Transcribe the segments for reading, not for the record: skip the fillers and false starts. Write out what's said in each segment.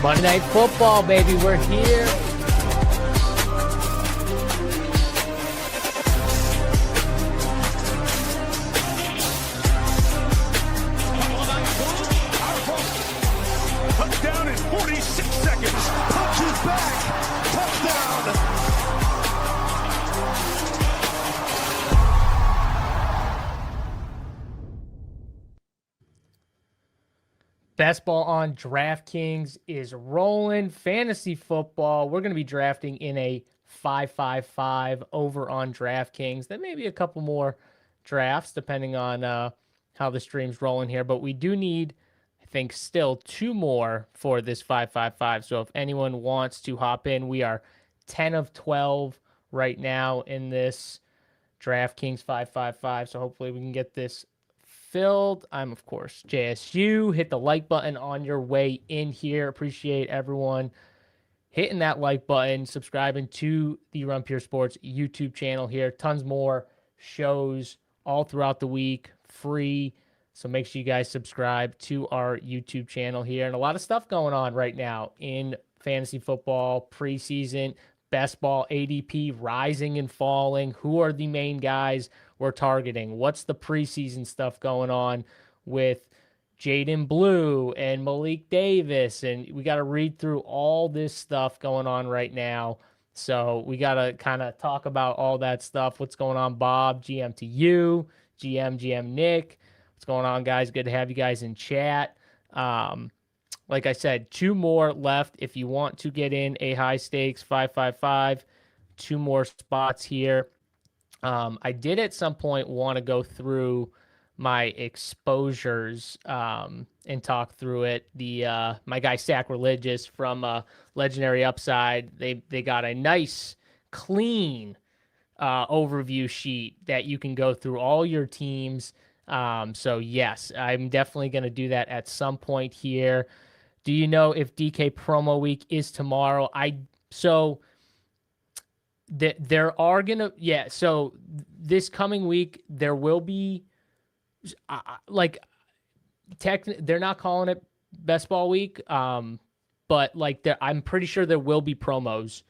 Monday Night Football, baby. We're here. Touchdown in 46 seconds. Punches back. Touchdown. Best ball on DraftKings is rolling. Fantasy football. We're going to be drafting in a 5-5-5 over on DraftKings. There may be a couple more drafts depending on how the stream's rolling here, but we do need, I think, still two more for this 5-5-5. So if anyone wants to hop in, we are 10 of 12 right now in this DraftKings 5-5-5. So hopefully we can get this filled. I'm, of course, JSU. Hit the like button on your way in here. Appreciate everyone hitting that like button, subscribing to the Run Pure Sports YouTube channel here. Tons more shows all throughout the week, free. So make sure you guys subscribe to our YouTube channel here. And a lot of stuff going on right now in fantasy football, preseason, best ball, ADP rising and falling. Who are the main guys we're targeting? What's the preseason stuff going on with Jaden Blue and Malik Davis? And we got to read through all this stuff going on right now. So we got to kind of talk about all that stuff. What's going on, Bob? GM to you, GM Nick. What's going on, guys? Good to have you guys in chat. Like I said, two more left if you want to get in a high stakes 5-5-5. Two more spots here. I did at some point want to go through my exposures and talk through it. My guy Sacrilegious from Legendary Upside, they got a nice, clean overview sheet that you can go through all your teams. So yes, I'm definitely going to do that at some point here. Do you know if DK promo week is tomorrow? So this coming week there will be they're not calling it best ball week, but I'm pretty sure there will be promos.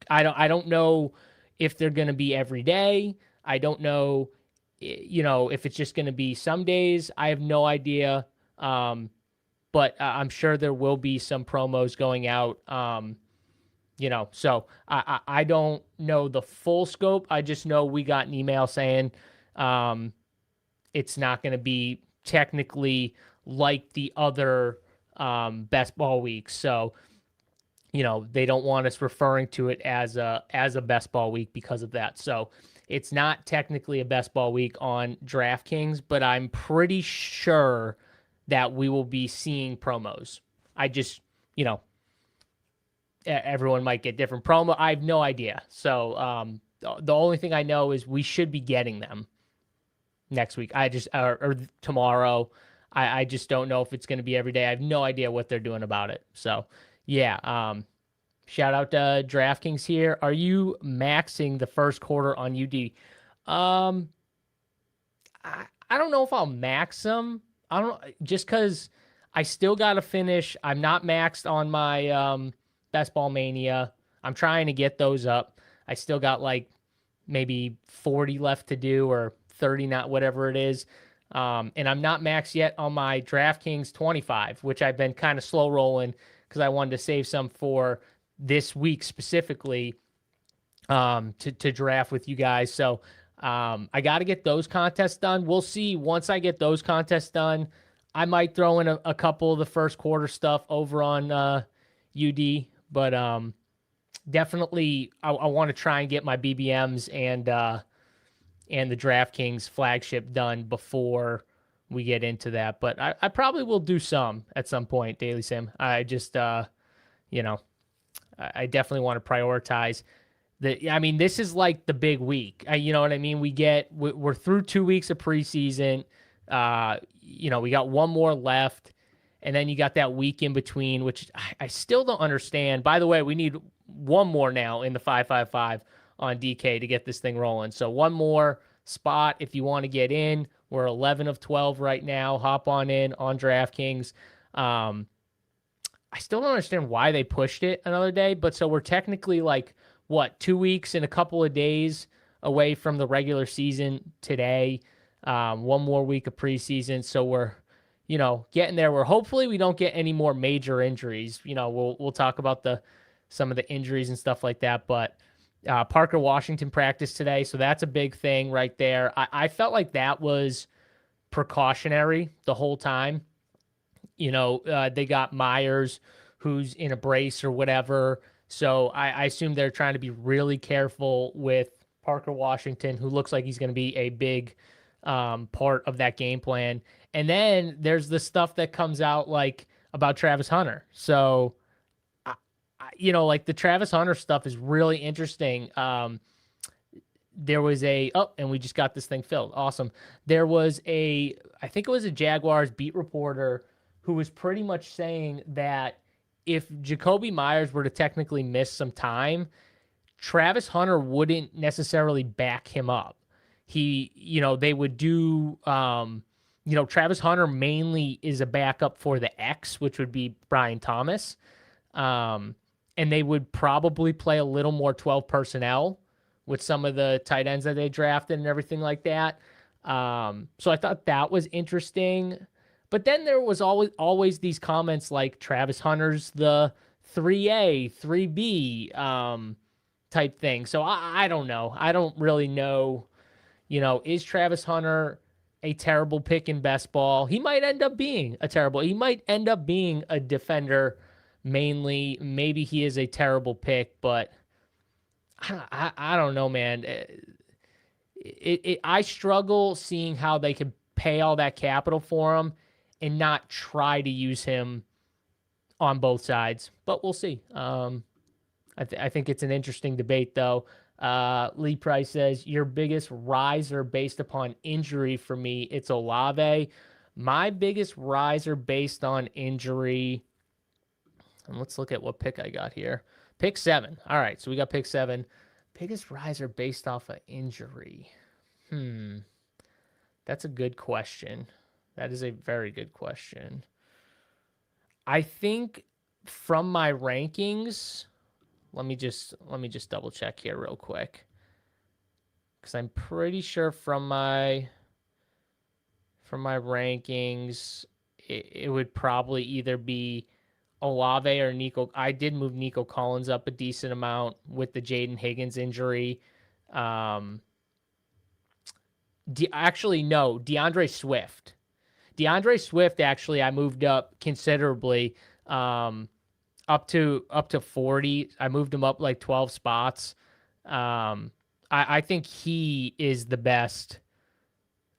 I don't know if they're going to be every day. I don't know, if it's just going to be some days. I have no idea. But I'm sure there will be some promos going out, so I don't know the full scope. I just know we got an email saying it's not going to be technically like the other best ball weeks. So, they don't want us referring to it as a best ball week because of that. So it's not technically a best ball week on DraftKings, but I'm pretty sure that we will be seeing promos. I just, everyone might get different promo. I have no idea. So the only thing I know is we should be getting them next week. Or tomorrow. I just don't know if it's going to be every day. I have no idea what they're doing about it. So yeah. Shout out to DraftKings here. Are you maxing the first quarter on UD? I don't know if I'll max them. I don't, just because I still got to finish. I'm not maxed on my Best Ball Mania. I'm trying to get those up. I still got maybe 40 left to do, or 30, not whatever it is. And I'm not maxed yet on my DraftKings 25, which I've been kind of slow rolling because I wanted to save some for this week specifically to draft with you guys. So I got to get those contests done. We'll see. Once I get those contests done, I might throw in a couple of the first quarter stuff over on UD. But definitely, I want to try and get my BBMs and the DraftKings flagship done before we get into that. But I probably will do some at some point, Daily Sim. I just, I definitely want to prioritize. This is like the big week. You know what I mean? We're through 2 weeks of preseason. We got one more left, and then you got that week in between, which I still don't understand. By the way, we need one more now in the 5-5-5 on DK to get this thing rolling. So one more spot if you want to get in. We're 11 of 12 right now. Hop on in on DraftKings. I still don't understand why they pushed it another day, but so we're technically like what 2 weeks and a couple of days away from the regular season today. One more week of preseason, so we're getting there. We're hopefully we don't get any more major injuries. We'll talk about the some of the injuries and stuff like that, but. Parker Washington practiced today, so that's a big thing right there. I felt like that was precautionary the whole time. They got Myers, who's in a brace or whatever. So I assume they're trying to be really careful with Parker Washington, who looks like he's going to be a big part of that game plan. And then there's the stuff that comes out like about Travis Hunter. So, like the Travis Hunter stuff is really interesting. There was and we just got this thing filled. Awesome. There was I think it was a Jaguars beat reporter who was pretty much saying that if Jacoby Myers were to technically miss some time, Travis Hunter wouldn't necessarily back him up. They would do, Travis Hunter mainly is a backup for the X, which would be Brian Thomas. And they would probably play a little more 12 personnel with some of the tight ends that they drafted and everything like that. So I thought that was interesting. But then there was always these comments like Travis Hunter's the 3A, 3B type thing. So I don't know. I don't really know, is Travis Hunter a terrible pick in best ball? He might end up being he might end up being a defender mainly. Maybe he is a terrible pick, but I don't know, man. I struggle seeing how they could pay all that capital for him and not try to use him on both sides, but we'll see. I think it's an interesting debate, though. Lee Price says, your biggest riser based upon injury for me, it's Olave. My biggest riser based on injury, and let's look at what pick I got here. Pick 7. All right, so we got pick 7. Biggest riser based off of injury. That's a good question. That is a very good question. I think from my rankings, let me just double check here real quick, because I'm pretty sure from my rankings, it would probably either be Olave or Nico. I did move Nico Collins up a decent amount with the Jaden Higgins injury. Actually, no, DeAndre Swift. DeAndre Swift, actually, I moved up considerably, up to 40. I moved him up like 12 spots. I think he is the best,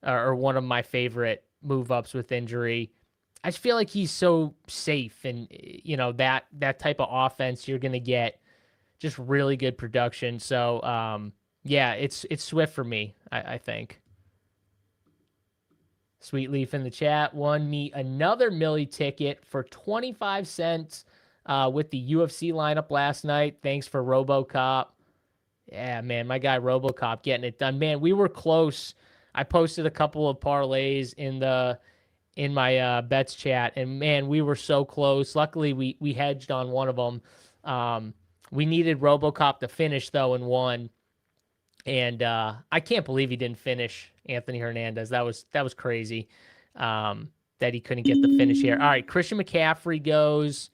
or one of my favorite move ups with injury. I just feel like he's so safe, and that type of offense, you're gonna get just really good production. So yeah, it's Swift for me, I think. Sweet Leaf in the chat won me another Millie ticket for 25 cents with the UFC lineup last night. Thanks for RoboCop. Yeah, man, my guy RoboCop getting it done. Man, we were close. I posted a couple of parlays in my bets chat, and man, we were so close. Luckily, we hedged on one of them. We needed RoboCop to finish though, and won. And I can't believe he didn't finish Anthony Hernandez. That was crazy that he couldn't get the finish here. All right, Christian McCaffrey goes.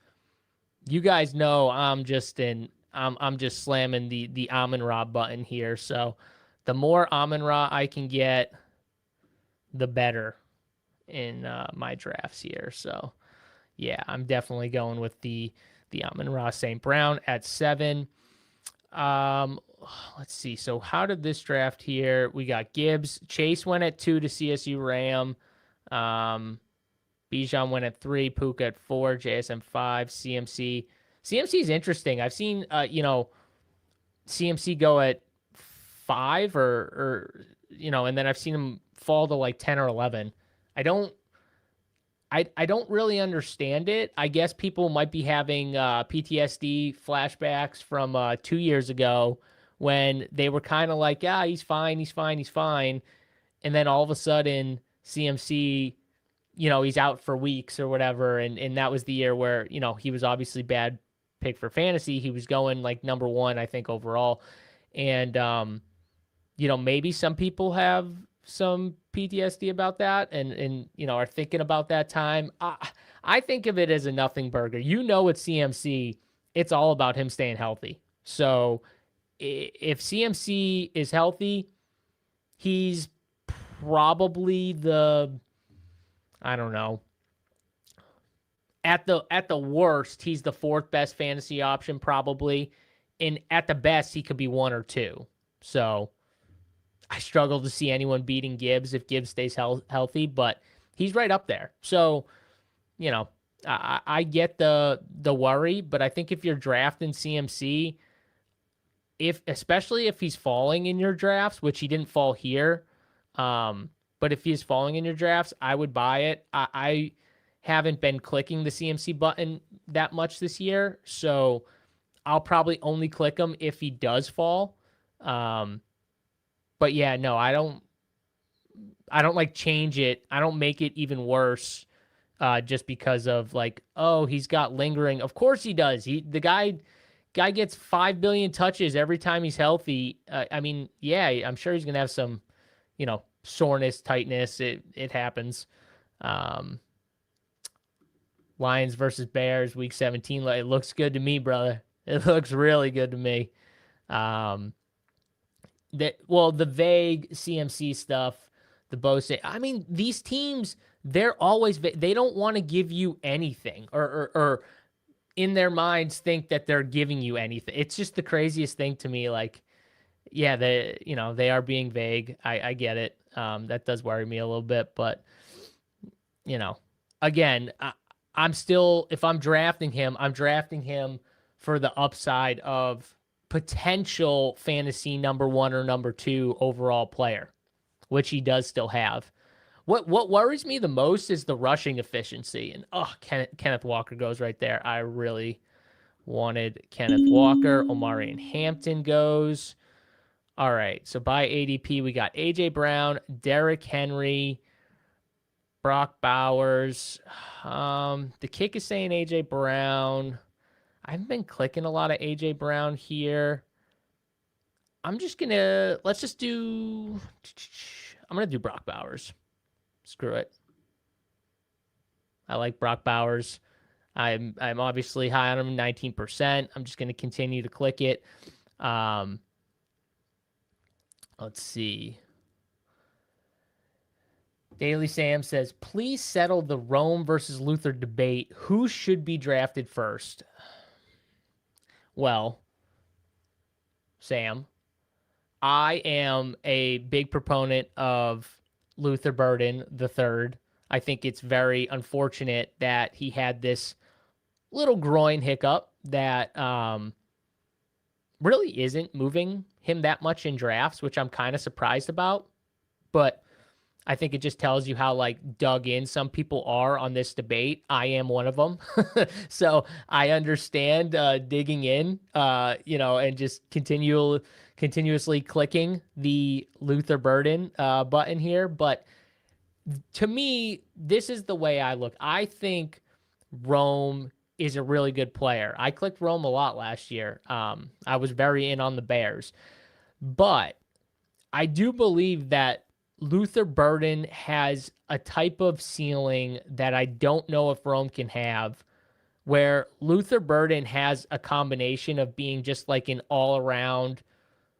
You guys know I'm just slamming the Amon-Ra button here. So the more Amon-Ra I can get, the better in my drafts here. So yeah, I'm definitely going with the Amon-Ra St. Brown at 7. Let's see. So how did this draft here? We got Gibbs. Chase went at 2 to CSU Ram. Bijan went at 3. Puka at 4. JSM 5. CMC. CMC is interesting. I've seen CMC go at 5 or and then I've seen him fall to like 10 or 11. I don't really understand it. I guess people might be having PTSD flashbacks from 2 years ago when they were kind of like, yeah, he's fine. And then all of a sudden, CMC, he's out for weeks or whatever. And that was the year where, he was obviously bad pick for fantasy. He was going like number one, I think, overall. And, maybe some people have some PTSD about that and are thinking about that time. I think of it as a nothing burger. With CMC, it's all about him staying healthy. So if CMC is healthy, he's probably I don't know. At the worst, he's the fourth best fantasy option probably, and at the best, he could be one or two. So I struggle to see anyone beating Gibbs if Gibbs stays healthy, but he's right up there. So I get the worry, but I think if you're drafting CMC, especially if he's falling in your drafts, which he didn't fall here, but if he's falling in your drafts, I would buy it. I haven't been clicking the CMC button that much this year, so I'll probably only click him if he does fall. But yeah, no, I don't like change it. I don't make it even worse just because of like, oh, he's got lingering. Of course he does. The guy gets 5 billion touches every time he's healthy. I mean, yeah, I'm sure he's gonna have some, soreness, tightness. It happens. Lions versus Bears, week 17. It looks good to me, brother. It looks really good to me. The vague CMC stuff, the Bose. I mean, these teams, they're always they don't want to give you anything, or in their minds think that they're giving you anything. It's just the craziest thing to me. Like, yeah, they are being vague. I get it. That does worry me a little bit, but again, I'm still, if I'm drafting him for the upside of potential fantasy number one or number two overall player, which he does still have. What worries me the most is the rushing efficiency. And Kenneth Walker goes right there. I really wanted Kenneth Walker. Omarion Hampton goes. All right. So by ADP, we got AJ Brown, Derrick Henry, Brock Bowers. The kick is saying AJ Brown. I haven't been clicking a lot of AJ Brown here. I'm gonna do Brock Bowers. Screw it. I like Brock Bowers. I'm obviously high on him, 19%. I'm just gonna continue to click it. Let's see. Daily Sam says, please settle the Rome versus Luther debate. Who should be drafted first? Well, Sam, I am a big proponent of Luther Burden III. I think it's very unfortunate that he had this little groin hiccup that really isn't moving him that much in drafts, which I'm kind of surprised about. But I think it just tells you how dug in some people are on this debate. I am one of them. So I understand digging in, and just continuously clicking the Luther Burden button here. But to me, this is the way I look. I think Rome is a really good player. I clicked Rome a lot last year. I was very in on the Bears. But I do believe that Luther Burden has a type of ceiling that I don't know if Rome can have, where Luther Burden has a combination of being just like an all-around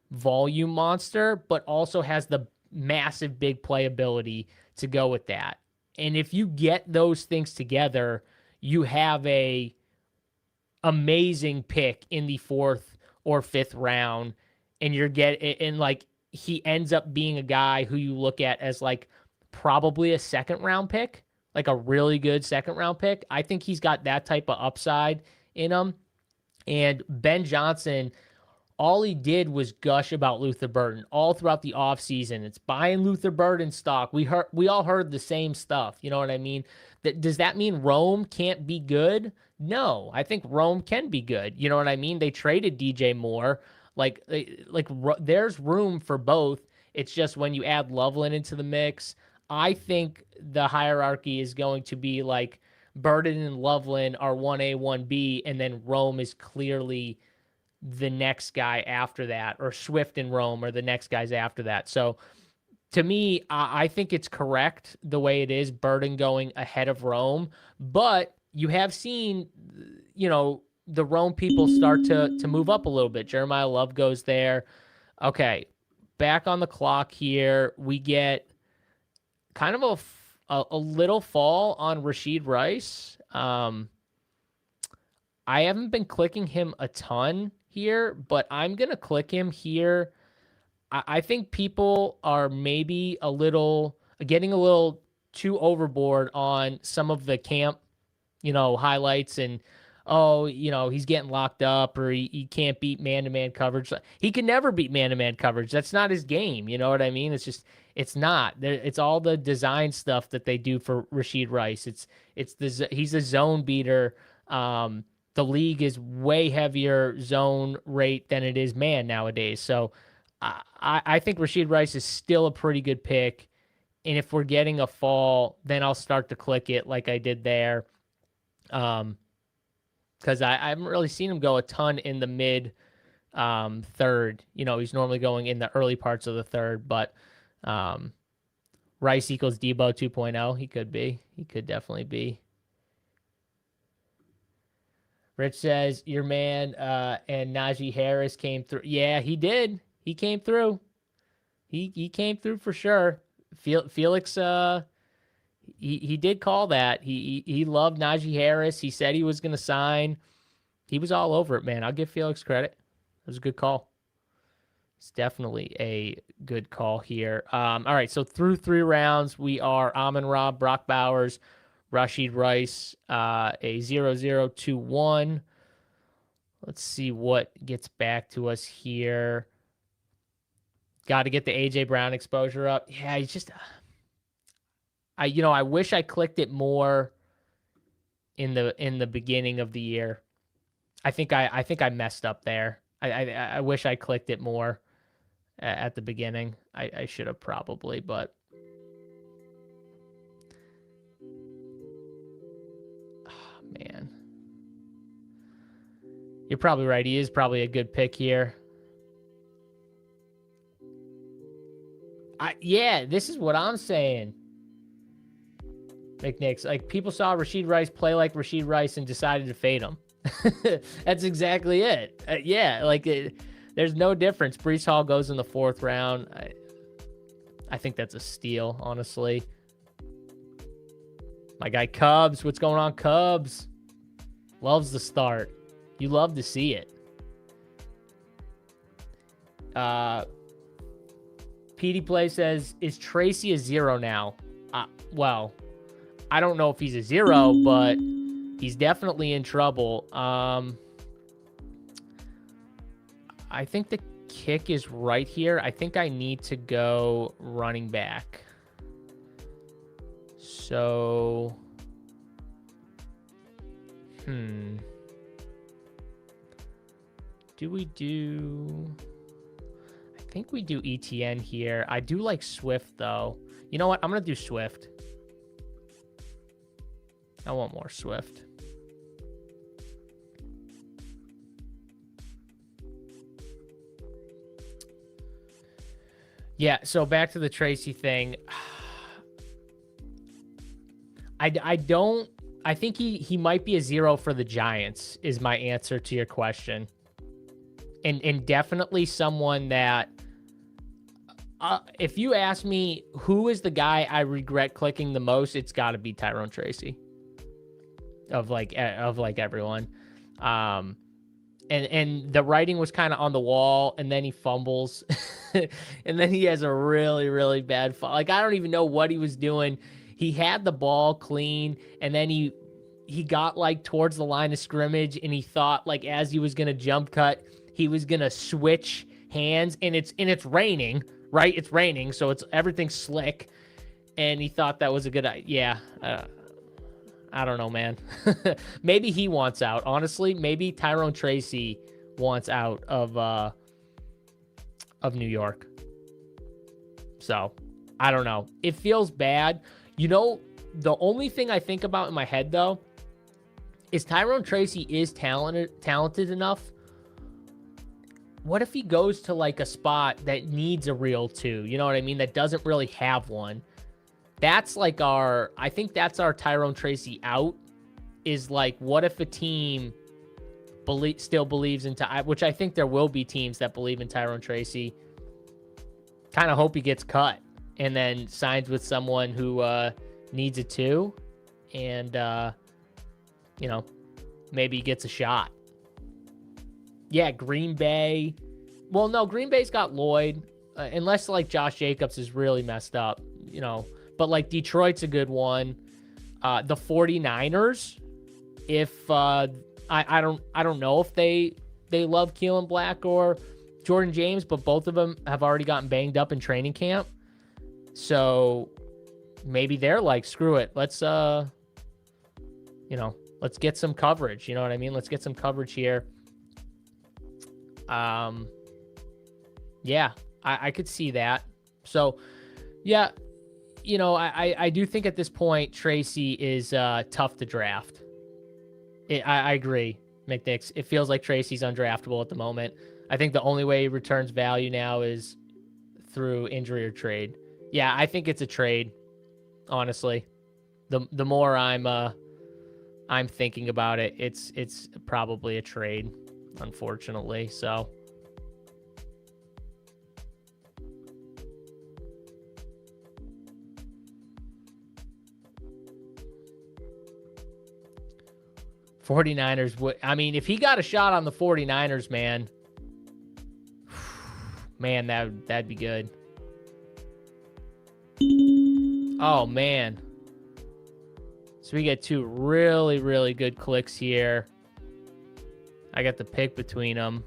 volume monster, but also has the massive big playability to go with that. And if you get those things together, you have a amazing pick in the 4th or 5th round, and he ends up being a guy who you look at as probably a 2nd round pick, like a really good 2nd round pick. I think he's got that type of upside in him. And Ben Johnson, all he did was gush about Luther Burden all throughout the offseason. It's buying Luther Burden stock. We all heard the same stuff. You know what I mean? Does that mean Rome can't be good? No, I think Rome can be good. You know what I mean? They traded DJ Moore. There's room for both. It's just when you add Loveland into the mix, I think the hierarchy is going to be like Burden and Loveland are 1A, 1B, and then Rome is clearly the next guy after that, or Swift and Rome are the next guys after that. So to me, I think it's correct the way it is, Burden going ahead of Rome, but you have seen, the Rome people start to move up a little bit. Jeremiah Love goes there. Okay, back on the clock here. We get kind of a little fall on Rashid Rice. I haven't been clicking him a ton here, but I'm going to click him here. I think people are maybe getting a little too overboard on some of the camp, highlights and, he's getting locked up or he can't beat man-to-man coverage. He can never beat man-to-man coverage. That's not his game. You know what I mean? It's not. It's all the design stuff that they do for Rashid Rice. He's a zone beater. The league is way heavier zone rate than it is man nowadays. So I think Rashid Rice is still a pretty good pick. And if we're getting a fall, then I'll start to click it like I did there. Because I haven't really seen him go a ton in the mid third. He's normally going in the early parts of the third, but Rice equals Debo 2.0. He could be. He could definitely be. Rich says, your man and Najee Harris came through. Yeah, he did. He came through. He came through for sure. Felix, he did call that. He loved Najee Harris. He said he was going to sign. He was all over it, man. I'll give Felix credit. It was a good call. It's definitely a good call here. All right, so through 3 rounds, we are Amon-Ra, Brock Bowers, Rashid Rice, a 0-0-2-1. Let's see what gets back to us here. Got to get the A.J. Brown exposure up. Yeah, he's just... I wish I clicked it more in the beginning of the year. I think I messed up there. I wish I clicked it more at the beginning. I should have probably, but man, you're probably right. He is probably a good pick here. Yeah, this is what I'm saying. McNicks, like people saw Rashid Rice play like Rashid Rice and decided to fade him. That's exactly it. There's no difference. Breece Hall goes in the 4th round. I think that's a steal, honestly. My guy Cubs, what's going on, Cubs? Loves the start. You love to see it. PD Play says, is Tracy a 0 now? Well, I don't know if he's a 0, but he's definitely in trouble. I think the kick is right here. I think I need to go running back. So, do we do... I think we do ETN here. I do like Swift, though. You know what? I'm going to do Swift. I want more Swift. Yeah, so back to the Tracy thing. I think he might be a 0 for the Giants is my answer to your question. And definitely someone that if you ask me who is the guy I regret clicking the most, it's got to be Tyrone Tracy. Of everyone. And the writing was kind of on the wall, and then he fumbles. And then he has a really, really bad fall. Like, I don't even know what he was doing. He had the ball clean, and then he got towards the line of scrimmage, and he thought as he was going to jump cut, he was going to switch hands, and it's raining, right? It's raining, so everything's slick. And he thought that was a good idea. Yeah. I don't know, man. Maybe he wants out. Honestly, maybe Tyrone Tracy wants out of New York. So I don't know. It feels bad. You know, the only thing I think about in my head, though, is Tyrone Tracy is talented enough. What if he goes to like a spot that needs a real 2? You know what I mean? That doesn't really have one. That's like I think that's our Tyrone Tracy out, is like, what if a team still believes in, which I think there will be teams that believe in Tyrone Tracy, kind of hope he gets cut and then signs with someone who needs a 2, and, you know, maybe he gets a shot. Yeah, Green Bay. Well, no, Green Bay's got Lloyd, unless like Josh Jacobs is really messed up, you know. But like Detroit's a good one. The 49ers, if I don't know if they love Keelan Black or Jordan James, but both of them have already gotten banged up in training camp. So maybe they're like, screw it. Let's let's get some coverage. You know what I mean? Let's get some coverage here. Yeah, I could see that. So, yeah, you know, I do think at this point Tracy is tough to draft. I agree, McNix. It feels like Tracy's undraftable at the moment. I think the only way he returns value now is through injury or trade. Yeah, I think it's a trade, honestly. The more I'm thinking about it, it's probably a trade, unfortunately. So 49ers would, I mean, if he got a shot on the 49ers, man, that'd be good. Oh, man. So we get 2 really, really good clicks here. I got the pick between them.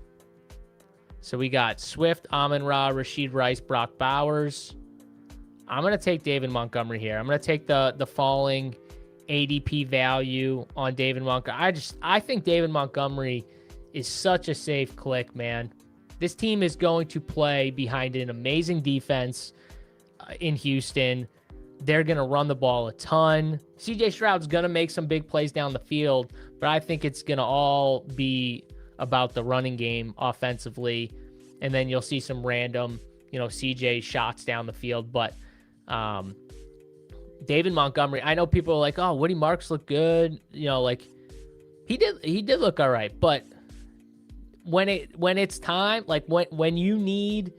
So we got Swift, Amon-Ra, Rashid Rice, Brock Bowers. I'm going to take David Montgomery here. I'm going to take the falling ADP value on David Montgomery. I think David Montgomery is such a safe click, man. This team is going to play behind an amazing defense in Houston. They're going to run the ball a ton. CJ Stroud's going to make some big plays down the field, but I think it's going to all be about the running game offensively. And then you'll see some random, CJ shots down the field. But David Montgomery, I know people are like, oh, Woody Marks looked good. He did look all right. But when it's time, like when you need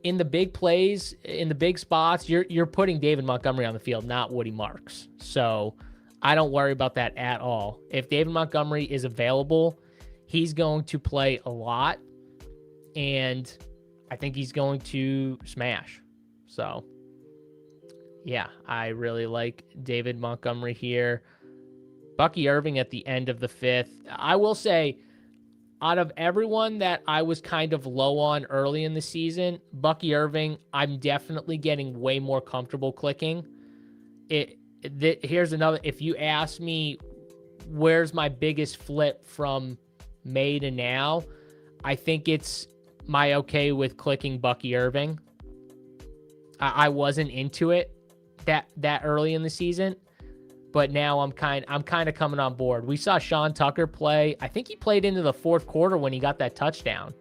in the big plays, in the big spots, you're putting David Montgomery on the field, not Woody Marks. So I don't worry about that at all. If David Montgomery is available, he's going to play a lot, and I think he's going to smash. So yeah, I really like David Montgomery here. Bucky Irving at the end of the 5th. I will say, out of everyone that I was kind of low on early in the season, Bucky Irving, I'm definitely getting way more comfortable clicking. Here's another. If you ask me, where's my biggest flip from May to now, I think it's my okay with clicking Bucky Irving. I wasn't into it that early in the season, but now I'm kind of coming on board. We saw Sean Tucker play. I think he played into the 4th quarter when he got that touchdown.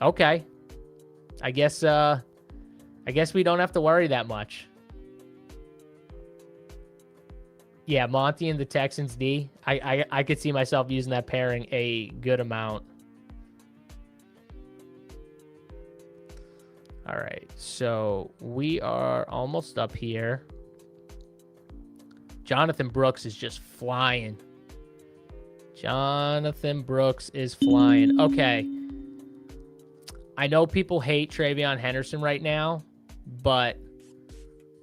Okay. I guess we don't have to worry that much. Yeah, Monty and the Texans D. I could see myself using that pairing a good amount. All right, so we are almost up here. Jonathan Brooks is just flying. Jonathan Brooks is flying. Okay. I know people hate Travion Henderson right now, but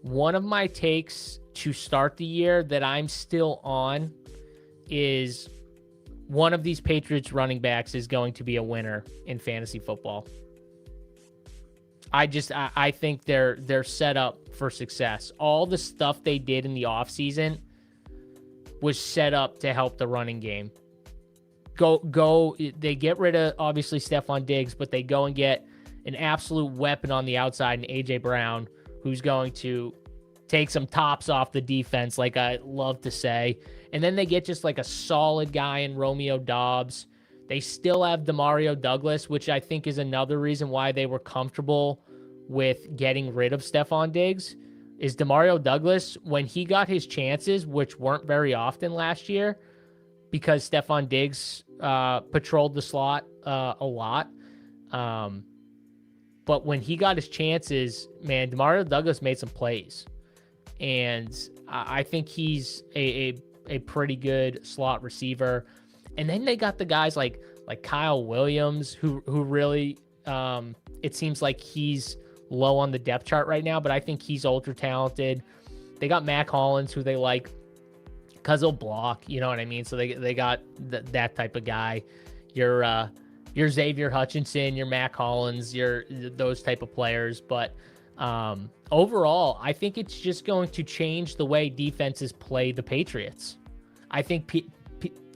one of my takes to start the year that I'm still on is one of these Patriots running backs is going to be a winner in fantasy football. I think they're set up for success. All the stuff they did in the offseason was set up to help the running game. They get rid of, obviously, Stephon Diggs, but they go and get an absolute weapon on the outside in A.J. Brown, who's going to take some tops off the defense, like I love to say. And then they get just like a solid guy in Romeo Doubs. They still have Demario Douglas, which I think is another reason why they were comfortable with getting rid of Stephon Diggs, is Demario Douglas, when he got his chances, which weren't very often last year, because Stephon Diggs patrolled the slot a lot. But when he got his chances, man, Demario Douglas made some plays. And I think he's a pretty good slot receiver. And then they got the guys like Kyle Williams, who really, it seems like he's low on the depth chart right now, but I think he's ultra talented. They got Mac Hollins, who they like because he'll block, you know what I mean? So they got that type of guy. Your Xavier Hutchinson, your Mac Hollins, your those type of players. But overall, I think it's just going to change the way defenses play the Patriots. I think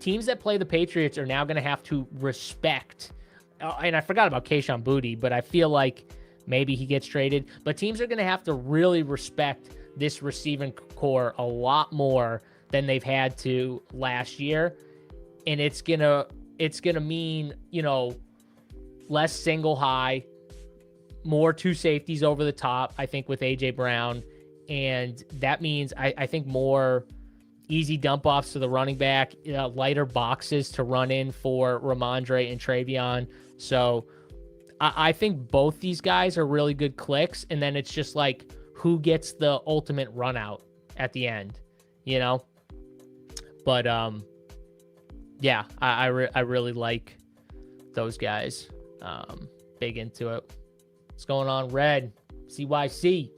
teams that play the Patriots are now going to have to respect, and I forgot about Kayshon Boutte, but I feel like maybe he gets traded. But teams are going to have to really respect this receiving core a lot more than they've had to last year. And it's gonna mean, you know, less single high, more two safeties over the top, I think, with A.J. Brown. And that means I think more easy dump offs to the running back, lighter boxes to run in for Ramondre and Travion. So I think both these guys are really good clicks. And then it's just like who gets the ultimate run out at the end, you know? But yeah, I really like those guys. Big into it. What's going on, Red? CYC.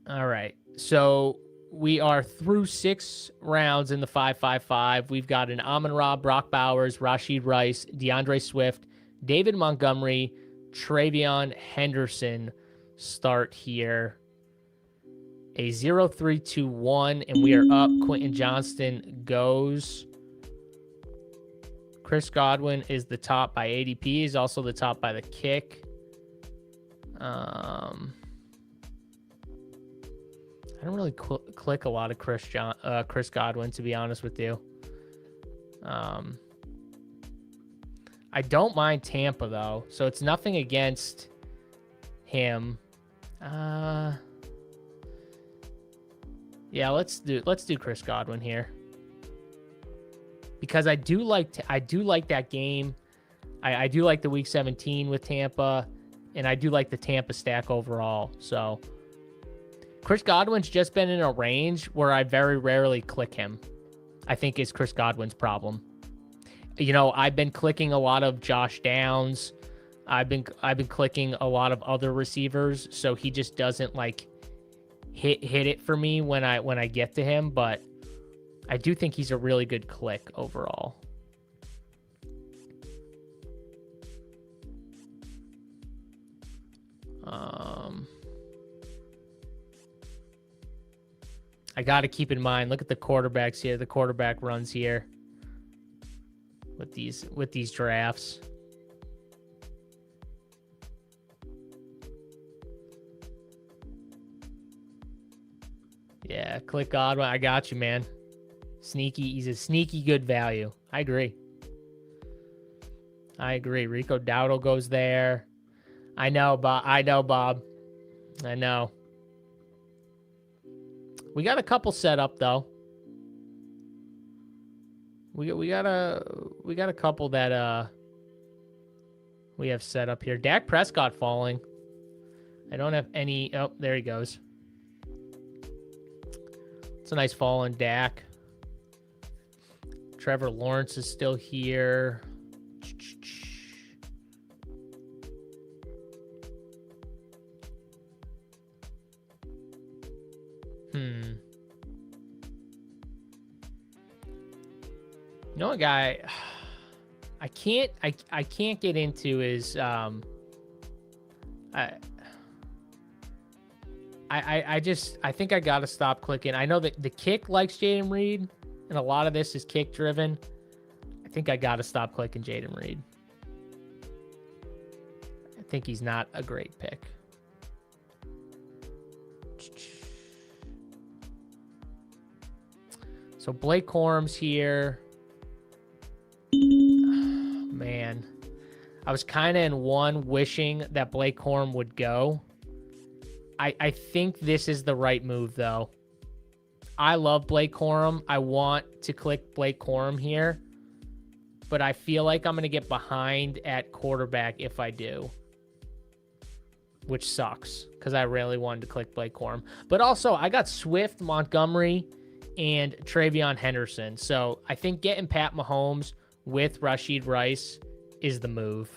All right. So we are through 6 rounds in the 5-5-5. We've got an Amon-Ra, Brock Bowers, Rashid Rice, DeAndre Swift, David Montgomery, Travion Henderson start here. A 0-3-2-1, and we are up. Quentin Johnston goes. Chris Godwin is the top by ADP. He's also the top by the kick. I don't really click a lot of Chris Godwin, to be honest with you. I don't mind Tampa, though, so it's nothing against him. Yeah, let's do Chris Godwin here, because I do like that game. I do like the Week 17 with Tampa, and I do like the Tampa stack overall. So Chris Godwin's just been in a range where I very rarely click him. I think is Chris Godwin's problem. You know, I've been clicking a lot of Josh Downs. I've been clicking a lot of other receivers, so he just doesn't like hit it for me when I get to him. But I do think he's a really good click overall. I got to keep in mind, look at the quarterbacks here, the quarterback runs here with these drafts. Yeah, click Godwin. I got you, man. Sneaky. He's a sneaky good value. I agree. Rico Dowdle goes there. I know, Bob. I know. We got a couple set up, though. We got a couple that we have set up here. Dak Prescott falling. I don't have any. Oh, there he goes. It's a nice fall on Dak. Trevor Lawrence is still here. You know, a guy I can't get into is I think I gotta stop clicking. I know that the kick likes Jaden Reed, and a lot of this is kick driven. I think I gotta stop clicking Jaden Reed. think he's not a great pick. So Blake Corum's here. Man, I was kind of in one wishing that Blake Corum would go. I think this is the right move, though. I love Blake Corum. I want to click Blake Corum here, but I feel like I'm going to get behind at quarterback if I do, which sucks because I really wanted to click Blake Corum. But also, I got Swift, Montgomery, and Travion Henderson. So I think getting Pat Mahomes with Rashid Rice is the move.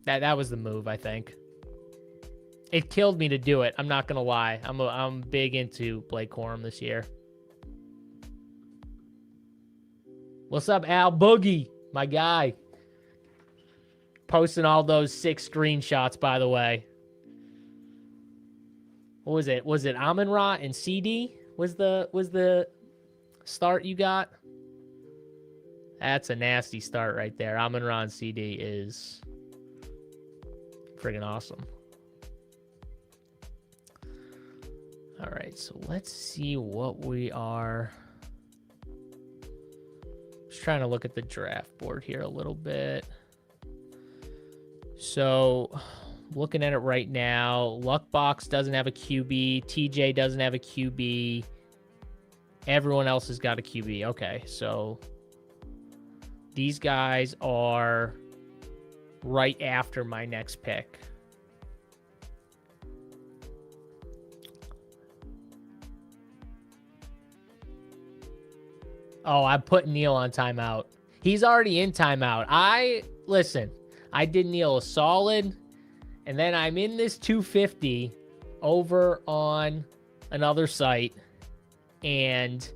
That was the move, I think. It killed me to do it. I'm not going to lie. I'm big into Blake Corum this year. What's up, Al Boogie? My guy. Posting all those 6 screenshots, by the way. What was it? Was it Amon-Ra and CD? Was the start you got? That's a nasty start right there. Amon-Ra and CD is friggin' awesome. All right, so let's see what we are. Just trying to look at the draft board here a little bit. So, looking at it right now, Luckbox doesn't have a QB. TJ doesn't have a QB. Everyone else has got a QB. Okay, so these guys are right after my next pick. Oh, I'm putting Neil on timeout. He's already in timeout. Listen, I did Neil a solid, and then I'm in this 250 over on another site, and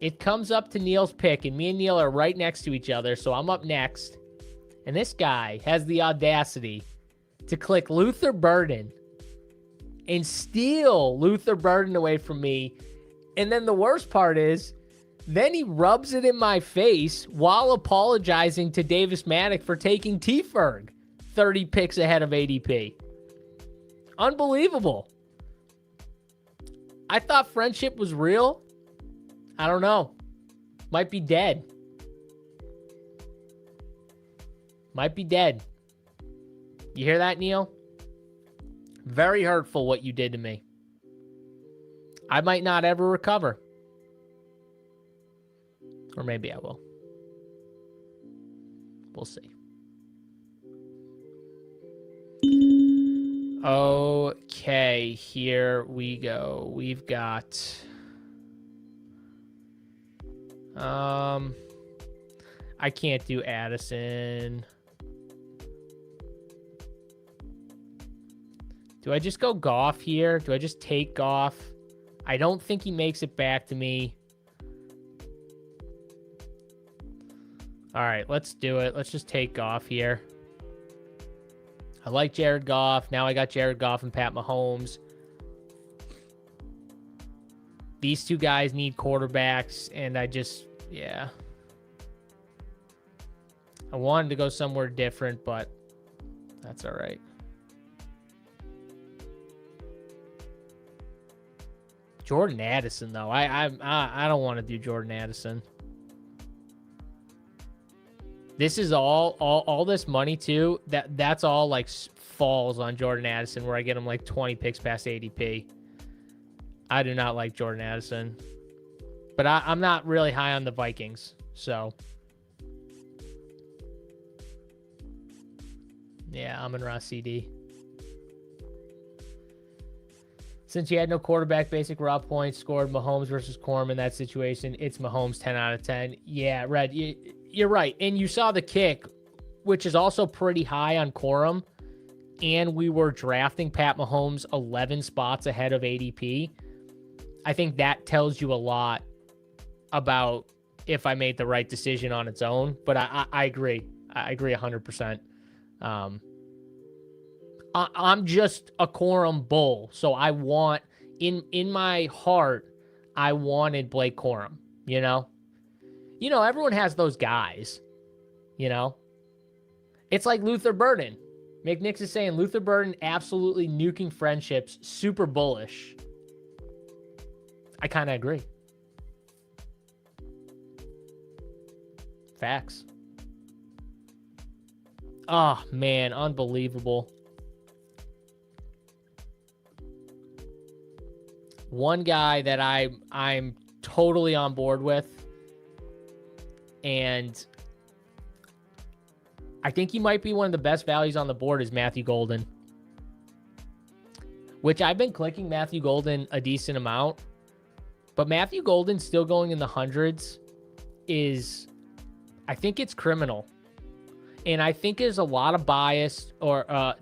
it comes up to Neil's pick, and me and Neil are right next to each other, so I'm up next. And this guy has the audacity to click Luther Burden and steal Luther Burden away from me. And then the worst part is, then he rubs it in my face while apologizing to Davis Maddock for taking T-Ferg 30 picks ahead of ADP. Unbelievable. I thought friendship was real. I don't know. Might be dead. Might be dead. You hear that, Neil? Very hurtful what you did to me. I might not ever recover. Or maybe I will. We'll see. Okay, here we go. We've got... I can't do Addison. Do I just go Goff here? Do I just take Goff? I don't think he makes it back to me. All right, let's do it. Let's just take Goff here. I like Jared Goff. Now I got Jared Goff and Pat Mahomes. These two guys need quarterbacks, and yeah. I wanted to go somewhere different, but that's all right. Jordan Addison, though. I don't want to do Jordan Addison. This is all this money too. That's all like falls on Jordan Addison, where I get him like 20 picks past ADP. I do not like Jordan Addison, but I'm not really high on the Vikings. So yeah, Amon-Ra CD. Since you had no quarterback, basic raw points scored Mahomes versus Corum in that situation, it's Mahomes 10 out of 10. Yeah, Red, you're right. And you saw the kick, which is also pretty high on Corum, and we were drafting Pat Mahomes 11 spots ahead of ADP. I think that tells you a lot about if I made the right decision on its own. But I agree. I agree 100%. I'm just a Corum bull, so I want in my heart, I wanted Blake Corum. Everyone has those guys. It's like Luther Burden. McNix is saying Luther Burden absolutely nuking friendships, super bullish. I kind of agree. Facts. Oh, man, unbelievable. One guy that I'm totally on board with, and I think he might be one of the best values on the board, is Matthew Golden. Which I've been clicking Matthew Golden a decent amount, but Matthew Golden still going in the hundreds is, I think it's criminal. And I think there's a lot of bias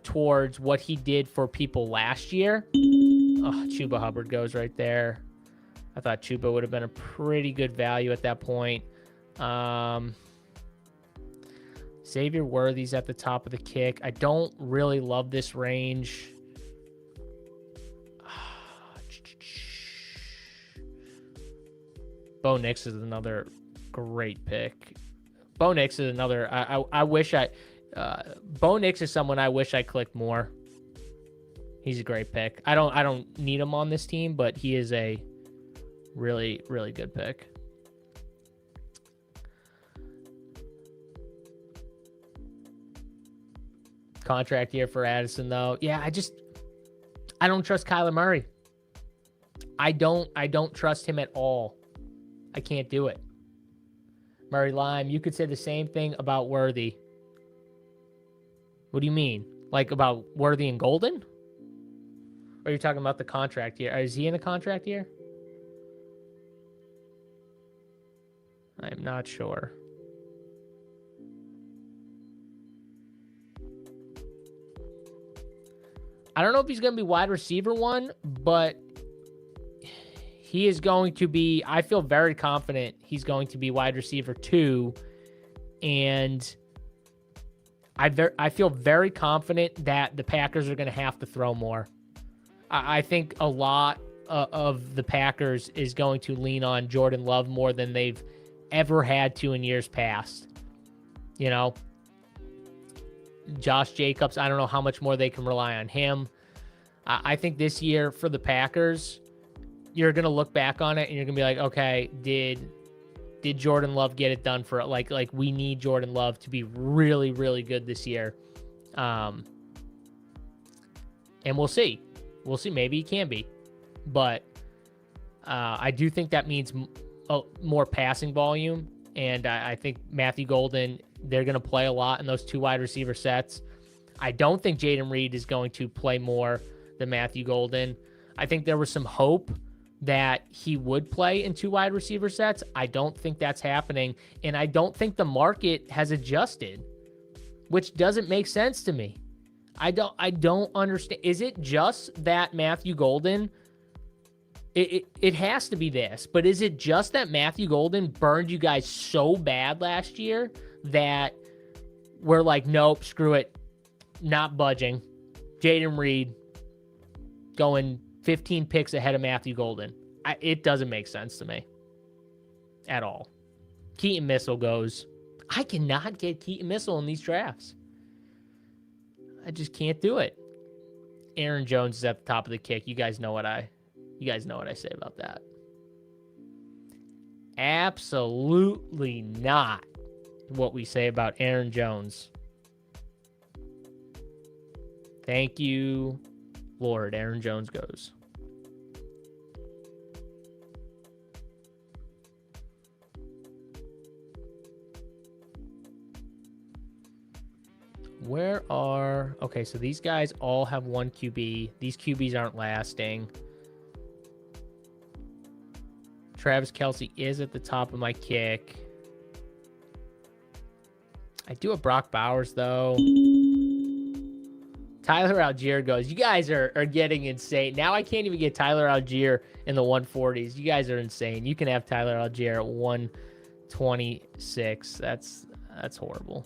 towards what he did for people last year. Oh, Chuba Hubbard goes right there. I thought Chuba would have been a pretty good value at that point. Xavier Worthy's at the top of the kick. I don't really love this range. Bo Nix is another great pick. Bo Nix is another. I wish Bo Nix is someone I wish I clicked more. He's a great pick. I don't need him on this team, but he is a really, really good pick. Contract year for Addison, though. Yeah, I don't trust Kyler Murray. I don't trust him at all. I can't do it. Murray Lime, you could say the same thing about Worthy. What do you mean? Like about Worthy and Golden? Or are you talking about the contract year? Is he in a contract year? I'm not sure. I don't know if he's going to be wide receiver one, but he is going to be, I feel very confident he's going to be wide receiver 2. And I feel very confident that the Packers are going to have to throw more. I think a lot of the Packers is going to lean on Jordan Love more than they've ever had to in years past. You know, Josh Jacobs, I don't know how much more they can rely on him. I think this year for the Packers, you're going to look back on it and you're going to be like, okay, did Jordan Love get it done for it? Like we need Jordan Love to be really, really good this year. And we'll see. We'll see. Maybe he can be. But I do think that means more passing volume. And I think Matthew Golden, they're going to play a lot in those 2 wide receiver sets. I don't think Jaden Reed is going to play more than Matthew Golden. I think there was some hope that he would play in 2 wide receiver sets. I don't think that's happening. And I don't think the market has adjusted, which doesn't make sense to me. I don't understand. Is it just that Matthew Golden, it has to be this, but is it just that Matthew Golden burned you guys so bad last year that we're like, nope, screw it, not budging. Jaden Reed going 15 picks ahead of Matthew Golden. It doesn't make sense to me at all. Keaton Missile goes. I cannot get Keaton Missile in these drafts. I just can't do it. Aaron Jones is at the top of the kick. You guys know what I say about that. Absolutely not what we say about Aaron Jones. Thank you, Lord. Aaron Jones goes. Okay, so these guys all have 1 QB. These QBs aren't lasting. Travis Kelce is at the top of my kick. I do have Brock Bowers, though. Tyler Algier goes. You guys are getting insane. Now I can't even get Tyler Algier in the 140s. You guys are insane. You can have Tyler Algier at 126. That's horrible.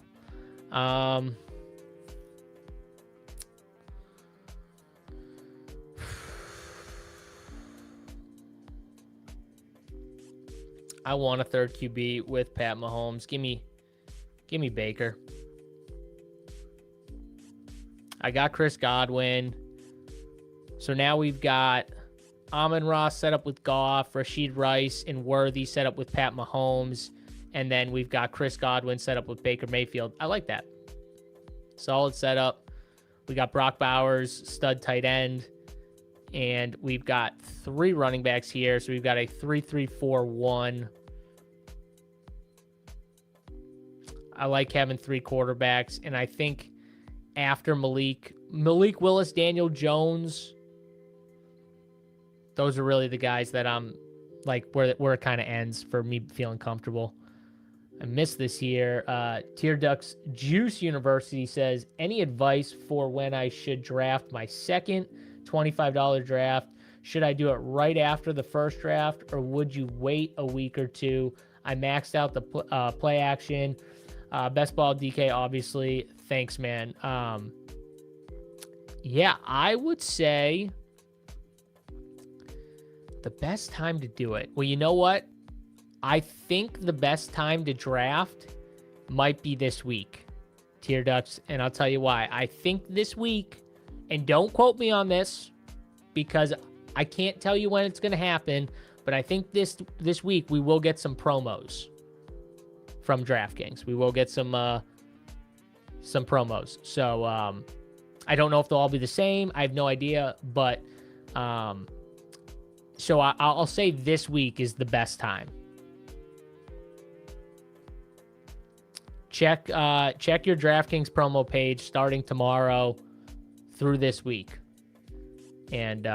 I want a third QB with Pat Mahomes. Give me Baker. I got Chris Godwin. So now we've got Amon-Ra set up with Goff, Rashid Rice, and Worthy set up with Pat Mahomes. And then we've got Chris Godwin set up with Baker Mayfield. I like that. Solid setup. We got Brock Bowers, stud tight end. And we've got 3 running backs here. So we've got a 3-3-4-1. I like having 3 quarterbacks. And I think after Malik Willis, Daniel Jones, those are really the guys that I'm like where it kind of ends for me feeling comfortable. I missed this here. Tier Ducks Juice University says, any advice for when I should draft my second $25 draft? Should I do it right after the first draft, or would you wait a week or two? I maxed out the play action. Best ball DK, obviously. Thanks, man. Yeah, I would say the best time to do it. Well, you know what? I think the best time to draft might be this week, Tier Ducks, and I'll tell you why. I think this week, and don't quote me on this because I can't tell you when it's going to happen, but I think this week we will get some promos from DraftKings. We will get some promos. So I don't know if they'll all be the same. I have no idea, but so I'll say this week is the best time. Check your DraftKings promo page starting tomorrow through this week, and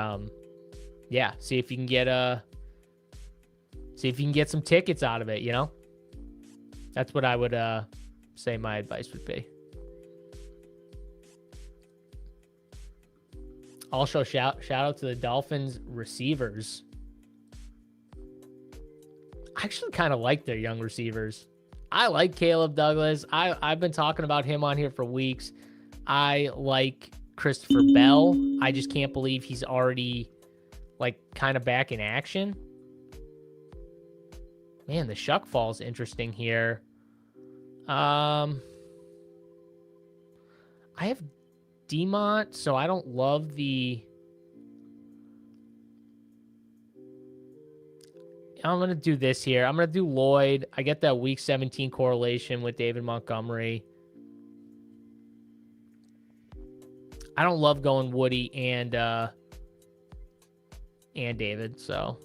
yeah, see if you can get some tickets out of it. You know, that's what I would say my advice would be. Also, shout out to the Dolphins receivers. I actually kind of like their young receivers. I like Caleb Douglas. I've been talking about him on here for weeks. I like Christopher Bell. I just can't believe he's already like kind of back in action. Man, the Shuck Fall's interesting here. I have Demont, so I don't love the... I'm going to do this here. I'm going to do Lloyd. I get that week 17 correlation with David Montgomery. I don't love going Woody and David, so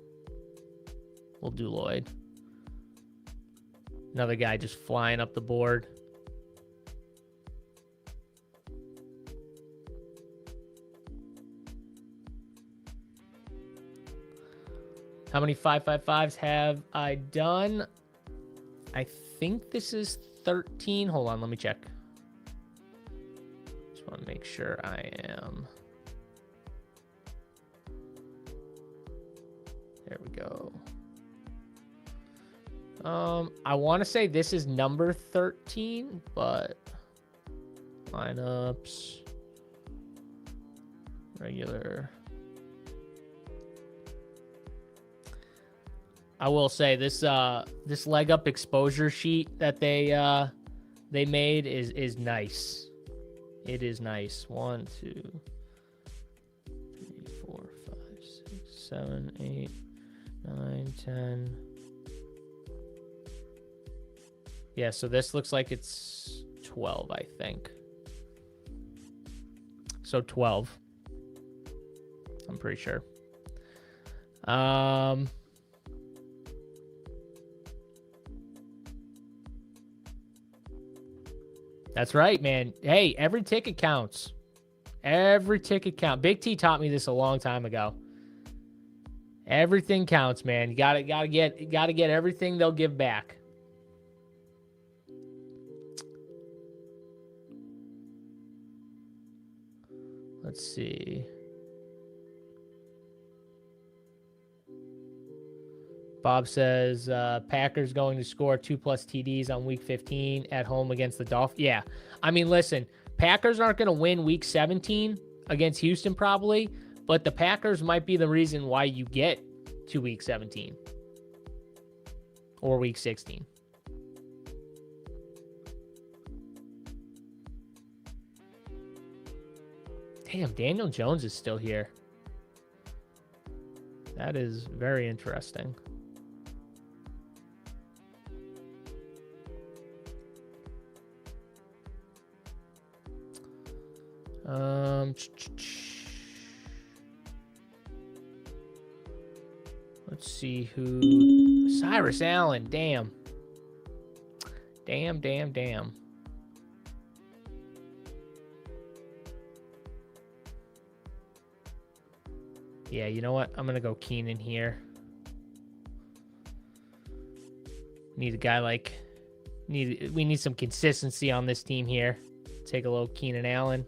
we'll do Lloyd. Another guy just flying up the board. How many 555s have I done? I think this is 13. Hold on, let me check. Just want to make sure I am. There we go. I want to say this is number 13, but lineups, regular. I will say this leg up exposure sheet that they made is nice. It is nice. 1, 2, 3, 4, 5, 6, 7, 8, 9, 10. Yeah, so this looks like it's 12, I think. So 12. I'm pretty sure. That's right, man. Hey, every ticket counts. Every ticket counts. Big T taught me this a long time ago. Everything counts, man. You gotta get everything they'll give back. Let's see. Bob says Packers going to score 2+ TDs on week 15 at home against the Dolphins. Yeah. I mean, listen, Packers aren't going to win week 17 against Houston probably, but the Packers might be the reason why you get to week 17 or week 16. Damn, Daniel Jones is still here. That is very interesting. Let's see who. Cyrus Allen. Damn. Damn. Yeah, you know what? I'm going to go Keenan here. Need a guy like... We need some consistency on this team here. Take a little Keenan Allen.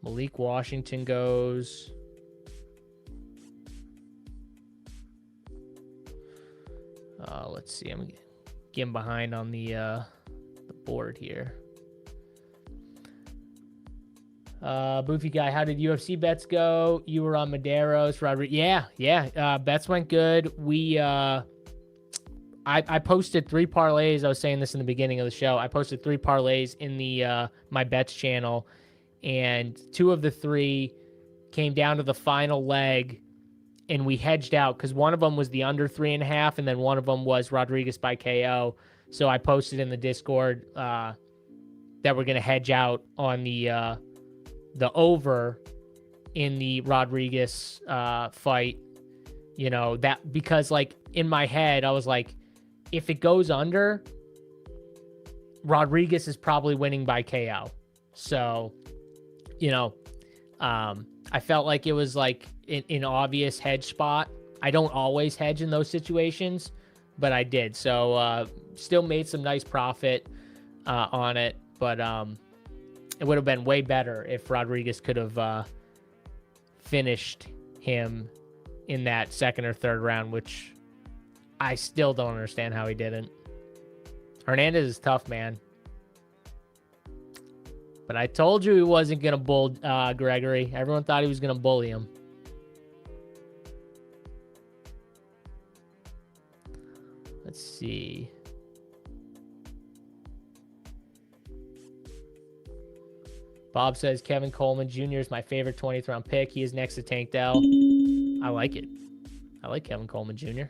Malik Washington goes. Let's see. I'm getting behind on the board here. Boofy guy, how did UFC bets go? You were on Madero's, Rodriguez. Yeah. Bets went good. I posted 3 parlays. I was saying this in the beginning of the show. I posted 3 parlays in the my bets channel, and 2 of the 3 came down to the final leg, and we hedged out because one of them was the under 3.5, and then one of them was Rodriguez by KO. So I posted in the Discord that we're gonna hedge out on the over in the Rodriguez fight. You know, that because like in my head I was like, if it goes under, Rodriguez is probably winning by KO. So, you know, I felt like it was like an obvious hedge spot. I don't always hedge in those situations, but I did. So still made some nice profit on it, but it would have been way better if Rodriguez could have finished him in that second or third round, which I still don't understand how he didn't. Hernandez is tough, man. But I told you he wasn't going to bull Gregory. Everyone thought he was going to bully him. Let's see. Bob says Kevin Coleman Jr. is my favorite 20th round pick. He is next to Tank Dell. I like it. I like Kevin Coleman Jr.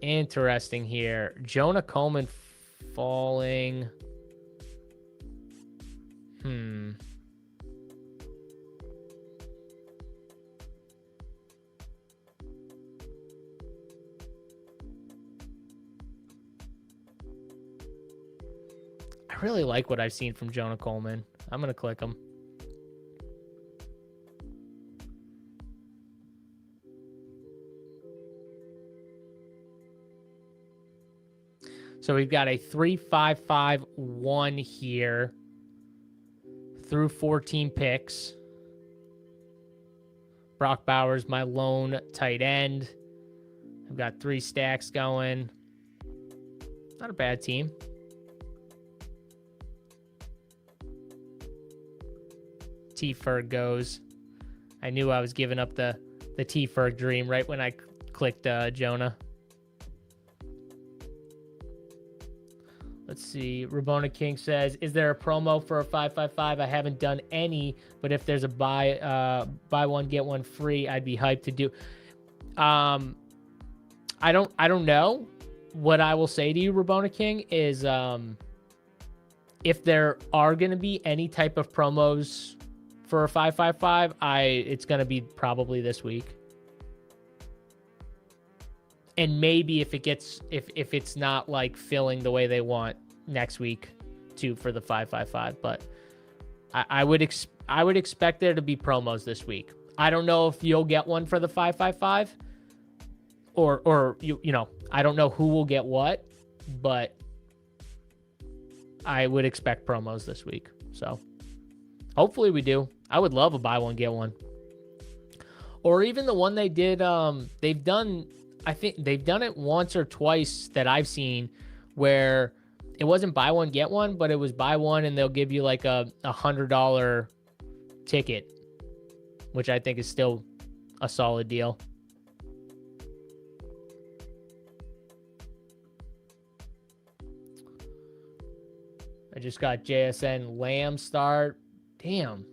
Interesting here. Jonah Coleman falling. I really like what I've seen from Jonah Coleman. I'm going to click him. So we've got a 3-5-5-1 here through 14 picks. Brock Bowers, my lone tight end. I've got 3 stacks going. Not a bad team. T-Ferg goes. I knew I was giving up the T-Ferg dream right when I clicked Jonah. Let's see. Rabona King says, is there a promo for a 555? I haven't done any, but if there's a buy one, get one free, I'd be hyped to do. I don't know. What I will say to you, Rabona King, is if there are going to be any type of promos for a 555, it's going to be probably this week. And maybe if it's not like filling the way they want next week too for the 555, but I would expect there to be promos this week. I don't know if you'll get one for the 555 or you know, I don't know who will get what, but I would expect promos this week. So hopefully we do. I would love a buy one, get one. Or even the one they did, I think they've done it once or twice that I've seen where it wasn't buy one, get one, but it was buy one and they'll give you like a $100 ticket, which I think is still a solid deal. I just got JSN Lamb start. Damn.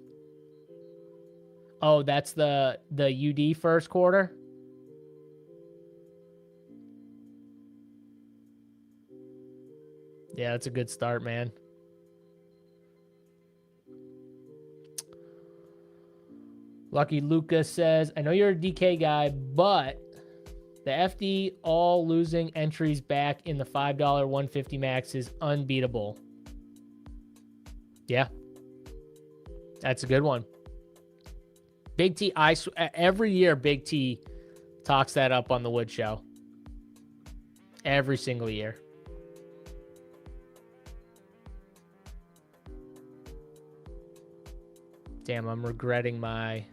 Oh, that's the UD first quarter. Yeah, that's a good start, man. Lucky Lucas says, I know you're a DK guy, but the FD all losing entries back in the $5 150 max is unbeatable. Yeah. That's a good one. Big T, every year Big T talks that up on the Wood Show. Every single year. Damn, I'm regretting my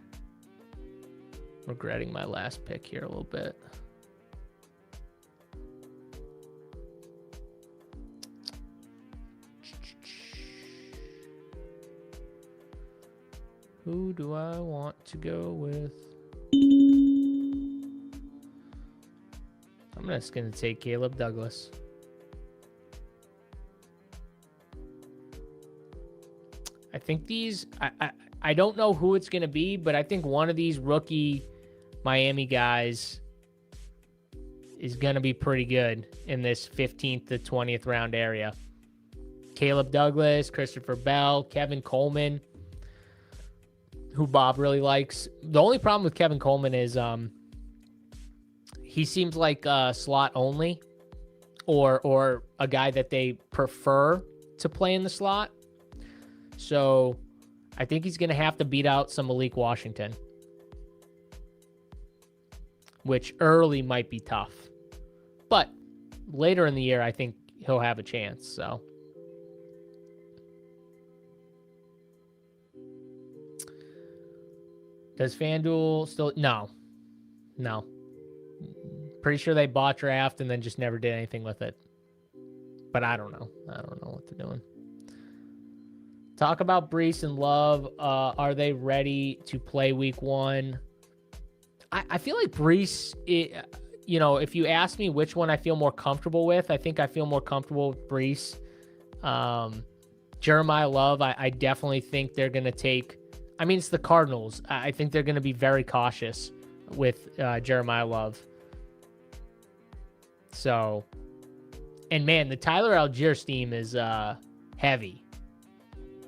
last pick here a little bit. Who do I want to go with? I'm just going to take Caleb Douglas. I think these, I don't know who it's going to be, but I think one of these rookie Miami guys is going to be pretty good in this 15th to 20th round area. Caleb Douglas, Christopher Bell, Kevin Coleman, who Bob really likes. The only problem with Kevin Coleman is he seems like slot only or a guy that they prefer to play in the slot. So I think he's going to have to beat out some Malik Washington, which early might be tough. But later in the year, I think he'll have a chance. So does FanDuel still? No. Pretty sure they bought draft and then just never did anything with it. But I don't know. I don't know what they're doing. Talk about Brees and Love. Are they ready to play week one? I feel like Brees, if you ask me which one I feel more comfortable with, I think I feel more comfortable with Brees. Jeremiah Love, I definitely think they're going to take, it's the Cardinals. I think they're going to be very cautious with Jeremiah Love. So, and man, the Tyler Algier steam is heavy.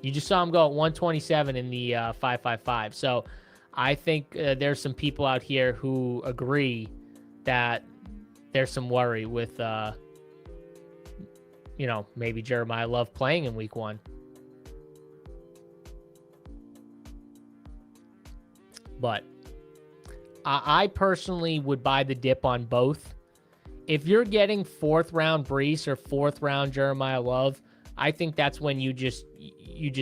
You just saw him go at 127 in the 5.55. So I think there's some people out here who agree that there's some worry with, maybe Jeremiah Love playing in week one. But I personally would buy the dip on both. If you're getting 4th round Brees or 4th round Jeremiah Love, I think that's when you just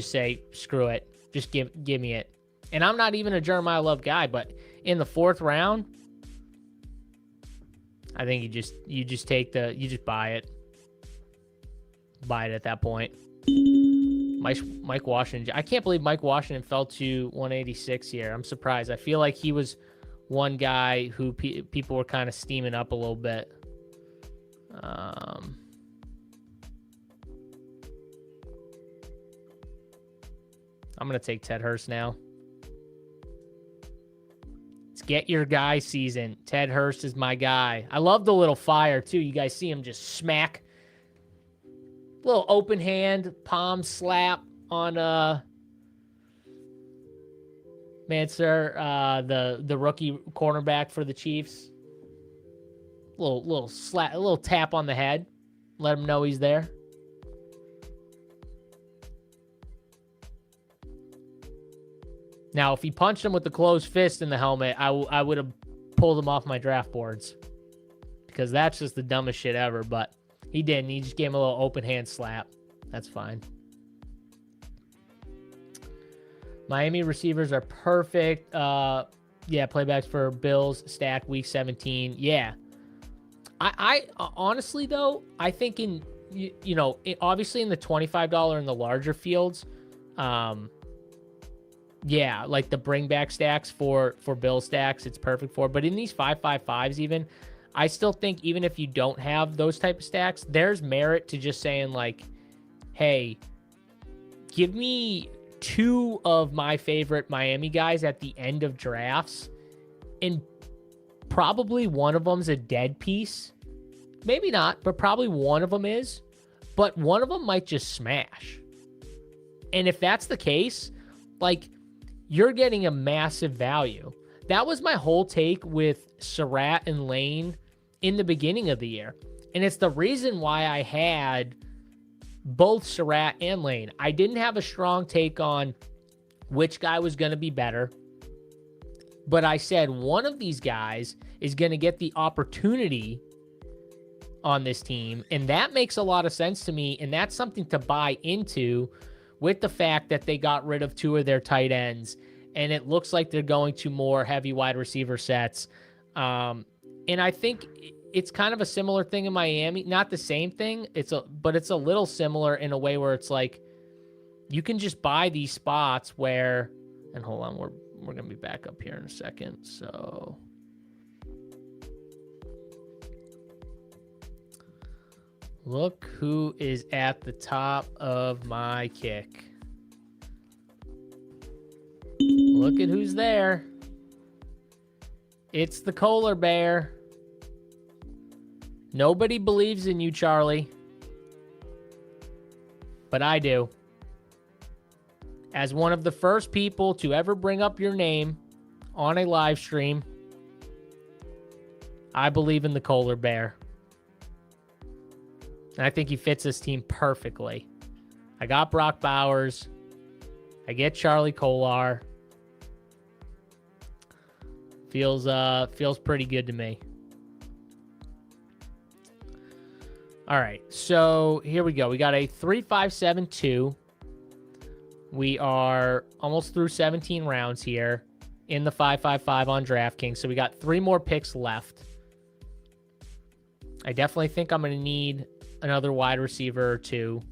say, screw it. Just give me it. And I'm not even a Jeremiah Love guy, but in the 4th round, I think you just buy it. Buy it at that point. Mike Washington. I can't believe Mike Washington fell to 186 here. I'm surprised. I feel like he was one guy who people were kind of steaming up a little bit. I'm going to take Ted Hurst now. It's get your guy season. Ted Hurst is my guy. I love the little fire, too. You guys see him just smack. Little open hand, palm slap on Manser, the rookie cornerback for the Chiefs. Little slap, a little tap on the head. Let him know he's there. Now, if he punched him with the closed fist in the helmet, I would have pulled him off my draft boards because that's just the dumbest shit ever. But he didn't. He just gave him a little open hand slap. That's fine. Miami receivers are perfect. Playbacks for Bills stack week 17. Yeah. I honestly, though, I think obviously in the $25 and the larger fields, like the bring back stacks for Bill stacks, it's perfect for. But in these 5.55s even, I still think even if you don't have those type of stacks, there's merit to just saying like, hey, give me two of my favorite Miami guys at the end of drafts, and probably one of them's a dead piece. Maybe not, but probably one of them is. But one of them might just smash. And if that's the case, like, you're getting a massive value. That was my whole take with Surratt and Lane in the beginning of the year. And it's the reason why I had both Surratt and Lane. I didn't have a strong take on which guy was going to be better. But I said one of these guys is going to get the opportunity on this team. And that makes a lot of sense to me. And that's something to buy into with the fact that they got rid of two of their tight ends. And it looks like they're going to more heavy wide receiver sets. And I think it's kind of a similar thing in Miami. Not the same thing, but it's a little similar in a way where it's like you can just buy these spots where, and hold on, we're going to be back up here in a second. So look who is at the top of my kick. Look at who's there. It's the Kohler Bear. Nobody believes in you, Charlie. But I do. As one of the first people to ever bring up your name on a live stream, I believe in the Kohler Bear. And I think he fits this team perfectly. I got Brock Bowers. I get Charlie Kolar. Feels pretty good to me. All right, so here we go. We got a 3-5-7-2. We are almost through 17 rounds here in the 5-5-5 on DraftKings. So we got 3 more picks left. I definitely think I'm going to need another wide receiver or two.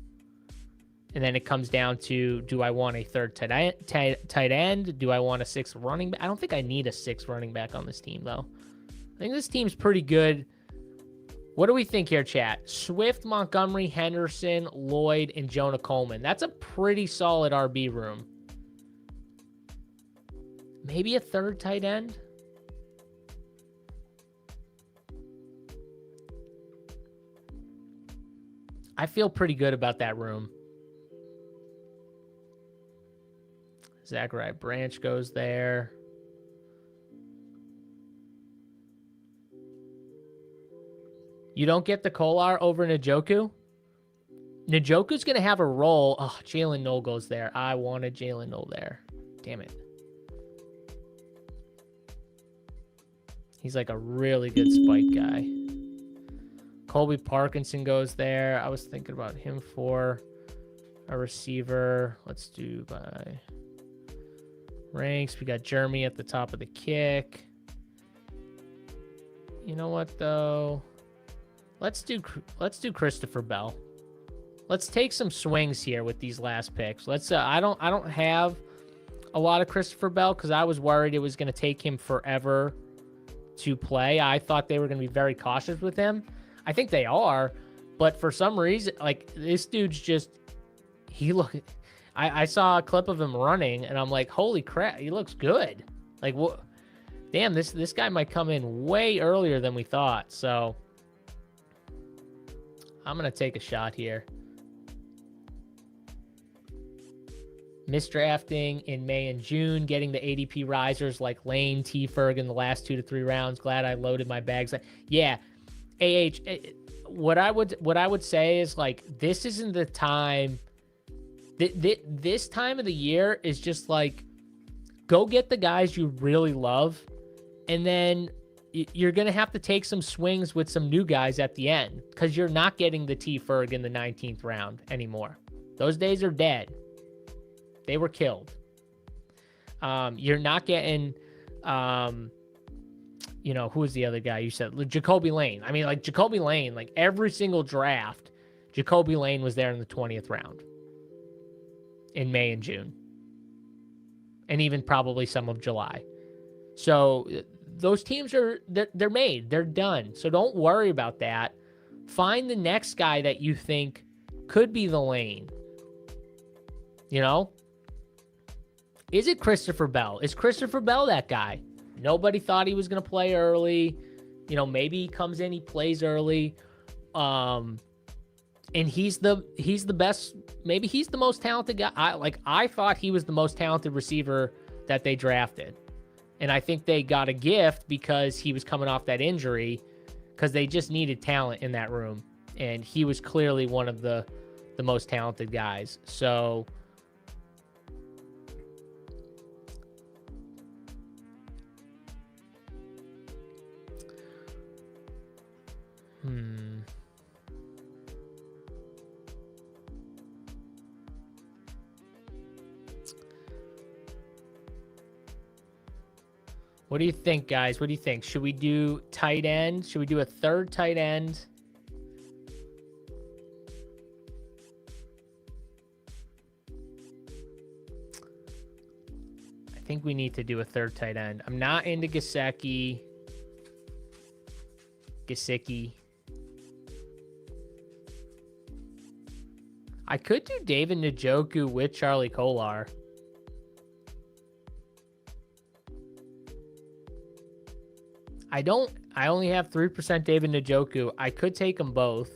And then it comes down to, do I want a third tight end? Do I want a 6th running back? I don't think I need a 6th running back on this team, though. I think this team's pretty good. What do we think here, chat? Swift, Montgomery, Henderson, Lloyd, and Jonah Coleman. That's a pretty solid RB room. Maybe a 3rd tight end? I feel pretty good about that room. Zachariah Branch goes there. You don't get the Kolar over Njoku? Njoku's going to have a role. Oh, Jalen Noel goes there. I wanted Jalen Noel there. Damn it. He's like a really good spike guy. Colby Parkinson goes there. I was thinking about him for a receiver. Let's do by ranks. We got Jeremy at the top of the kick. You know what, though? Let's do Christopher Bell. Let's take some swings here with these last picks. Let's. I don't have a lot of Christopher Bell because I was worried it was going to take him forever to play. I thought they were going to be very cautious with him. I think they are, but for some reason, like, this dude's just, I saw a clip of him running, and I'm like, holy crap, he looks good. Like, what? Damn, this guy might come in way earlier than we thought. So I'm gonna take a shot here. Misdrafting in May and June, getting the ADP risers like Lane, T. Ferg in the last 2 to 3 rounds. Glad I loaded my bags. Yeah, what I would say is, like, this isn't the time. This time of the year is just like, go get the guys you really love, and then you're going to have to take some swings with some new guys at the end because you're not getting the T. Ferg in the 19th round anymore. Those days are dead. They were killed. You're not getting, who was the other guy you said? Jacoby Lane. I mean, like, Jacoby Lane, like, every single draft, Jacoby Lane was there in the 20th round in May and June, and even probably some of July. So those teams they're made. They're done. So don't worry about that. Find the next guy that you think could be the Lane. You know? Is it Christopher Bell? Is Christopher Bell that guy? Nobody thought he was going to play early. You know, maybe he comes in, he plays early. And he's the best, maybe he's the most talented guy. I thought he was the most talented receiver that they drafted. And I think they got a gift because he was coming off that injury, because they just needed talent in that room. And he was clearly one of the most talented guys. So what do you think, guys? What do you think? Should we do tight end? Should we do a third tight end? I think we need to do a third tight end. I'm not into Gesicki. I could do David Njoku with Charlie Kolar. I only have 3% David Njoku. I could take them both.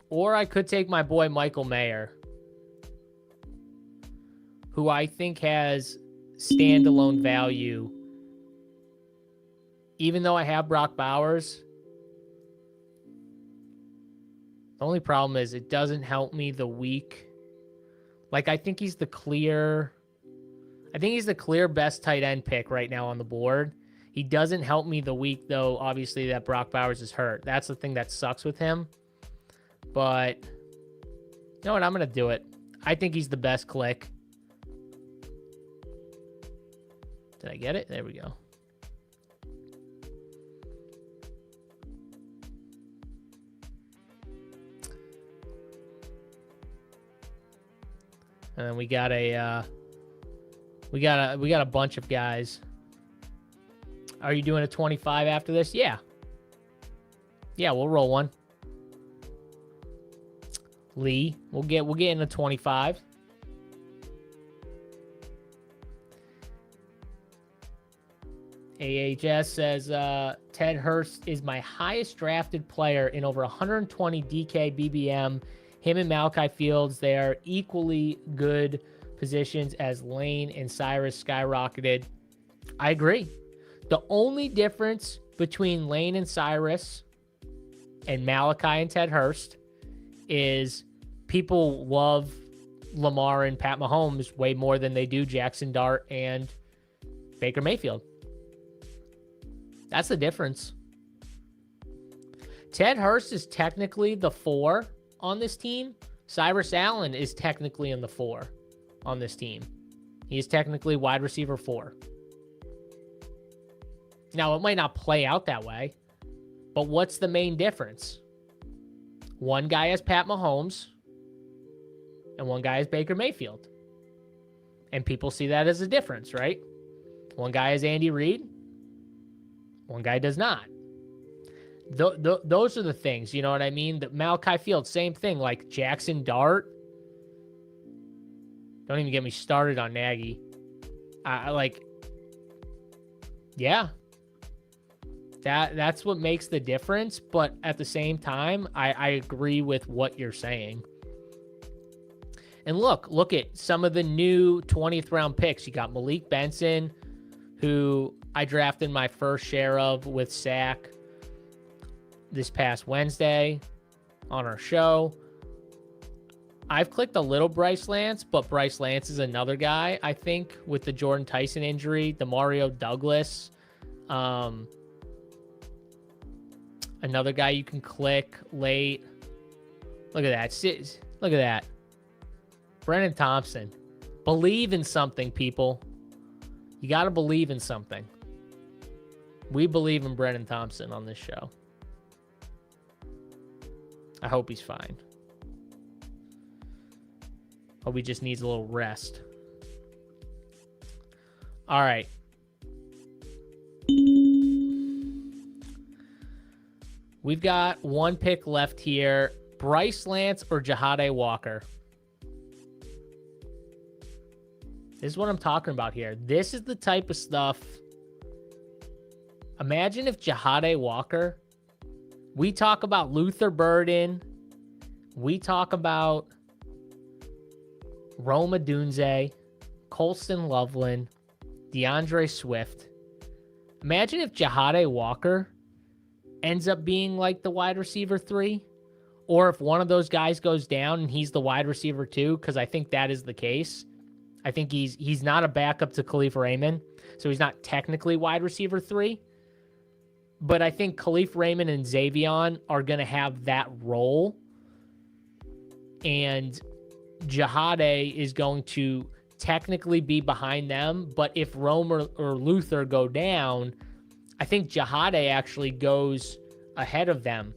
Or I could take my boy Michael Mayer, who I think has standalone value. Even though I have Brock Bowers, the only problem is it doesn't help me the week. Like, I think he's the clear best tight end pick right now on the board. He doesn't help me the week, though, obviously, that Brock Bowers is hurt. That's the thing that sucks with him. But, you know what? I'm going to do it. I think he's the best click. Did I get it? There we go. And then we got a bunch of guys. Are you doing a 25 after this? Yeah. Yeah, we'll roll one. Lee, we'll get in a 25. AHS says Ted Hurst is my highest drafted player in over 120 DK BBM. Him and Malachi Fields, they are equally good positions as Lane and Cyrus skyrocketed. I agree. The only difference between Lane and Cyrus and Malachi and Ted Hurst is people love Lamar and Pat Mahomes way more than they do Jackson Dart and Baker Mayfield. That's the difference. Ted Hurst is technically the 4 on this team. Cyrus Allen is technically in the 4 on this team. He is technically wide receiver 4. Now, it might not play out that way, but what's the main difference? One guy has Pat Mahomes, and one guy has Baker Mayfield. And people see that as a difference, right? One guy has Andy Reid, one guy does not. Those are the things, you know what I mean? The Malachi Field, same thing, like Jackson Dart. Don't even get me started on Nagy. Yeah. That's what makes the difference, but at the same time, I agree with what you're saying. And look at some of the new 20th round picks. You got Malik Benson, who I drafted my first share of with Sack this past Wednesday on our show. I've clicked a little Bryce Lance, but Bryce Lance is another guy, I think, with the Jordan Tyson injury, the Mario Douglas. Another guy you can click late. Look at that. Look at that. Brennan Thompson. Believe in something, people. You got to believe in something. We believe in Brennan Thompson on this show. I hope he's fine. Hope he just needs a little rest. All right. We've got one pick left here. Bryce Lance or Jahade Walker? This is what I'm talking about here. This is the type of stuff. Imagine if Jahade Walker, we talk about Luther Burden, we talk about Roma Dunze, Colston Loveland, DeAndre Swift. Imagine if Jahade Walker ends up being like the wide receiver 3, or if one of those guys goes down and he's the wide receiver 2, because I think that is the case. I think he's not a backup to Khalif Raymond, so he's not technically wide receiver 3. But I think Khalif Raymond and Xavion are going to have that role. And Jahade is going to technically be behind them. But if Rome or Luther go down, I think Jahade actually goes ahead of them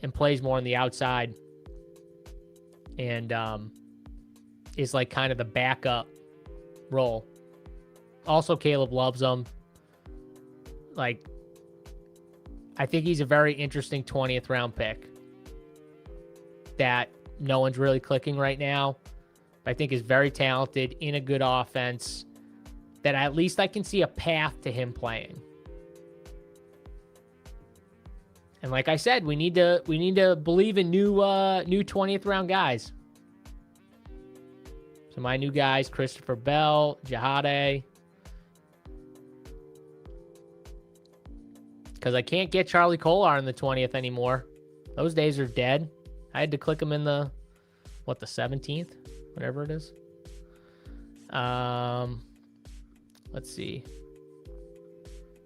and plays more on the outside. And is like kind of the backup role. Also, Caleb loves him. Like, I think he's a very interesting 20th round pick that no one's really clicking right now. But I think is very talented in a good offense that at least I can see a path to him playing. And like I said, we need to believe in new 20th round guys. So my new guys, Christopher Bell, Jahade. Because I can't get Charlie Kolar in the 20th anymore. Those days are dead. I had to click him in the 17th? Whatever it is. Let's see.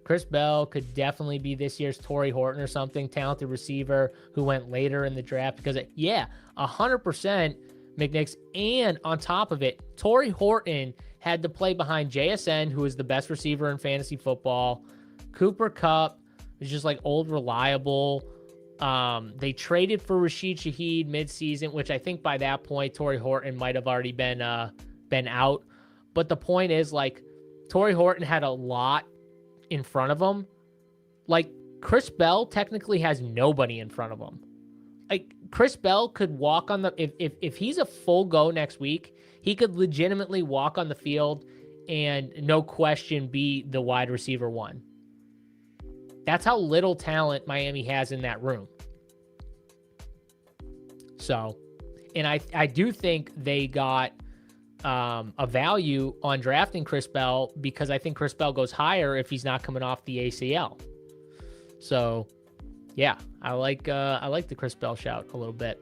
Chris Bell could definitely be this year's Torrey Horton or something. Talented receiver who went later in the draft. Because, 100% McNix. And on top of it, Torrey Horton had to play behind JSN, who is the best receiver in fantasy football. Cooper Kupp is just like old reliable. They traded for Rashid Shaheed midseason, which I think by that point Torrey Horton might have already been out. But the point is, like, Torrey Horton had a lot in front of him. Like, Chris Bell technically has nobody in front of him. Like, Chris Bell could walk on the if he's a full go next week, he could legitimately walk on the field and no question be the wide receiver 1. That's how little talent Miami has in that room. So, and I do think they got a value on drafting Chris Bell because I think Chris Bell goes higher if he's not coming off the ACL. So, yeah, I like the Chris Bell shout a little bit.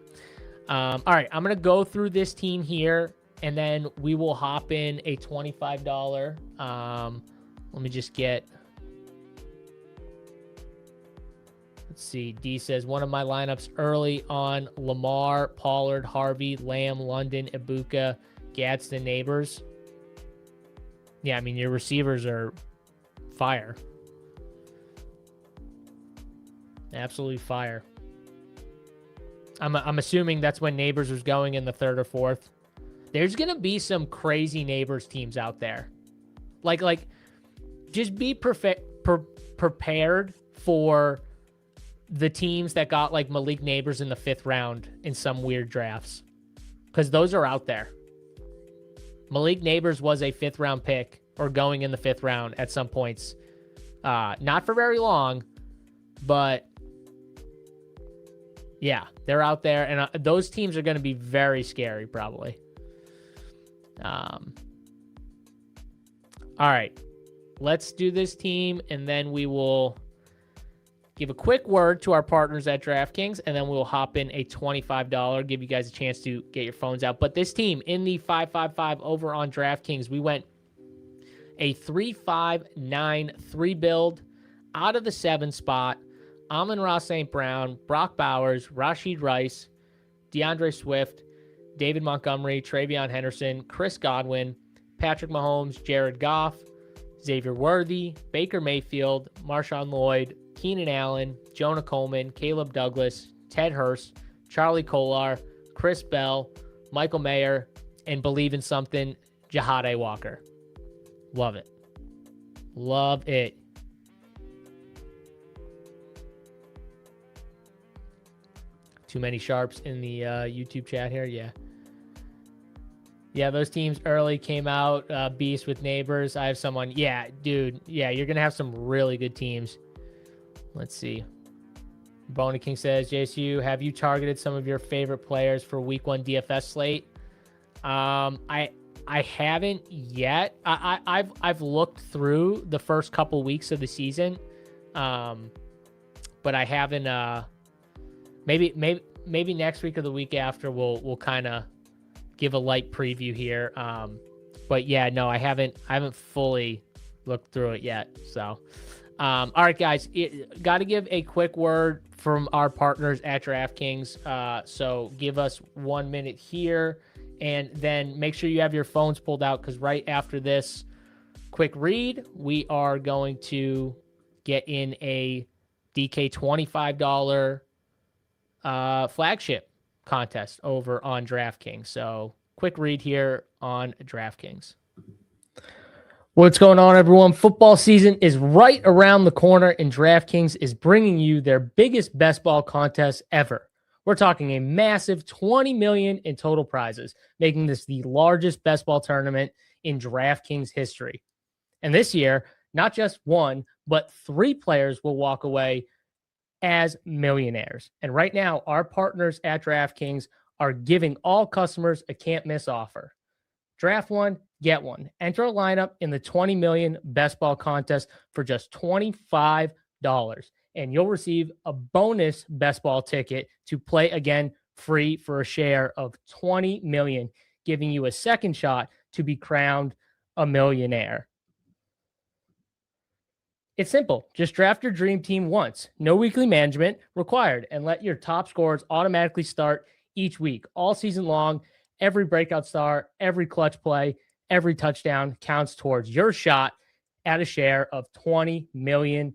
All right, I'm gonna go through this team here, and then we will hop in a $25. Let me just get. Let's see. D says, one of my lineups early on: Lamar, Pollard, Harvey, Lamb, London, Ibuka, Gadsden, Neighbors. Yeah, I mean, your receivers are fire. Absolutely fire. I'm assuming that's when Neighbors was going in the 3rd or 4th. There's going to be some crazy Neighbors teams out there. Like just be prepared for the teams that got like Malik Neighbors in the 5th round in some weird drafts, because those are out there. Malik Neighbors was a 5th round pick or going in the 5th round at some points. Not for very long, but yeah, they're out there, and those teams are going to be very scary probably. All right, let's do this team, and then we will give a quick word to our partners at DraftKings, and then we'll hop in a $25, give you guys a chance to get your phones out. But this team in the 555 over on DraftKings, we went a 3-5-9-3 build out of the 7 spot. Amon-Ra St. Brown, Brock Bowers, Rashid Rice, DeAndre Swift, David Montgomery, Travion Henderson, Chris Godwin, Patrick Mahomes, Jared Goff, Xavier Worthy, Baker Mayfield, Marshawn Lloyd, Keenan Allen, Jonah Coleman, Caleb Douglas, Ted Hurst, Charlie Kolar, Chris Bell, Michael Mayer, and believe in something, Jahade Walker. Love it. Love it. Too many sharps in the YouTube chat here. Yeah. Yeah, those teams early came out beast with neighbors. I have someone. Yeah, dude. Yeah, you're gonna have some really good teams. Let's see. Bona King says, JSU, have you targeted some of your favorite players for Week 1 DFS slate? I haven't yet. I've looked through the first couple weeks of the season, but I haven't. Maybe next week or the week after we'll kind of give a light preview here. But yeah, no, I haven't fully looked through it yet. So, all right, guys, got to give a quick word from our partners at DraftKings. So give us 1 minute here, and then make sure you have your phones pulled out, because right after this quick read, we are going to get in a DK $25 flagship contest over on DraftKings. So quick read here on DraftKings. What's going on, everyone? Football season is right around the corner, and DraftKings is bringing you their biggest best ball contest ever. We're talking a massive $20 million in total prizes, making this the largest best ball tournament in DraftKings history. And this year, not just one, but 3 players will walk away as millionaires. And right now, our partners at DraftKings are giving all customers a can't miss offer. Draft one, get one. Enter a lineup in the 20 million best ball contest for just $25, and you'll receive a bonus best ball ticket to play again free for a share of 20 million, giving you a second shot to be crowned a millionaire. It's simple. Just draft your dream team once. No weekly management required, and let your top scorers automatically start each week, all season long. Every breakout star, every clutch play, every touchdown counts towards your shot at a share of $20 million.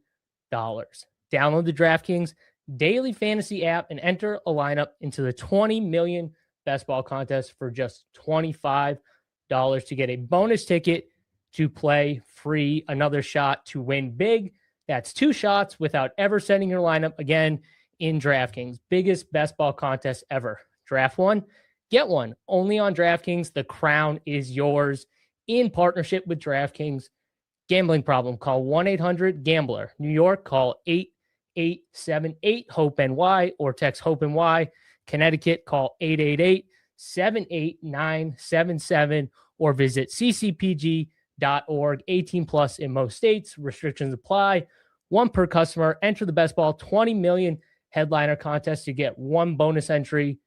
Download the DraftKings daily fantasy app and enter a lineup into the 20 million best ball contest for just $25 to get a bonus ticket to play free, another shot to win big. That's 2 shots without ever setting your lineup again in DraftKings. Biggest best ball contest ever. Draft one, get one. Only on DraftKings. The crown is yours in partnership with DraftKings. Gambling problem? Call 1-800-GAMBLER. New York, call 8878-HOPE-NY or text HOPE-NY. Connecticut, call 888-789-77 or visit ccpg.org. 18 plus in most states. Restrictions apply. 1 per customer. Enter the best ball 20 million headliner contest to get 1 bonus entry.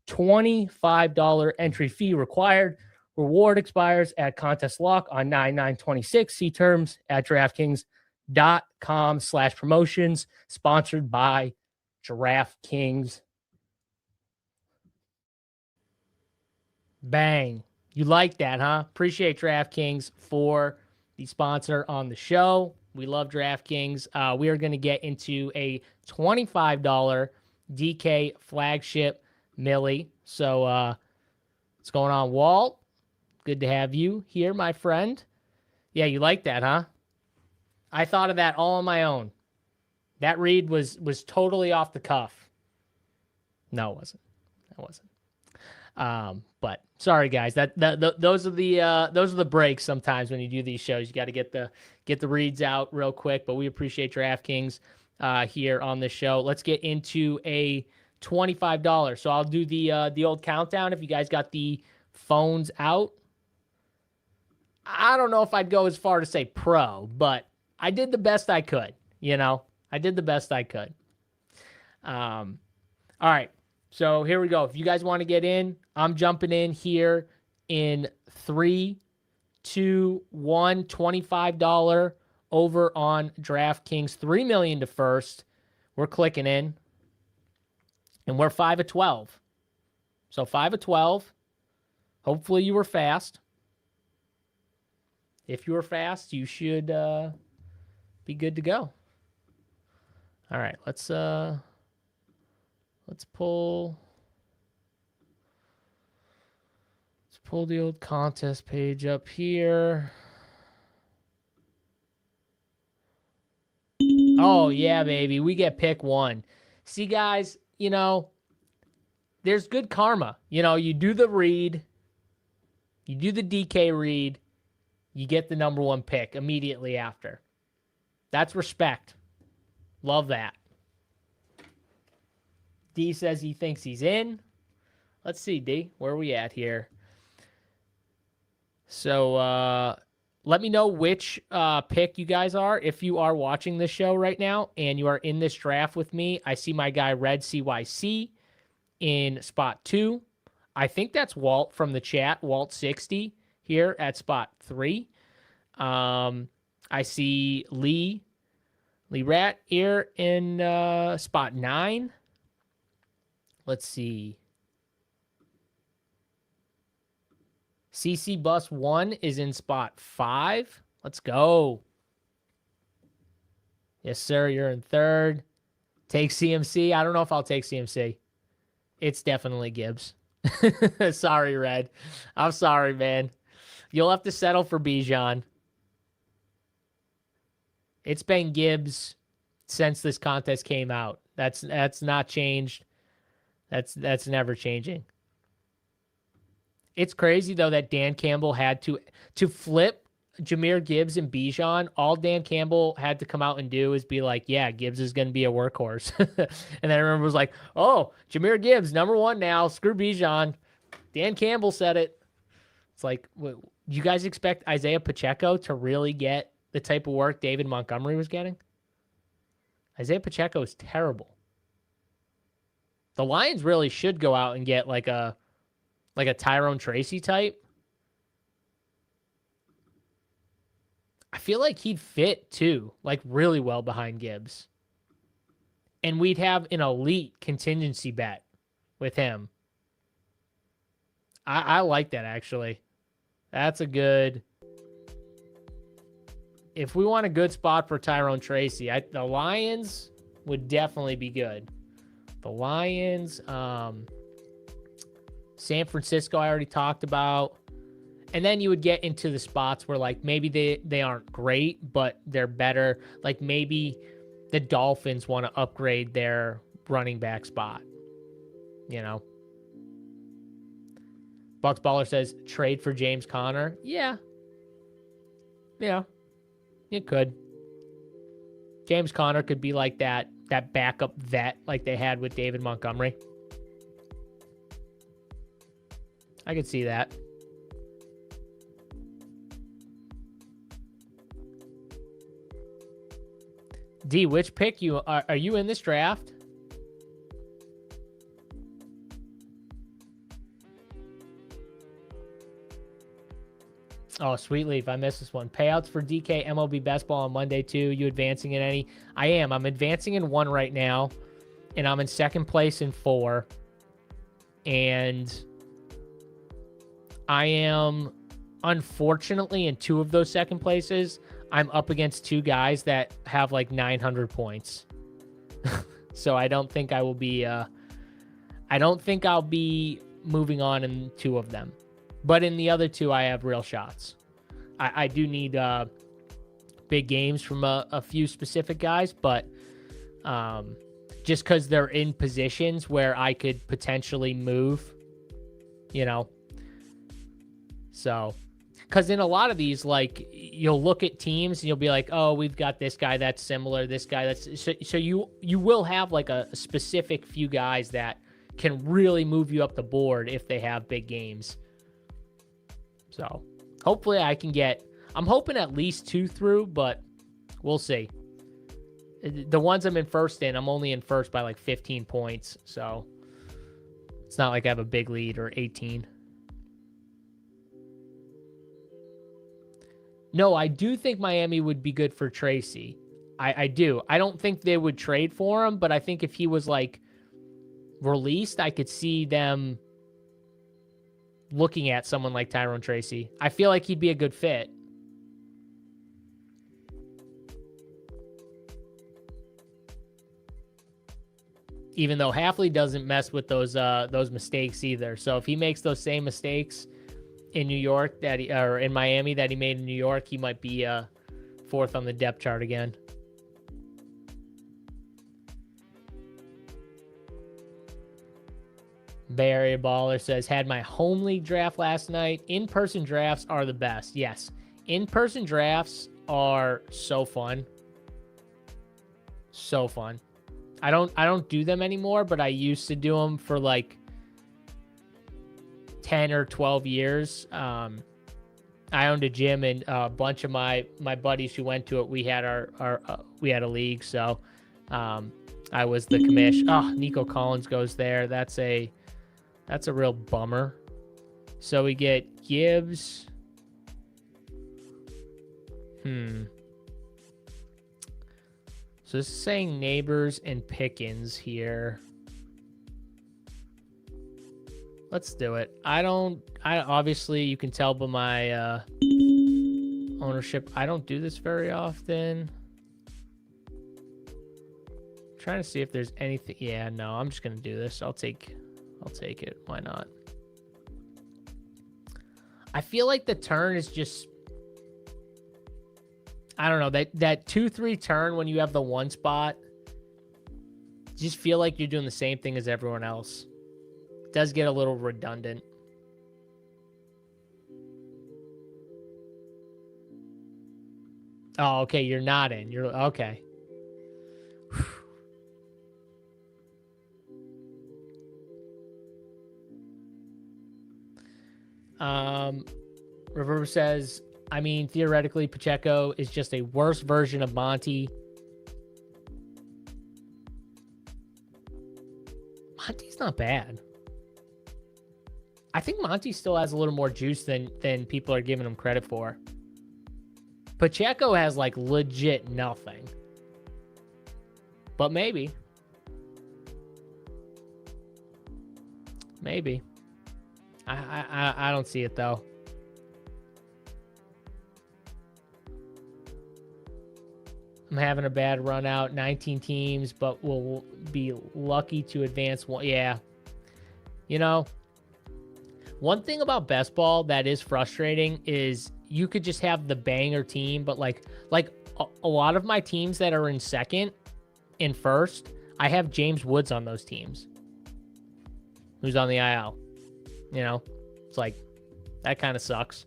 $25 entry fee required. Reward expires at contest lock on 9/9/26. See terms at DraftKings.com/promotions. Sponsored by DraftKings. Bang. You like that, huh? Appreciate DraftKings for the sponsor on the show. We love DraftKings. We are going to get into a $25 DK flagship Millie. So what's going on, Walt? Good to have you here, my friend. Yeah, you like that, huh? I thought of that all on my own. That read was totally off the cuff. No, it wasn't. That wasn't. But sorry, guys. Those are the breaks sometimes when you do these shows. You got to get the reads out real quick. But we appreciate DraftKings here on the show. Let's get into a $25. So I'll do the old countdown if you guys got the phones out. I don't know if I'd go as far to say pro, but I did the best I could. I did the best I could. All right. So here we go. If you guys want to get in, I'm jumping in here in 3, 2, 1, $25 over on DraftKings. $3 million to first. We're clicking in. And we're 5 of 12. So 5 of 12. Hopefully you were fast. If you were fast, you should be good to go. All right, let's pull the old contest page up here. Oh yeah, baby, we get pick 1. See, guys, there's good karma. You do the read, You do the DK read, you get the number 1 pick immediately after. That's respect. Love that. D says he thinks he's in. Let's see, D. Where are we at here? So let me know which pick you guys are. If you are watching this show right now and you are in this draft with me, I see my guy Red CYC in spot 2. I think that's Walt from the chat, Walt60 here at spot 3. I see Lee Rat here in spot 9. Let's see. CC Bus 1 is in spot 5. Let's go. Yes, sir. You're in 3rd. Take CMC. I don't know if I'll take CMC. It's definitely Gibbs. Sorry, Red. I'm sorry, man. You'll have to settle for Bijan. It's been Gibbs since this contest came out. That's not changed. That's never changing. It's crazy though that Dan Campbell had to flip Jahmyr Gibbs and Bijan. All Dan Campbell had to come out and do is be like, "Yeah, Gibbs is going to be a workhorse." And then everyone was like, "Oh, Jahmyr Gibbs, number 1 now. Screw Bijan." Dan Campbell said it. It's like, you guys expect Isaiah Pacheco to really get the type of work David Montgomery was getting? Isaiah Pacheco is terrible. The Lions really should go out and get like a Tyrone Tracy type. I feel like he'd fit too, like really well behind Gibbs. And we'd have an elite contingency bet with him. I like that actually. That's a good. If we want a good spot for Tyrone Tracy, the Lions would definitely be good. The Lions, San Francisco, I already talked about. And then you would get into the spots where, like, maybe they aren't great, but they're better. Like, maybe the Dolphins want to upgrade their running back spot. You know? Bucks Baller says, trade for James Conner. Yeah. Yeah. It could. James Conner could be like that backup vet like they had with David Montgomery. I could see that. D, which pick are you in this draft? Oh, Sweet Leaf, I missed this one. Payouts for DK MLB Best Ball on Monday, too. You advancing in any? I am. I'm advancing in 1 right now, and I'm in 2nd place in 4. And I am, unfortunately, in 2 of those 2nd places, I'm up against 2 guys that have like 900 points. So I don't think I will be, I don't think I'll be moving on in 2 of them. But in the other 2, I have real shots. I do need big games from a few specific guys, but just because they're in positions where I could potentially move, you know. So, because in a lot of these, like, you'll look at teams and you'll be like, oh, we've got this guy that's similar, this guy that's... So you will have, like, a specific few guys that can really move you up the board if they have big games. So hopefully I can get, I'm hoping at least 2 through, but we'll see. The ones I'm in first in, I'm only in first by like 15 points. So it's not like I have a big lead or 18. No, I do think Miami would be good for Tracy. I do. I don't think they would trade for him, but I think if he was like released, I could see them looking at someone like Tyrone Tracy. I feel like he'd be a good fit. Even though Hafley doesn't mess with those mistakes either. So if he makes those same mistakes in New York or in Miami that he made in New York, he might be 4th on the depth chart again. Bay Area Baller says, had my home league draft last night. In-person drafts are the best. Yes. In-person drafts are so fun. So fun. I don't do them anymore, but I used to do them for like 10 or 12 years. I owned a gym, and a bunch of my buddies who went to it, we had we had a league, so I was the commish. Oh, Nico Collins goes there. That's a real bummer. So we get Gibbs. So this is saying Neighbors and Pickens here. Let's do it. I obviously, you can tell by my ownership, I don't do this very often. I'm trying to see if there's anything. Yeah, no, I'm just gonna do this. I'll take it. Why not? I feel like the turn is just, I don't know, that 2-3 turn when you have the one spot, just feel like you're doing the same thing as everyone else. It does get a little redundant. Oh, okay, you're not in. You're okay. Reverb says, I mean, theoretically, Pacheco is just a worse version of Monty. Monty's not bad. I think Monty still has a little more juice than people are giving him credit for. Pacheco has like legit nothing. But maybe. Maybe. I don't see it though. I'm having a bad run out, 19 teams, but we'll be lucky to advance one. Yeah. You know, one thing about best ball that is frustrating is you could just have the banger team, but like a lot of my teams that are in second and first, I have James Woods on those teams, who's on the IL. You know, it's like, that kind of sucks.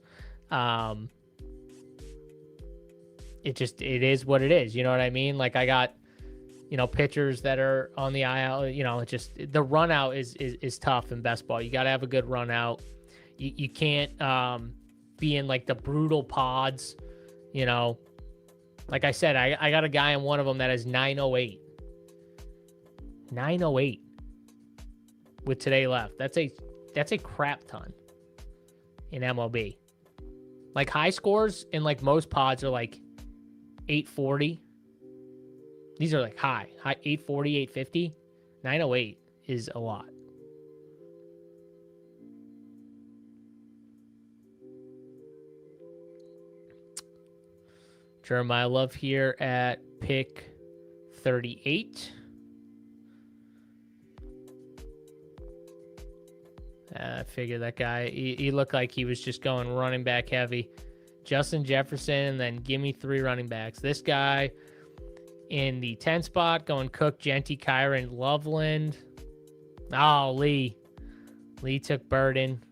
It is what it is. You know what I mean? Like, I got, you know, pitchers that are on the IL. You know, it just, the run out is tough in best ball. You got to have a good run out. You can't be in like the brutal pods. You know, like I said, I got a guy in one of them that is 908. 908 with today left. That's a crap ton in MLB. Like, high scores in like most pods are like 840. These are like high 840, 850. 908 is a lot. Jeremiah Love here at pick 38. I figured that guy, he looked like he was just going running back heavy. Justin Jefferson, and then give me 3 running backs. This guy in the 10 spot, going Cook, Genty, Kyron, Loveland. Oh, Lee. Lee took Burden.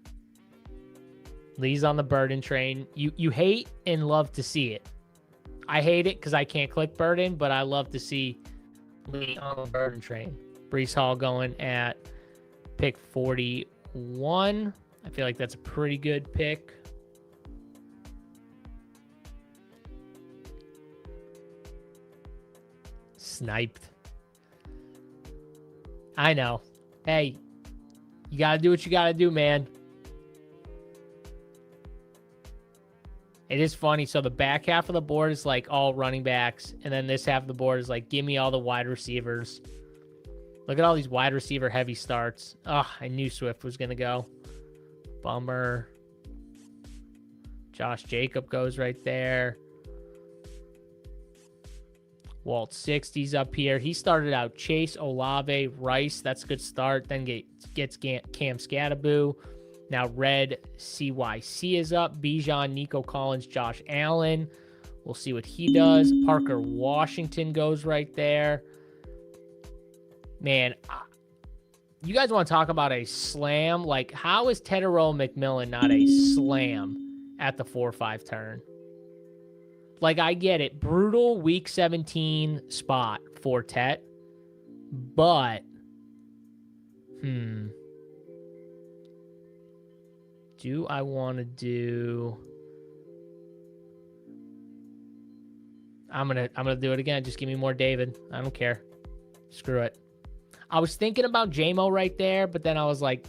Lee's on the Burden train. You hate and love to see it. I hate it because I can't click Burden, but I love to see Lee on the Burden train. Breece Hall going at pick 41. I feel like that's a pretty good pick. Sniped. I know. Hey, you got to do what you got to do, man. It is funny. So the back half of the board is like all running backs. And then this half of the board is like, give me all the wide receivers. Look at all these wide receiver heavy starts. Oh, I knew Swift was going to go. Bummer. Josh Jacob goes right there. Walt 60's up here. He started out Chase, Olave, Rice. That's a good start. Then gets Cam Scattaboo. Now Red CYC is up. Bijan, Nico Collins, Josh Allen. We'll see what he does. Parker Washington goes right there. Man, you guys want to talk about a slam? Like, how is Tedero McMillan not a slam at the 4-5 turn? Like, I get it. Brutal week 17 spot for Tet. But, do I want to do... I'm gonna do it again. Just give me more David. I don't care. Screw it. I was thinking about JMO right there, but then I was like,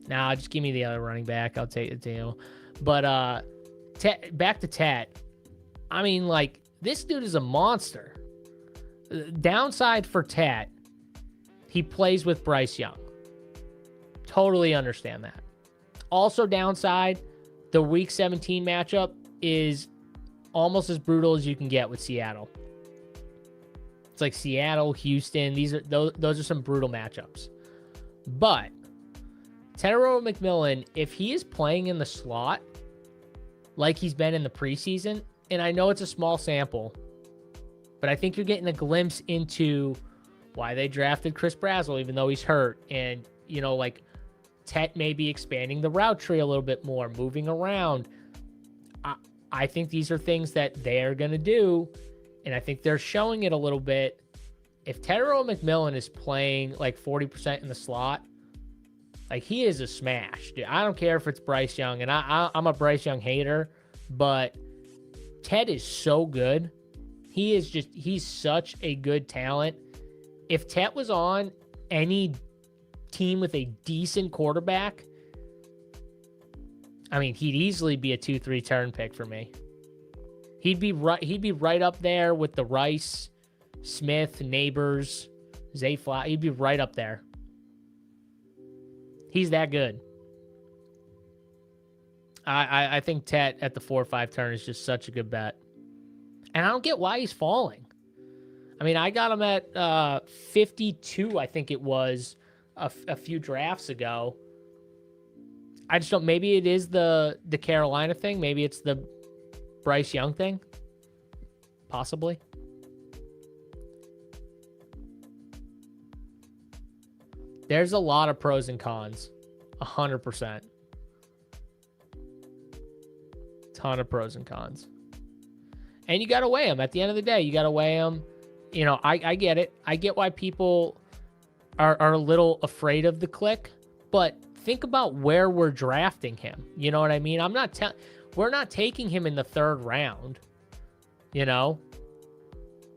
nah, just give me the other running back. I'll take the deal. But back to Tet. I mean, like, this dude is a monster. Downside for Tet, he plays with Bryce Young. Totally understand that. Also downside, the week 17 matchup is almost as brutal as you can get with Seattle. It's like Seattle, Houston. Those are some brutal matchups. But Tedero McMillan, if he is playing in the slot like he's been in the preseason, and I know it's a small sample, but I think you're getting a glimpse into why they drafted Chris Brazzell, even though he's hurt. And, you know, like, Tet may be expanding the route tree a little bit more, moving around. I think these are things that they're going to do, and I think they're showing it a little bit. If Tedero McMillan is playing like 40% in the slot, like, he is a smash, dude. I don't care if it's Bryce Young, and I'm a Bryce Young hater, but Ted is so good. He's such a good talent. If Ted was on any team with a decent quarterback, I mean, he'd easily be a 2-3 turn pick for me. He'd be right up there with the Rice, Smith, Neighbors, Zay Fly. He'd be right up there. He's that good. I think Tet at the 4-5 turn is just such a good bet. And I don't get why he's falling. I mean, I got him at 52, I think it was, a few drafts ago. I just don't... Maybe it is the Carolina thing. Maybe it's the Bryce Young thing. Possibly. There's a lot of pros and cons. 100%. Ton of pros and cons. And you got to weigh them. At the end of the day, you got to weigh them. You know, I get it. I get why people are a little afraid of the click. But think about where we're drafting him. You know what I mean? We're not taking him in the 3rd round. You know?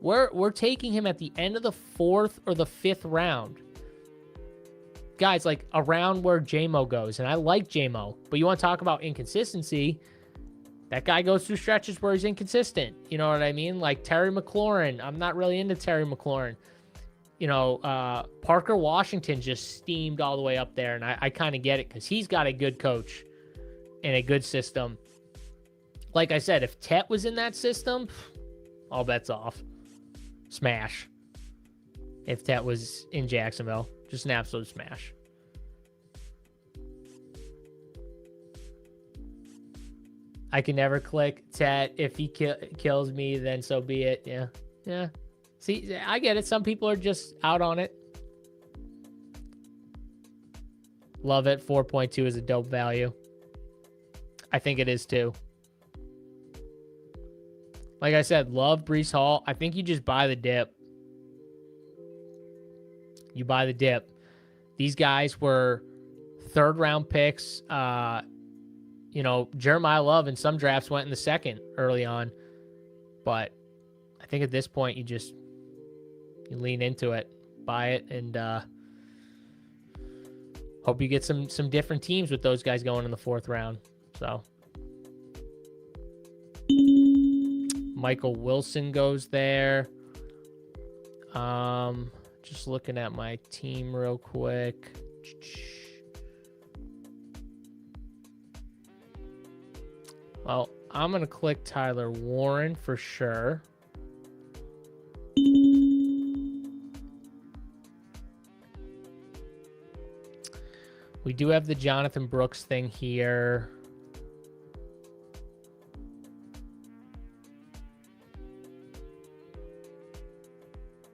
We're taking him at the end of the 4th or the 5th round. Guys, like, around where JMO goes. And I like JMO. But you want to talk about inconsistency? That guy goes through stretches where he's inconsistent. You know what I mean? Like Terry McLaurin. I'm not really into Terry McLaurin. You know, Parker Washington just steamed all the way up there. And I kind of get it because he's got a good coach and a good system. Like I said, if Tet was in that system, all bets off. Smash. If Tet was in Jacksonville, just an absolute smash. I can never click Tet. If he kills me, then so be it. Yeah. See, I get it. Some people are just out on it. Love it. 4.2 is a dope value. I think it is too. Like I said, love Breece Hall. I think you just buy the dip. You buy the dip. These guys were 3rd round picks. You know, Jeremiah Love in some drafts went in the 2nd early on. But I think at this point, you lean into it, buy it, and hope you get some different teams with those guys going in the 4th round. So Michael Wilson goes there. Just looking at my team real quick. Well, I'm going to click Tyler Warren for sure. We do have the Jonathan Brooks thing here.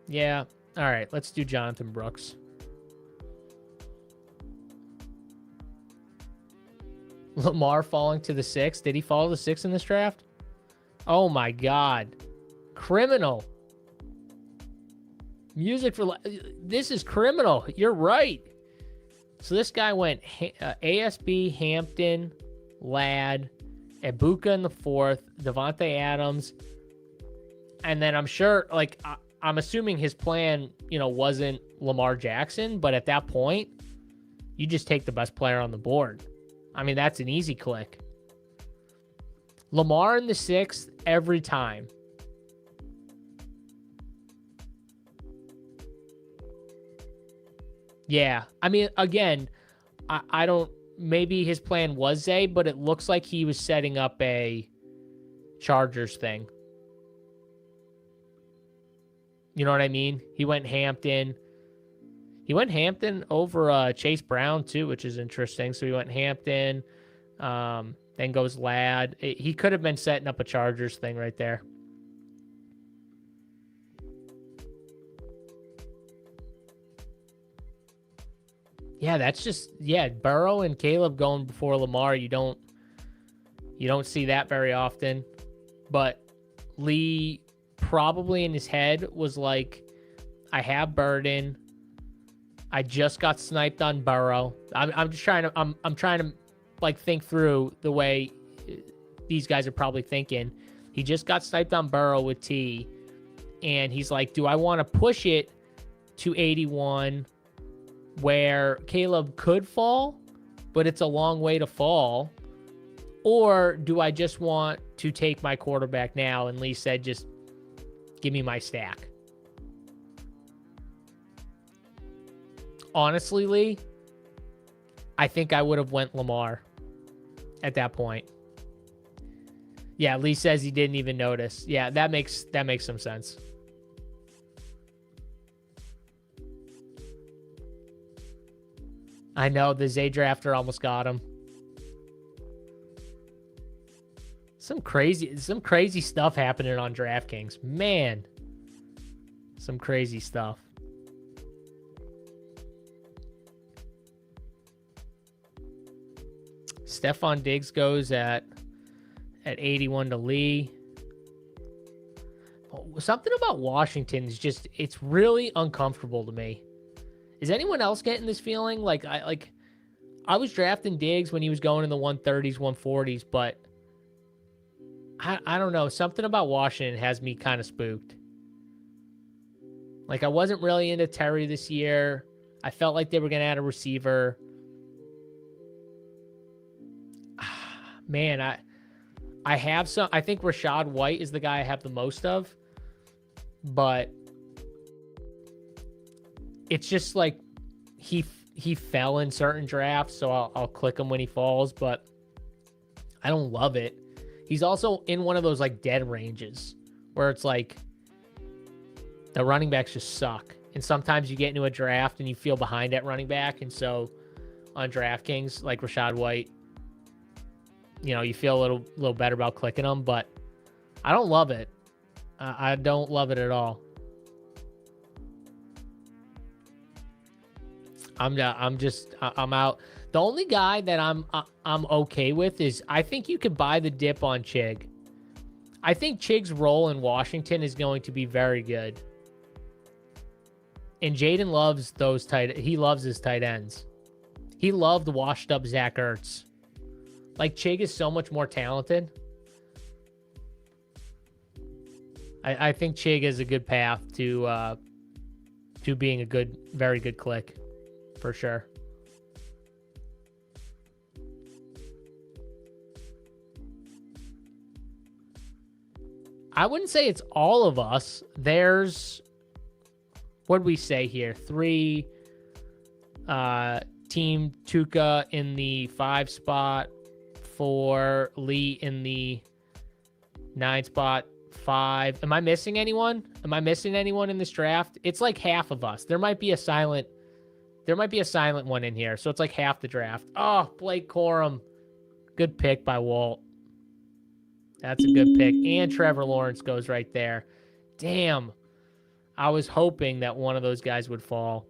Yeah. All right. Let's do Jonathan Brooks. Lamar falling to the 6. Did he fall to the 6 in this draft? Oh my God. Criminal. Music for this is criminal. You're right. So this guy went ASB, Hampton, Ladd, Ibuka in the 4th, Devontae Adams, and then I'm sure, like, I'm assuming his plan, wasn't Lamar Jackson, but at that point, you just take the best player on the board. I mean, that's an easy click. Lamar in the 6th every time. Yeah. I mean, again, I don't, maybe his plan was Zay, but it looks like he was setting up a Chargers thing. You know what I mean? He went Hampton. He went Hampton over Chase Brown, too, which is interesting. So he went Hampton, then goes Ladd. He could have been setting up a Chargers thing right there. Yeah, that's just, Burrow and Caleb going before Lamar. You don't see that very often. But Lee probably in his head was like, I have Burden. I just got sniped on Burrow. I'm just trying to I'm trying to like think through the way these guys are probably thinking. He just got sniped on Burrow with T, and he's like, do I want to push it to 81 where Caleb could fall, but it's a long way to fall? Or do I just want to take my quarterback now? And Lee said, just give me my stack. Honestly, Lee, I think I would have went Lamar at that point. Yeah, Lee says he didn't even notice. Yeah, that makes some sense. I know the Zay drafter almost got him. Some crazy stuff happening on DraftKings. Man, some crazy stuff. Stephon Diggs goes at 81 to Lee. Something about Washington is just, it's really uncomfortable to me. Is anyone else getting this feeling? Like I was drafting Diggs when he was going in the 130s, 140s, but I don't know. Something about Washington has me kind of spooked. Like, I wasn't really into Terry this year. I felt like they were going to add a receiver. Man, I have some. I think Rachaad White is the guy I have the most of, but it's just like he fell in certain drafts, so I'll click him when he falls, but I don't love it. He's also in one of those like dead ranges where it's like the running backs just suck, and sometimes you get into a draft and you feel behind at running back, and so on DraftKings, like Rachaad White, you feel a little better about clicking them, but I don't love it. I don't love it at all. I'm out. The only guy that I'm okay with is, I think you could buy the dip on Chig. I think Chig's role in Washington is going to be very good. And Jaden loves he loves his tight ends. He loved washed up Zach Ertz. Like, Chig is so much more talented. I think Chig is a good path to being a very good click, for sure. I wouldn't say it's all of us. There's, what did we say here? 3 Team Tuca in the 5 spot, 4 Lee in the 9 spot, 5. Am I missing anyone? Am I missing anyone in this draft? It's like half of us. There might be a silent one in here, so it's like half the draft. Oh, Blake Corum. Good pick by Walt. That's a good pick. And Trevor Lawrence goes right there. Damn. I was hoping that one of those guys would fall.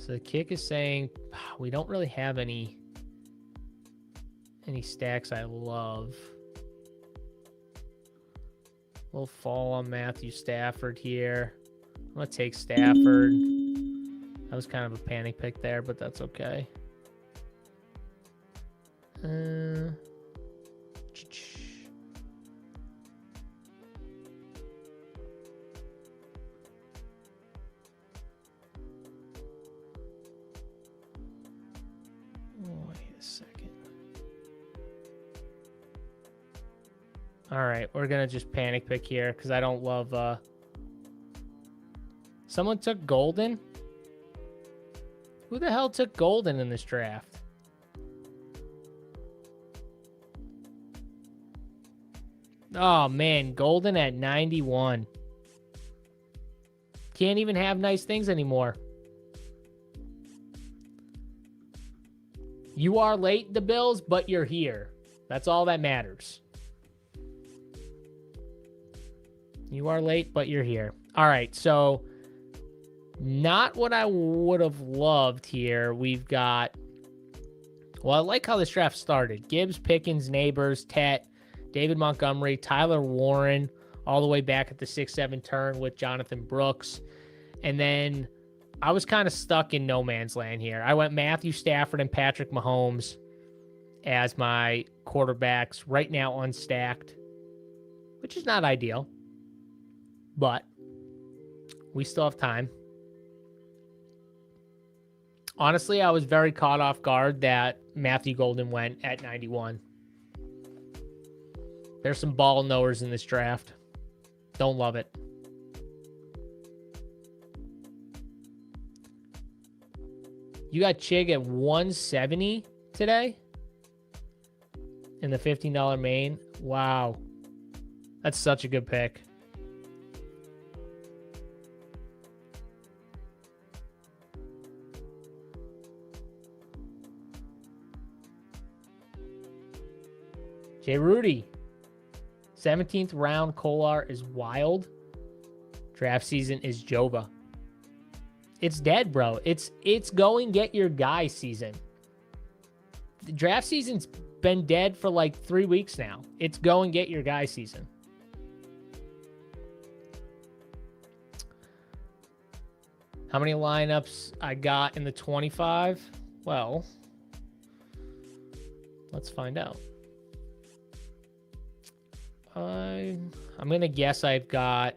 So the kick is saying we don't really have any stacks I love. We'll fall on Matthew Stafford here. I'm going to take Stafford. That was kind of a panic pick there, but that's okay. Wait a second. All right, we're going to just panic pick here because I don't love... Someone took Golden? Who the hell took Golden in this draft? Oh, man. Golden at 91. Can't even have nice things anymore. You are late, the Bills, but you're here. That's all that matters. You are late, but you're here. All right, so not what I would have loved here. We've got, well, I like how this draft started. Gibbs, Pickens, Neighbors, Tet, David Montgomery, Tyler Warren, all the way back at the 6-7 turn with Jonathan Brooks. And then I was kind of stuck in no man's land here. I went Matthew Stafford and Patrick Mahomes as my quarterbacks right now unstacked, which is not ideal, but we still have time. Honestly, I was very caught off guard that Matthew Golden went at 91. There's some ball knowers in this draft. Don't love it. You got Chig at 170 today in the $15 main. Wow. That's such a good pick. Jay Rudy. 17th round Kolar is wild. Draft season is Jova. It's dead, bro. It's going get your guy season. The draft season's been dead for like 3 weeks now. It's go and get your guy season. How many lineups I got in the 25? Well, let's find out. I'm gonna guess I've got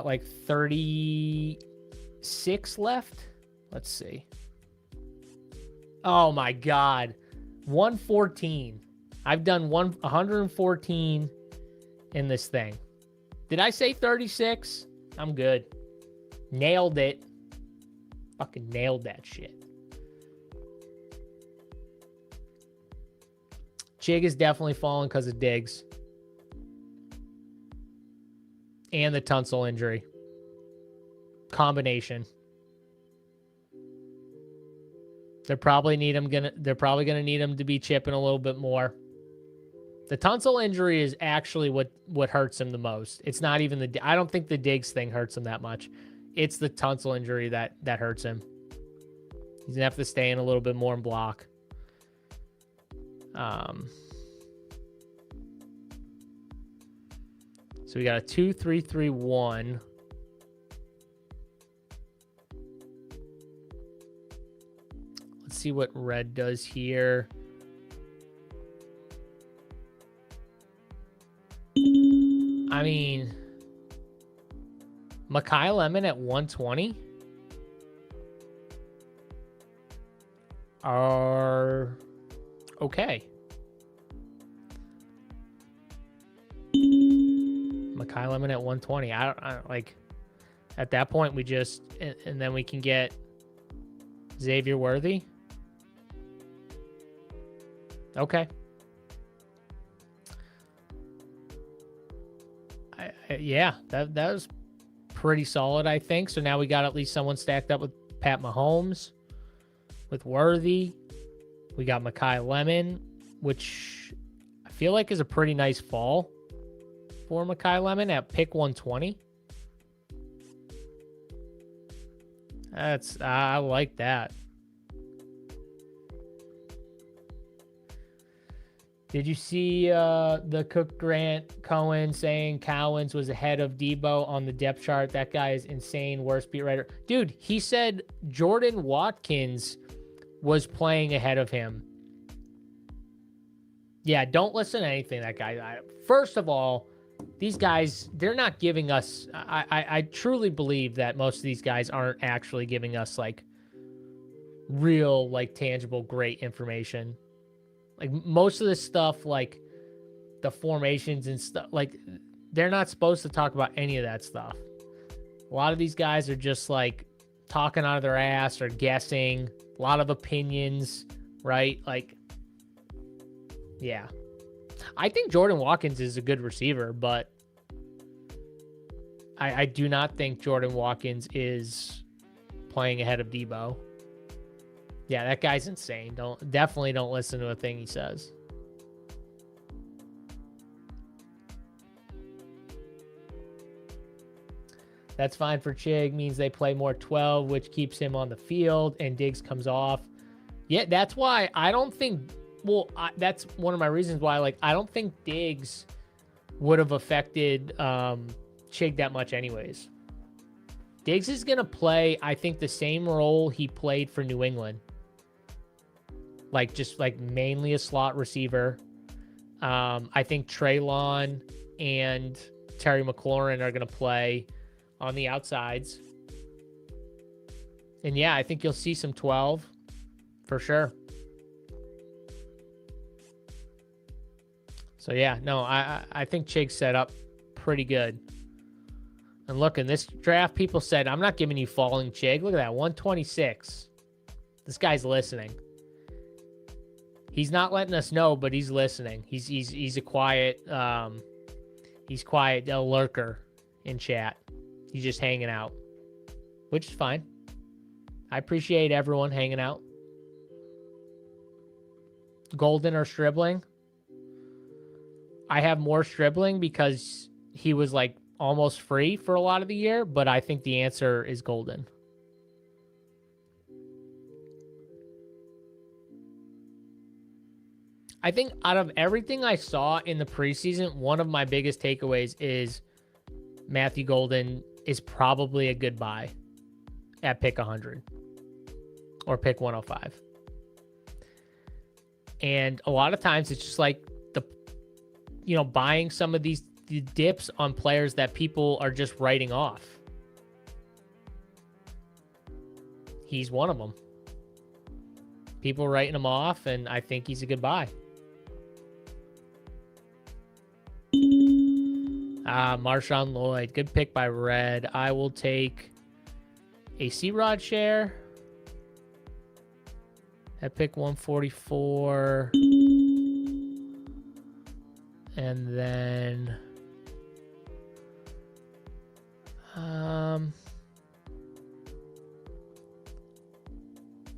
like 36 left. Let's see. Oh my God, 114. I've done 114 in this thing. Did I say 36? I'm good. Nailed it. Fucking nailed that shit. Chig is definitely falling because of Diggs. And the Tunsil injury. Combination. They're probably gonna need him to be chipping a little bit more. The Tunsil injury is actually what hurts him the most. It's not even I don't think the Diggs thing hurts him that much. It's the Tunsil injury that hurts him. He's gonna have to stay in a little bit more and block. So we got a 2-3-3-1. Let's see what red does here. I mean, Mekhi Lemon at 120 are okay. Mekhi Lemon at 120. I don't like. At that point, we just and then we can get Xavier Worthy. Okay. Yeah, that was pretty solid, I think. So now we got at least someone stacked up with Pat Mahomes, with Worthy. We got Mekhi Lemon, which I feel like is a pretty nice fall for Mekhi Lemon at pick 120. I like that. Did you see the Cook Grant Cohen saying Cowens was ahead of Debo on the depth chart? That guy is insane. Worst beat writer. Dude, he said Jordan Watkins was playing ahead of him. Yeah, don't listen to anything that guy. First of all, these guys, they're not giving us... I truly believe that most of these guys aren't actually giving us, like, real, like, tangible, great information. Like, most of this stuff, like, the formations and stuff, like, they're not supposed to talk about any of that stuff. A lot of these guys are just, like, talking out of their ass or guessing. A lot of opinions, right? Like, yeah. I think Jordan Watkins is a good receiver, but I do not think Jordan Watkins is playing ahead of Debo. Yeah, that guy's insane. Definitely don't listen to a thing he says. That's fine for Chig. Means they play more 12, which keeps him on the field, and Diggs comes off. Yeah, that's why I don't think... Well, that's one of my reasons why, like, I don't think Diggs would have affected Chig that much anyways. Diggs is going to play, I think, the same role he played for New England. Like, just, like, mainly a slot receiver. I think Treylon and Terry McLaurin are going to play on the outsides. And, yeah, I think you'll see some 12 for sure. So, yeah, no, I think Chig's set up pretty good. And look, in this draft, people said, I'm not giving you falling Chig. Look at that, 126. This guy's listening. He's not letting us know, but he's listening. He's a quiet, a lurker in chat. He's just hanging out, which is fine. I appreciate everyone hanging out. Golden or Stribling? I have more Stribling because he was like almost free for a lot of the year, but I think the answer is Golden. I think out of everything I saw in the preseason, one of my biggest takeaways is Matthew Golden is probably a good buy at pick 100 or pick 105. And a lot of times it's just like buying some of these dips on players that people are just writing off. He's one of them. People writing him off, and I think he's a good buy. Marshawn Lloyd, good pick by Red. I will take a C-Rod share at pick 144. And then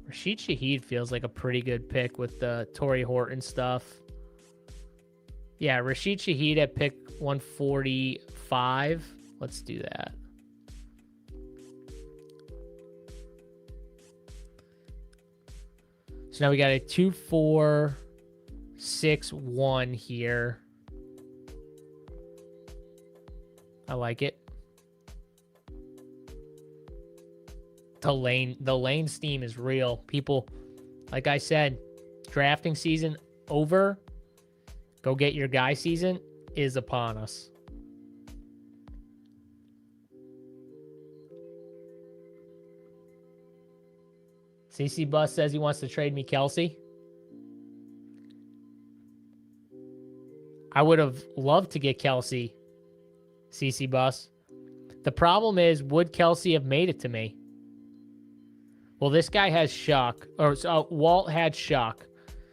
Rashid Shaheed feels like a pretty good pick with the Torrey Horton stuff. Yeah, Rashid Shaheed at pick 145. Let's do that. So now we got a 2-4-6-1 here. I like it. The lane steam is real. People, like I said, drafting season over. Go get your guy season is upon us. CC Bus says he wants to trade me Kelsey. I would have loved to get Kelsey, CC Bus. The problem is, would Kelsey have made it to me? Well, this guy has Shuck, or Walt had Shuck,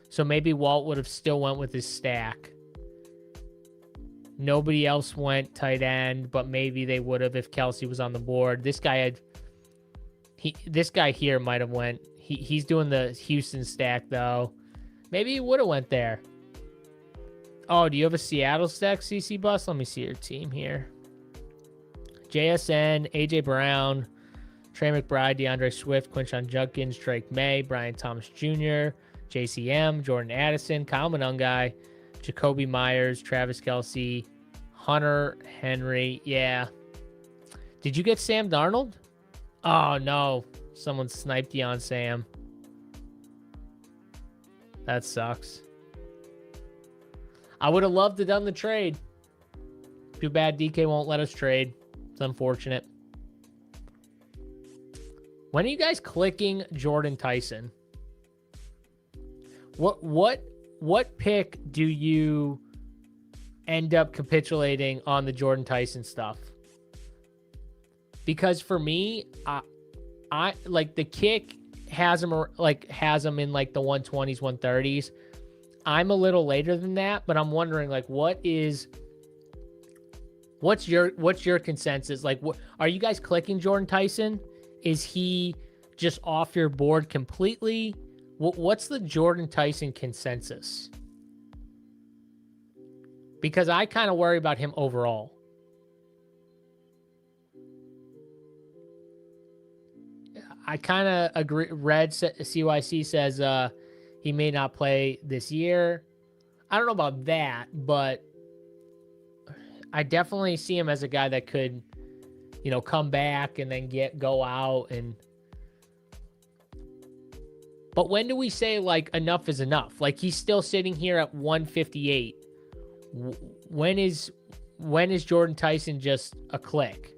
so maybe Walt would have still went with his stack. Nobody else went tight end, but maybe they would have if Kelsey was on the board. This guy here might have went. He's doing the Houston stack though. Maybe he would have went there. Oh, do you have a Seattle stack, CC Bus? Let me see your team here. JSN, AJ Brown, Trey McBride, DeAndre Swift, Quinshon Judkins, Drake May, Brian Thomas Jr., JCM, Jordan Addison, Kyle Monungai, Jacoby Myers, Travis Kelce, Hunter Henry. Yeah. Did you get Sam Darnold? Oh, no. Someone sniped you on Sam. That sucks. I would have loved to have done the trade. Too bad DK won't let us trade. It's unfortunate. When are you guys clicking Jordan Tyson? What pick do you end up capitulating on the Jordan Tyson stuff? Because for me, I like the kick has him in like the 120s, 130s. I'm a little later than that, but I'm wondering like what's your consensus? Like are you guys clicking Jordan Tyson? Is he just off your board completely? What's the Jordan Tyson consensus? Because I kind of worry about him overall. I kind of agree. Red CYC says he may not play this year. I don't know about that, but I definitely see him as a guy that could, come back and then go out and. But when do we say like enough is enough? Like he's still sitting here at 158. When is Jordan Tyson just a click?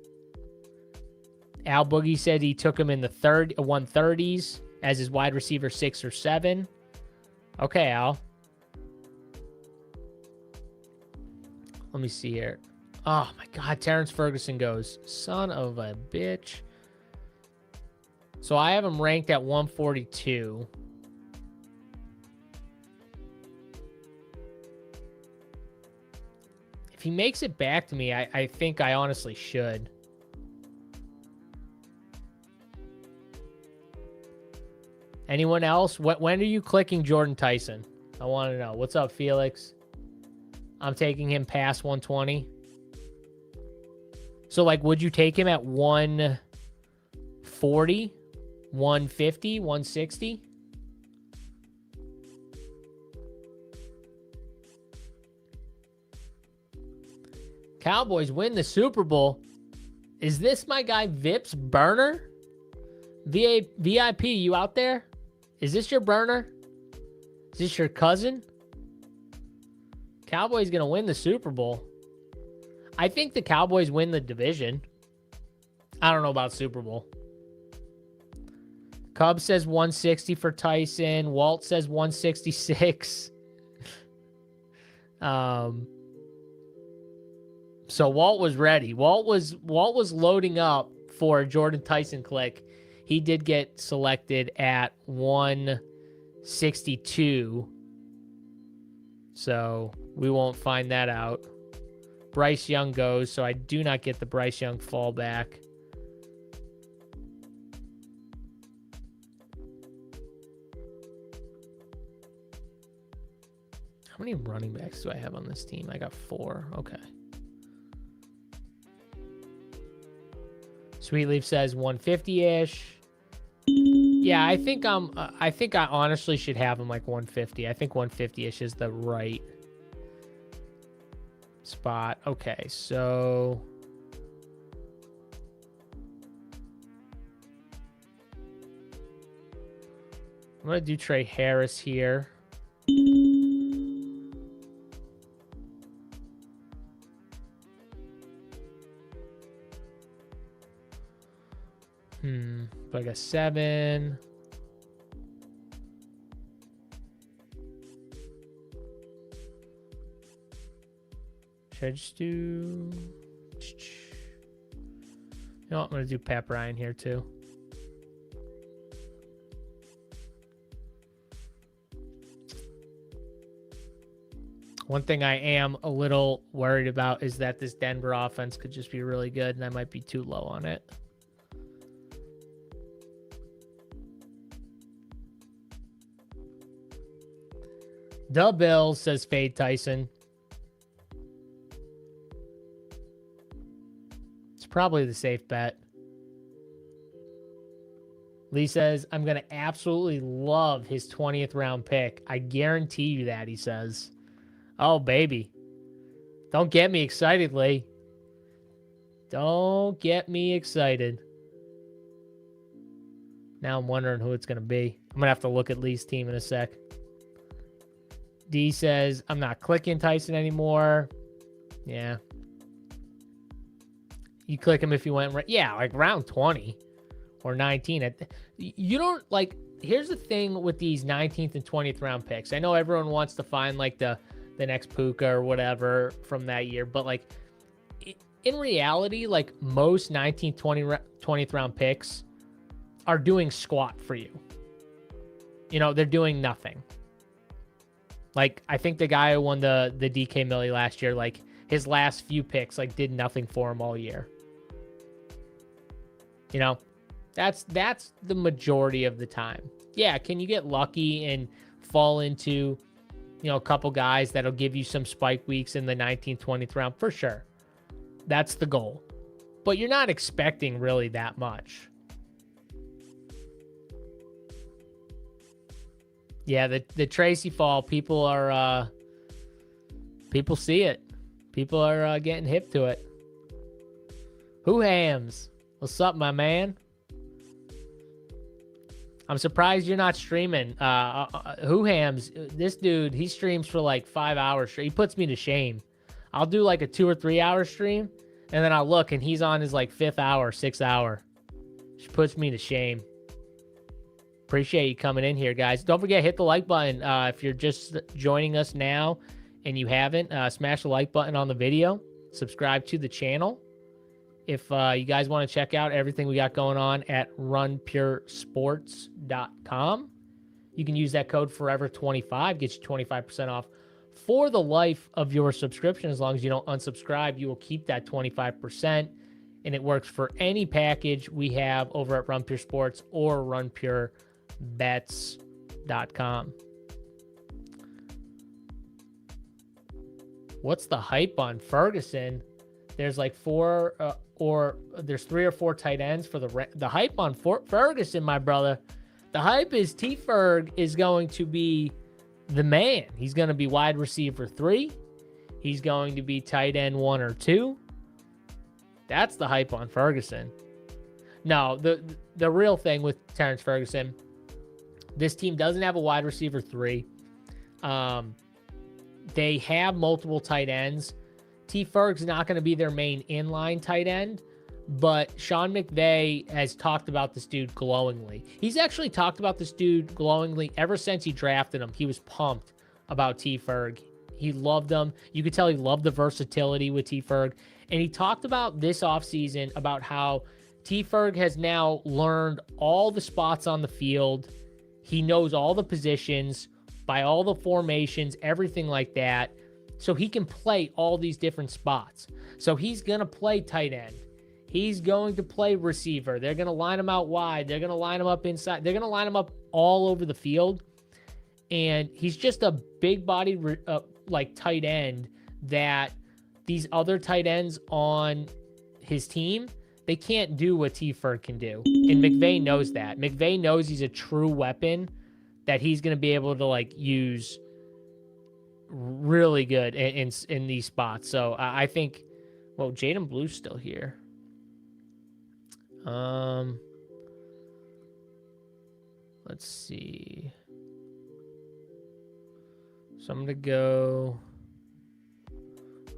Al Boogie said he took him in the 130s as his wide receiver 6 or 7. Okay, Al. Let me see here. Oh my God, Terrence Ferguson goes. Son of a bitch. So I have him ranked at 142. If he makes it back to me, I think I honestly should. Anyone else? When are you clicking Jordan Tyson? I want to know. What's up, Felix? I'm taking him past 120. So, like, would you take him at 140, 150, 160? Cowboys win the Super Bowl. Is this my guy Vips Burner? VIP, you out there? Is this your burner? Is this your cousin? Cowboys going to win the Super Bowl. I think the Cowboys win the division. I don't know about Super Bowl. Cubs says 160 for Tyson. Walt says 166. So Walt was ready. Walt was loading up for a Jordan Tyson click. He did get selected at 162. So we won't find that out. Bryce Young goes, so I do not get the Bryce Young fallback. How many running backs do I have on this team? I got 4. Okay. Sweetleaf says 150-ish. Yeah, I think I honestly should have him like 150. I think 150-ish is the right spot. Okay, so I'm going to do Trey Harris here. Like a 7. Should I just do... You know what? I'm going to do Pat Bryant here too. One thing I am a little worried about is that this Denver offense could just be really good, and I might be too low on it. The Bills, says Fade Tyson. It's probably the safe bet. Lee says, I'm going to absolutely love his 20th round pick. I guarantee you that, he says. Oh, baby. Don't get me excited, Lee. Don't get me excited. Now I'm wondering who it's going to be. I'm going to have to look at Lee's team in a sec. D says, I'm not clicking Tyson anymore. Yeah. You click him if you went, yeah, like round 20 or 19. You don't, like, here's the thing with these 19th and 20th round picks. I know everyone wants to find, like, the next Puka or whatever from that year, but, like, in reality, like, most 19th, 20th round picks are doing squat for you. You know, they're doing nothing. Like, I think the guy who won the DK Millie last year, like, his last few picks, like, did nothing for him all year. You know, that's the majority of the time. Yeah, can you get lucky and fall into, you know, a couple guys that'll give you some spike weeks in the 19th, 20th round? For sure. That's the goal. But you're not expecting really that much. Yeah, the Tracy fall, people see it. People are getting hip to it. Who hams? What's up, my man? I'm surprised you're not streaming. Who hams? This dude, he streams for like 5 hours. He puts me to shame. I'll do like a 2 or 3 hour stream, and then I'll look, and he's on his like 5th hour, 6th hour. She puts me to shame. Appreciate you coming in here, guys. Don't forget, hit the like button. If you're just joining us now and you haven't, smash the like button on the video. Subscribe to the channel. If you guys want to check out everything we got going on at runpuresports.com, you can use that code forever25, get you 25% off for the life of your subscription. As long as you don't unsubscribe, you will keep that 25%, and it works for any package we have over at Run Pure Sports or runpurebets.com. What's the hype on Ferguson? There's like there's 3 or 4 tight ends for the hype on Ferguson, my brother. The hype is T Ferg is going to be the man. He's going to be wide receiver 3. He's going to be tight end 1 or 2. That's the hype on Ferguson. No, the real thing with Terrence Ferguson, this team doesn't have a wide receiver 3. They have multiple tight ends. T. Ferg's not going to be their main inline tight end, but Sean McVay has talked about this dude glowingly. He's actually talked about this dude glowingly ever since he drafted him. He was pumped about T. Ferg. He loved him. You could tell he loved the versatility with T. Ferg. And he talked about this offseason about how T. Ferg has now learned all the spots on the field. He knows all the positions by all the formations, everything like that. So he can play all these different spots. So he's going to play tight end. He's going to play receiver. They're going to line him out wide. They're going to line him up inside. They're going to line him up all over the field. And he's just a big body like tight end that these other tight ends on his team, they can't do what T. Ferg can do. And McVay knows that. McVay knows he's a true weapon that he's going to be able to like use really good in these spots. So I think, well, Jaden Blue's still here. Let's see. So I'm going to go.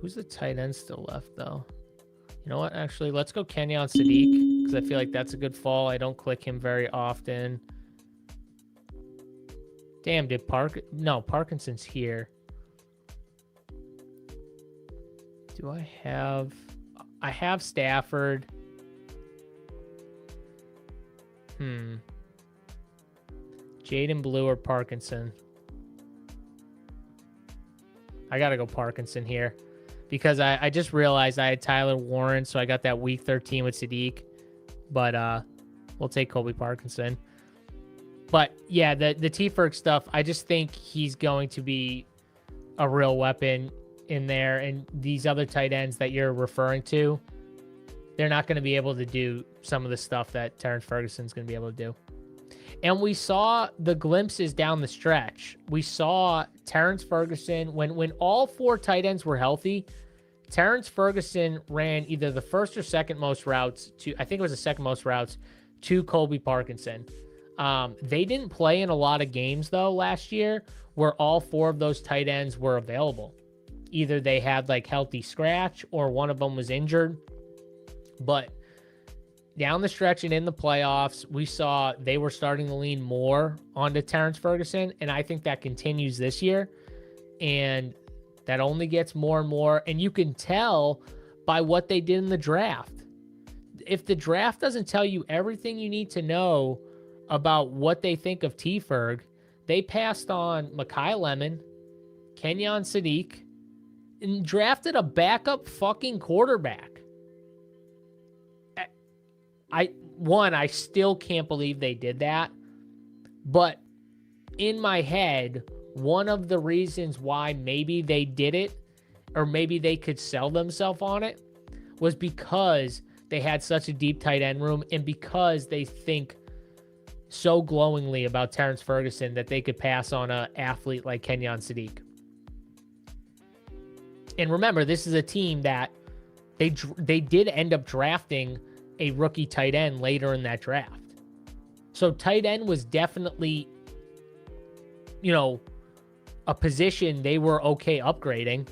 Who's the tight end still left, though? You know what? Actually, let's go Kenyon Sadiq, because I feel like that's a good fall. I don't click him very often. Damn, Parkinson's here. Do I have Stafford. Jaden Blue or Parkinson? I got to go Parkinson here because I just realized I had Tyler Warren, so I got that week 13 with Sadiq. But we'll take Colby Parkinson. But yeah, the T. Ferg stuff, I just think he's going to be a real weapon in there, and these other tight ends that you're referring to, they're not going to be able to do some of the stuff that Terrence Ferguson's going to be able to do. And we saw the glimpses down the stretch. We saw Terrence Ferguson, when all 4 tight ends were healthy, Terrence Ferguson ran either the first or second most routes to, I think it was the second most routes, to Colby Parkinson. They didn't play in a lot of games, though, last year where all 4 of those tight ends were available. Either they had like healthy scratch or one of them was injured. But down the stretch and in the playoffs, we saw they were starting to lean more onto Terrence Ferguson, and I think that continues this year. And that only gets more and more, and you can tell by what they did in the draft. If the draft doesn't tell you everything you need to know about what they think of T-Ferg, they passed on Mekhi Lemon, Kenyon Sadiq, and drafted a backup fucking quarterback. I still can't believe they did that. But in my head, one of the reasons why maybe they did it, or maybe they could sell themselves on it, was because they had such a deep tight end room and because they think so glowingly about Terrence Ferguson that they could pass on an athlete like Kenyon Sadiq. And remember, this is a team that they did end up drafting a rookie tight end later in that draft. So tight end was definitely, a position they were okay upgrading.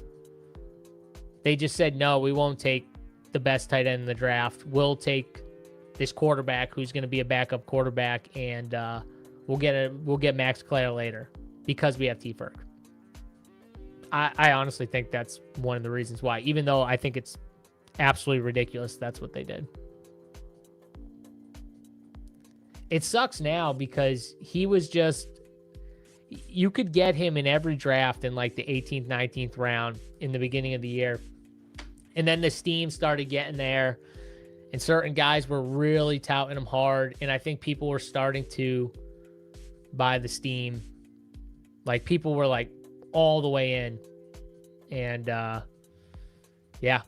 They just said, no, we won't take the best tight end in the draft. We'll take this quarterback who's going to be a backup quarterback, and we'll get Max Clare later because we have T-Ferg. I honestly think that's one of the reasons why, even though I think it's absolutely ridiculous that's what they did. It sucks now because he was just, you could get him in every draft in like the 18th, 19th round in the beginning of the year. And then the steam started getting there and certain guys were really touting him hard. And I think people were starting to buy the steam. Like people were like all the way in. And yeah,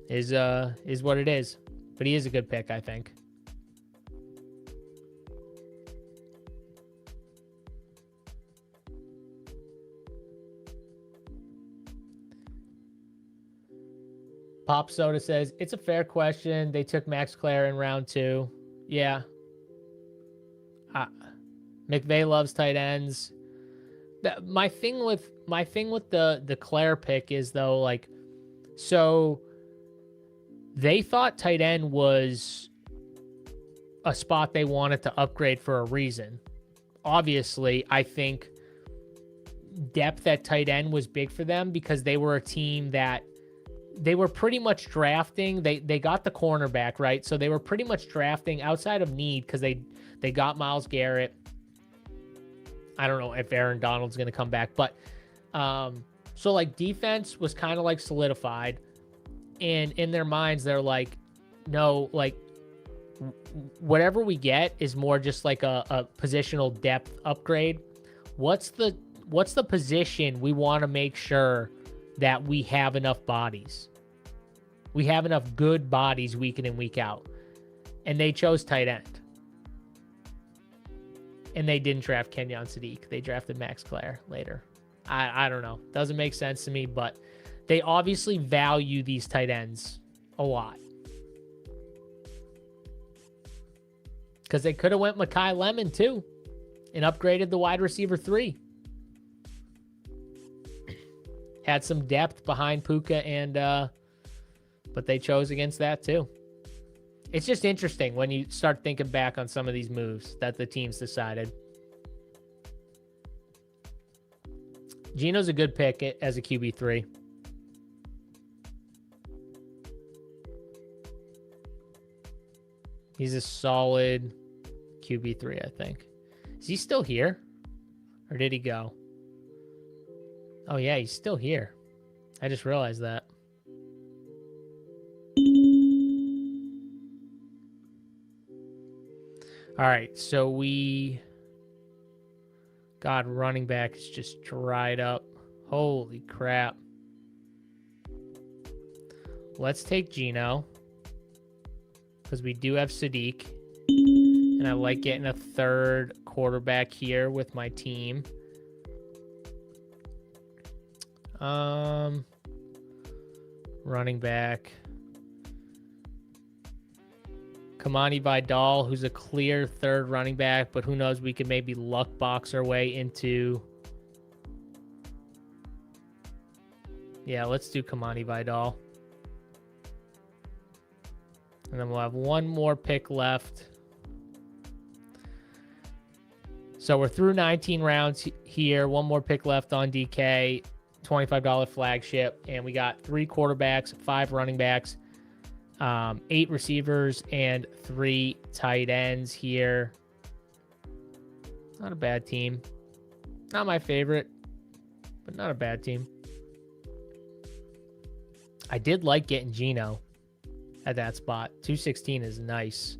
is what it is. But he is a good pick, I think. Pop Soda says, it's a fair question. They took Max Clare in round 2. Yeah. McVay loves tight ends. My thing with the Clare pick is, though, like, so they thought tight end was a spot they wanted to upgrade for a reason. Obviously, I think depth at tight end was big for them because they were a team that they were pretty much drafting. They got the cornerback, right? So they were pretty much drafting outside of need because they got Myles Garrett. I don't know if Aaron Donald's going to come back, but so like defense was kind of like solidified, and in their minds they're like, no, like whatever we get is more just like a positional depth upgrade. What's the position we want to make sure that we have enough bodies? We have enough good bodies week in and week out. And they chose tight end. And they didn't draft Kenyon Sadiq. They drafted Max Clare later. I don't know. Doesn't make sense to me, but they obviously value these tight ends a lot. Because they could have went Mekhi Lemon too and upgraded the wide receiver 3. Had some depth behind Puka, and but they chose against that too. It's just interesting when you start thinking back on some of these moves that the teams decided. Geno's a good pick as a QB3. He's a solid QB3, I think. Is he still here? Or did he go? Oh, yeah, he's still here. I just realized that. All right, so God, running back is just dried up. Holy crap. Let's take Geno, because we do have Sadiq. And I like getting a third quarterback here with my team. Running back. Kamani Vidal, who's a clear third running back, but who knows, we could maybe luck box our way into... Yeah, let's do Kamani Vidal. And then we'll have one more pick left. So we're through 19 rounds here. One more pick left on DK. $25 flagship. And we got 3 quarterbacks, 5 running backs, 8 receivers, and 3 tight ends here. Not a bad team. Not my favorite, but not a bad team. I did like getting Geno at that spot. 216 is nice.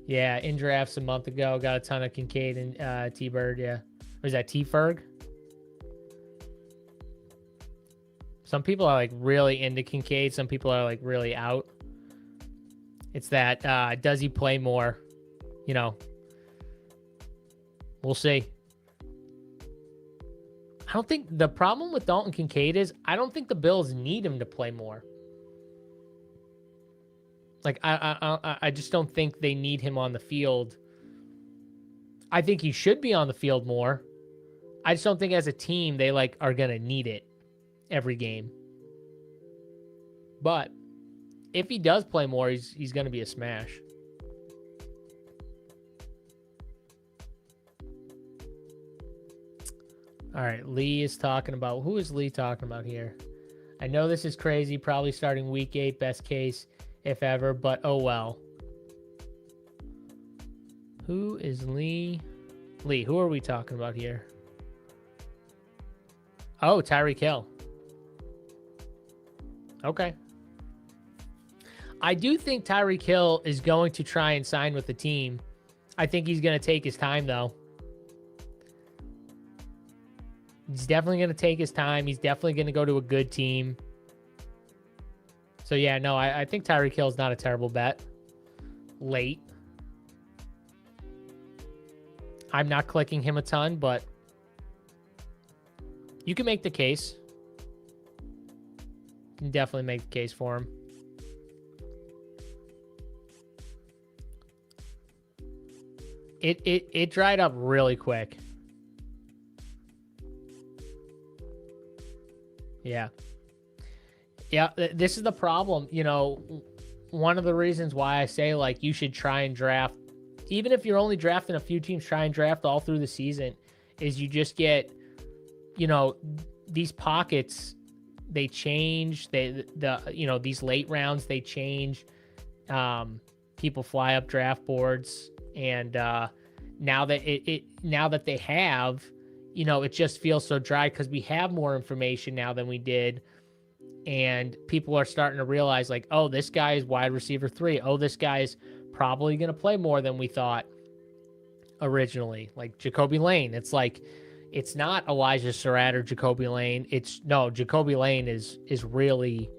Yeah, in drafts a month ago, got a ton of Kincaid and T-Bird, yeah. Or is that T-Ferg? Some people are like really into Kincaid. Some people are like really out. It's that, does he play more? You know, we'll see. I don't think the problem with Dalton Kincaid is I don't think the Bills need him to play more. Like, I just don't think they need him on the field. I think he should be on the field more. I just don't think as a team they like are gonna need it every game. But if he does play more, he's gonna be a smash. All right, Lee is talking about... Who is Lee talking about here? I know this is crazy, probably starting week 8, best case, if ever, but oh well. Who is Lee? Lee, who are we talking about here? Oh, Tyreek Hill. Okay. I do think Tyreek Hill is going to try and sign with the team. I think he's going to take his time, though. He's definitely going to take his time. He's definitely going to go to a good team. So, yeah, no, I think Tyreek Hill is not a terrible bet. Late. I'm not clicking him a ton, but you can make the case. You can definitely make the case for him. It dried up really quick. Yeah. Yeah, this is the problem. You know, one of the reasons why I say, like, you should try and draft, even if you're only drafting a few teams, try and draft all through the season, is you just get, you know, these pockets, they change. You know, these late rounds, they change. People fly up draft boards, and now that they have, you know, it just feels so dry because we have more information now than we did. And people are starting to realize, like, oh, this guy is wide receiver 3. Oh, this guy is probably going to play more than we thought originally. Like Jacoby Lane. It's like, it's not Elijah Surratt or Jacoby Lane. Jacoby Lane is really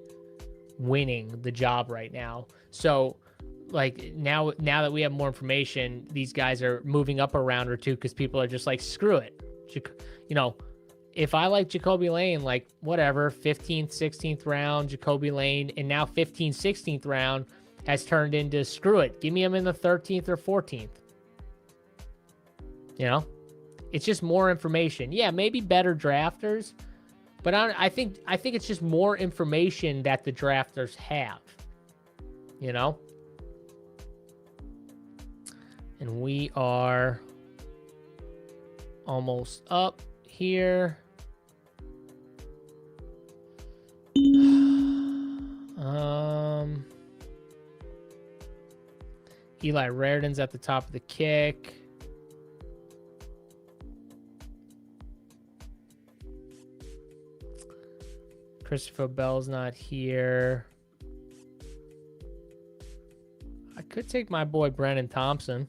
winning the job right now. So, like, now that we have more information, these guys are moving up a round or two because people are just like, screw it. You know, if I like Jacoby Lane, like, whatever, 15th, 16th round, Jacoby Lane, and now 15th, 16th round has turned into, screw it, give me him in the 13th or 14th. You know, it's just more information. Yeah, maybe better drafters, but I think it's just more information that the drafters have, you know? And we are almost up here. Eli Raridan's at the top of the kick. Christopher Bell's not here. I could take my boy Brennan Thompson.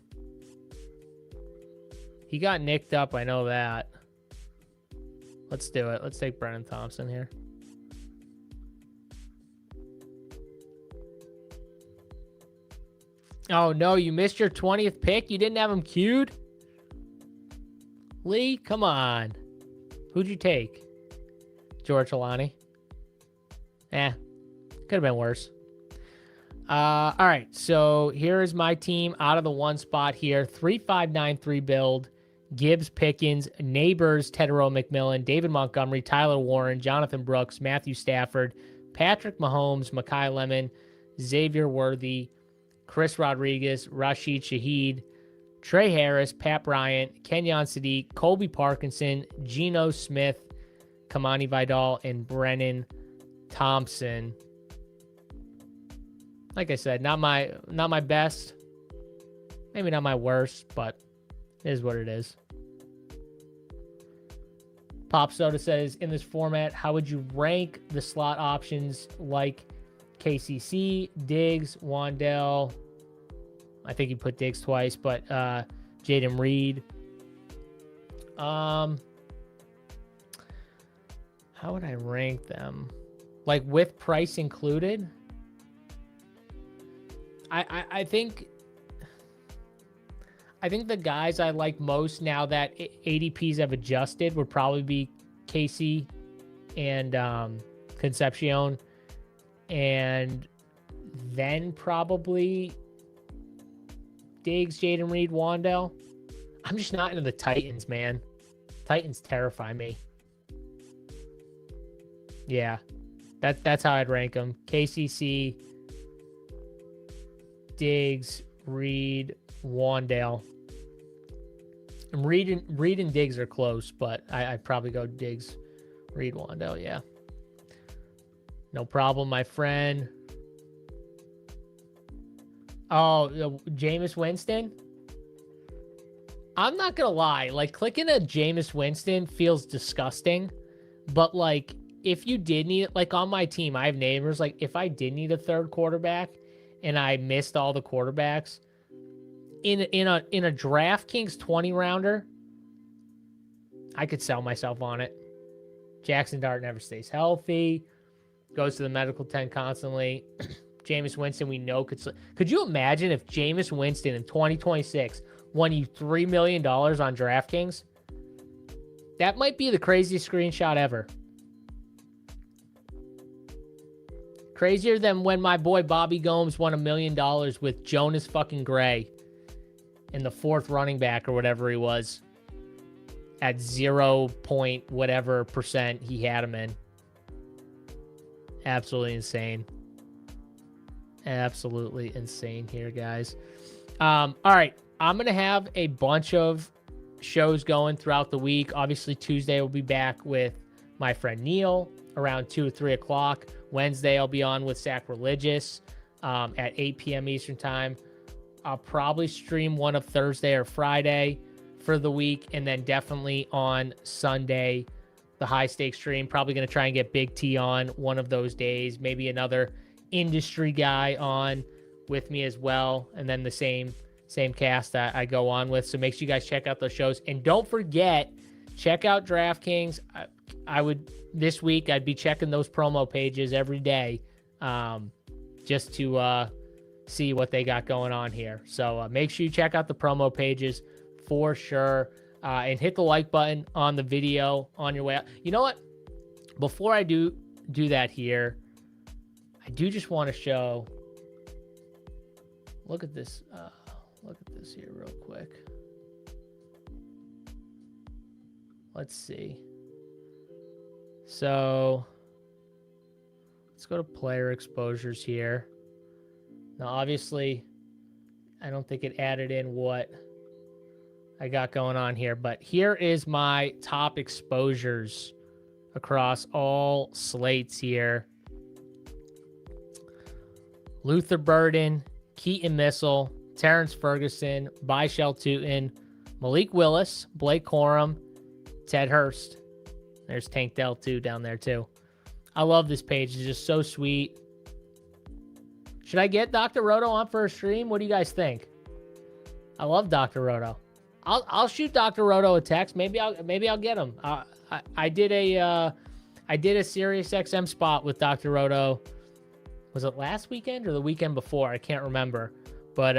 He got nicked up, I know that. Let's do it. Let's take Brennan Thompson here. Oh, no, you missed your 20th pick? You didn't have him queued? Lee, come on. Who'd you take? George Alani? Could have been worse. All right, so here is my team out of the one spot here. 3-5-9-3 build. Gibbs, Pickens, Neighbors, Tedero McMillan, David Montgomery, Tyler Warren, Jonathan Brooks, Matthew Stafford, Patrick Mahomes, Mekhi Lemon, Xavier Worthy, Chris Rodriguez, Rashid Shaheed, Trey Harris, Pat Bryant, Kenyon Sadiq, Colby Parkinson, Geno Smith, Kamani Vidal, and Brennan Thompson. Like I said, not my best, maybe not my worst, but it is what it is. Pop Soda says, in this format, how would you rank the slot options like KCC, Diggs, Wandell? I think you put Diggs twice, but Jaden Reed. How would I rank them? Like with price included? I think the guys I like most now that ADPs have adjusted would probably be Casey and Concepcion, and then probably Diggs, Jaden Reed, Wandell. I'm just not into the Titans, man. Titans terrify me. Yeah, that's how I'd rank them. KCC, Diggs, Reed, Wandale. And Reed and Diggs are close, but I'd probably go Diggs, Reed, Wandale. Yeah. No problem, my friend. Oh, Jameis Winston? I'm not going to lie. Like, clicking a Jameis Winston feels disgusting. But, like, if you did need, like, on my team, I have neighbors. Like, if I did need a third quarterback and I missed all the quarterbacks, in a DraftKings 20 rounder, I could sell myself on it. Jackson Dart never stays healthy, goes to the medical tent constantly. Jameis Winston, we know could you imagine if Jameis Winston in 2026 won you $3 million on DraftKings? That might be the craziest screenshot ever. Crazier than when my boy Bobby Gomes won $1 million with Jonas fucking Gray in the fourth running back or whatever he was at 0 point whatever percent he had him in. Absolutely insane. Absolutely insane here, guys. All right. I'm going to have a bunch of shows going throughout the week. Obviously, Tuesday we'll be back with my friend Neil around 2 or 3 o'clock. Wednesday, I'll be on with Sacrilegious at 8 p.m. Eastern Time. I'll probably stream one of Thursday or Friday for the week, and then definitely on Sunday, the high stakes stream. Probably going to try and get Big T on one of those days. Maybe another industry guy on with me as well, and then the same cast that I go on with. So make sure you guys check out those shows, and don't forget, check out DraftKings. I would this week I'd be checking those promo pages every day, just to see what they got going on here. So make sure you check out the promo pages for sure, and hit the like button on the video on your way out. You know what? Before I do that here, I do just want to show. Look at this. Look at this here real quick. Let's see. So let's go to player exposures here. Now, obviously, I don't think it added in what I got going on here, but here is my top exposures across all slates here. Luther Burden, Keaton Missile, Terrence Ferguson, Byshell Tootin, Malik Willis, Blake Corum, Ted Hurst. There's Tank Dell too down there too. I love this page. It's just so sweet. Should I get Dr. Roto on for a stream? What do you guys think? I love Dr. Roto. I'll shoot Dr. Roto a text. Maybe I'll get him. I did a Sirius XM spot with Dr. Roto. Was it last weekend or the weekend before? I can't remember. But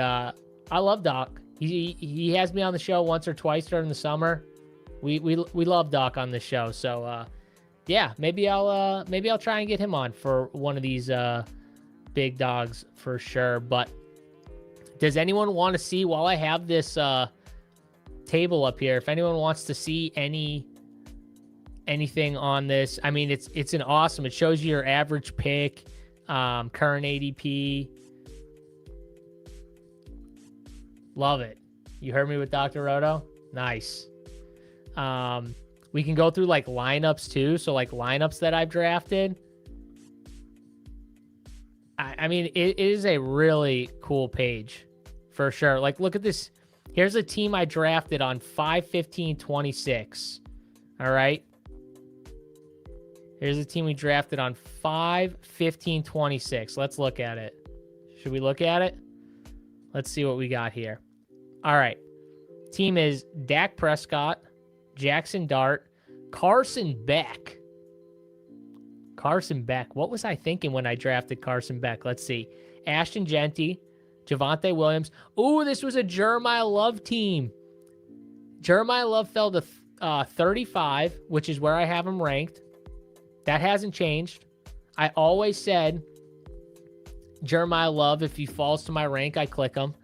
I love Doc. He has me on the show once or twice during the summer. We love Doc on the show. So yeah, maybe I'll try and get him on for one of these big dogs for sure. But does anyone want to see, while I have this table up here, if anyone wants to see anything on this? I mean, it's an awesome. It shows you your average pick, current ADP. Love it. You heard me with Dr. Roto? Nice. We can go through like lineups too. So like lineups that I've drafted. I mean, it is a really cool page for sure. Like, look at this. Here's a team I drafted on 5/15/26. All right. Here's a team we drafted on 5/15/26. Let's look at it. Should we look at it? Let's see what we got here. All right. Team is Dak Prescott, Jackson Dart, Carson Beck. Carson Beck. What was I thinking when I drafted Carson Beck? Let's see. Ashton Genty, Javonte Williams. Ooh, this was a Jeremiah Love team. Jeremiah Love fell to 35, which is where I have him ranked. That hasn't changed. I always said Jeremiah Love, if he falls to my rank, I click him.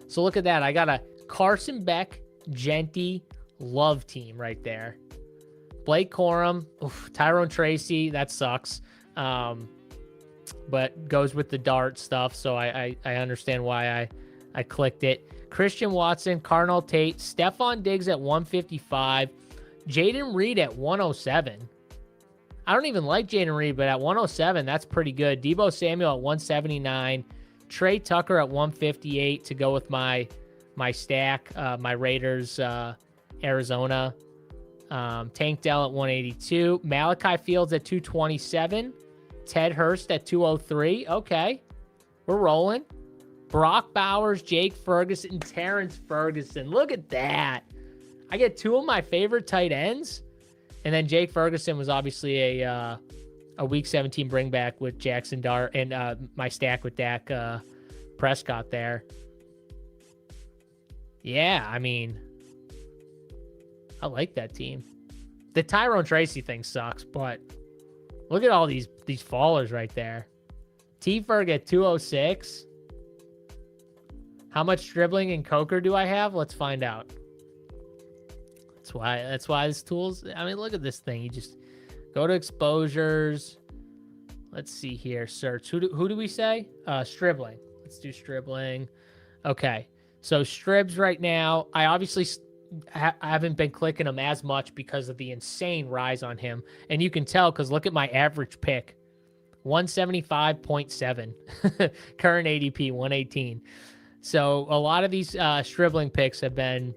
So look at that. I got a Carson Beck, Genty, Love team right there. Blake Corum, Tyrone Tracy, that sucks. But goes with the Dart stuff, so I understand why I clicked it. Christian Watson, Cardinal Tate, Stephon Diggs at 155, Jaden Reed at 107. I don't even like Jaden Reed, but at 107, that's pretty good. Deebo Samuel at 179, Trey Tucker at 158 to go with my stack, my Raiders, Arizona. Tank Dell at 182, Malachi Fields at 227, Ted Hurst at 203. Okay, we're rolling. Brock Bowers, Jake Ferguson, Terrence Ferguson. Look at that. I get two of my favorite tight ends. And then Jake Ferguson was obviously a Week 17 bring back with Jackson Dart and my stack with Dak Prescott there. Yeah, I mean, I like that team. The Tyrone Tracy thing sucks, but look at all these fallers right there. T-Ferg at 206. How much dribbling and Coker do I have? Let's find out. That's why this tool's, I mean, look at this thing. You just go to exposures. Let's see here. Search. Who do we say? Stribling. Let's do Stribling. Okay. So Stribs right now, I obviously I haven't been clicking him as much because of the insane rise on him. And you can tell because look at my average pick. 175.7. Current ADP, 118. So a lot of these Stribling picks have been,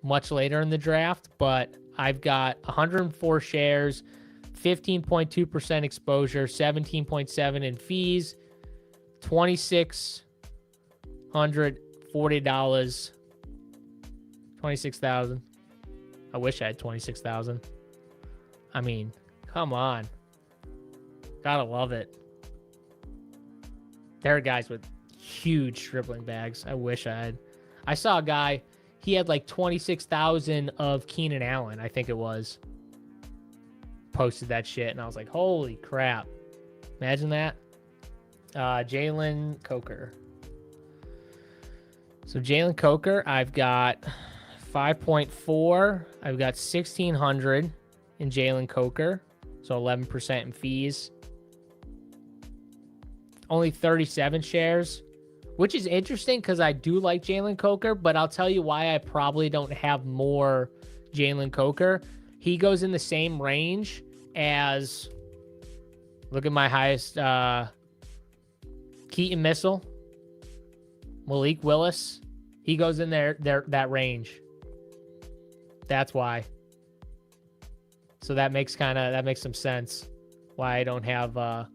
much later in the draft, but I've got 104 shares, 15.2% exposure, 17.7 in fees, $2,640, 26,000. I wish I had 26,000. I mean, come on. Gotta love it. There are guys with huge Stribling bags. I wish I had. I saw a guy, he had like 26,000 of Keenan Allen, I think it was. Posted that shit, and I was like, holy crap. Imagine that. Jalen Coker. So Jalen Coker, I've got 5.4. I've got 1,600 in Jalen Coker. So 11% in fees. Only 37 shares. Which is interesting because I do like Jalen Coker, but I'll tell you why I probably don't have more Jalen Coker. He goes in the same range as, look at my highest, Keaton Missile, Malik Willis. He goes in that range. That's why. So that makes some sense why I don't have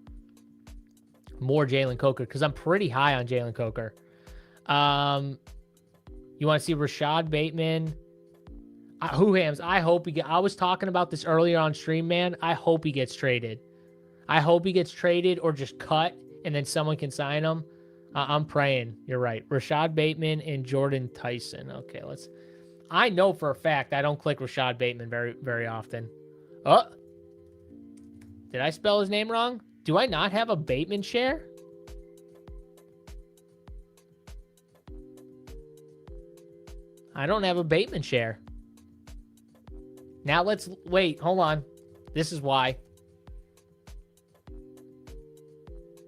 more Jalen Coker, because I'm pretty high on Jalen Coker. You want to see Rashad Bateman? I hope I was talking about this earlier on stream, man. I hope he gets traded. I hope he gets traded or just cut, and then someone can sign him. I'm praying. You're right. Rashad Bateman and Jordan Tyson. Okay, let's. I know for a fact I don't click Rashad Bateman very, very often. Oh, did I spell his name wrong? Do I not have a Bateman share? I don't have a Bateman share. Now let's wait. Hold on. This is why.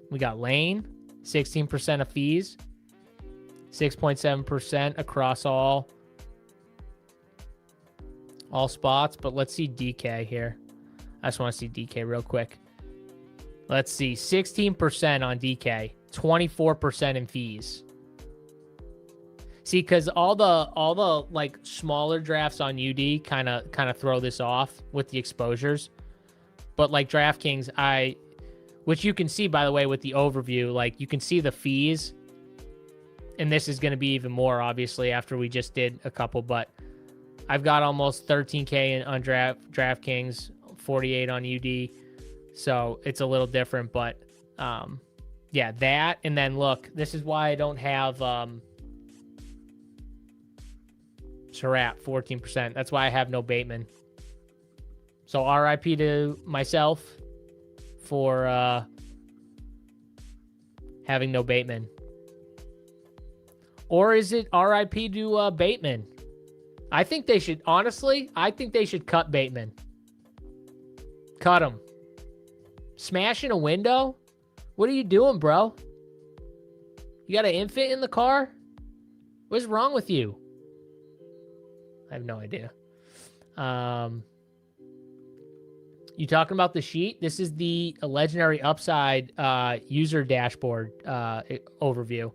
We got Lane, 16% of fees, 6.7% across all spots. But let's see DK here. I just want to see DK real quick. Let's see, 16% on DK, 24% in fees. See, because all the like smaller drafts on UD kind of throw this off with the exposures, but like DraftKings, which you can see by the way with the overview, like you can see the fees, and this is going to be even more obviously after we just did a couple, but I've got almost 13K on DraftKings, 48 on UD, so it's a little different, but yeah, that, and then look, this is why I don't have Surratt, 14%. That's why I have no Bateman. So RIP to myself for having no Bateman. Or is it RIP to Bateman? I think they should, honestly, I think they should cut Bateman. Cut him. Smashing a window? What are you doing, bro? You got an infant in the car? What's wrong with you? I have no idea. You talking about the sheet? This is the Legendary Upside user dashboard overview.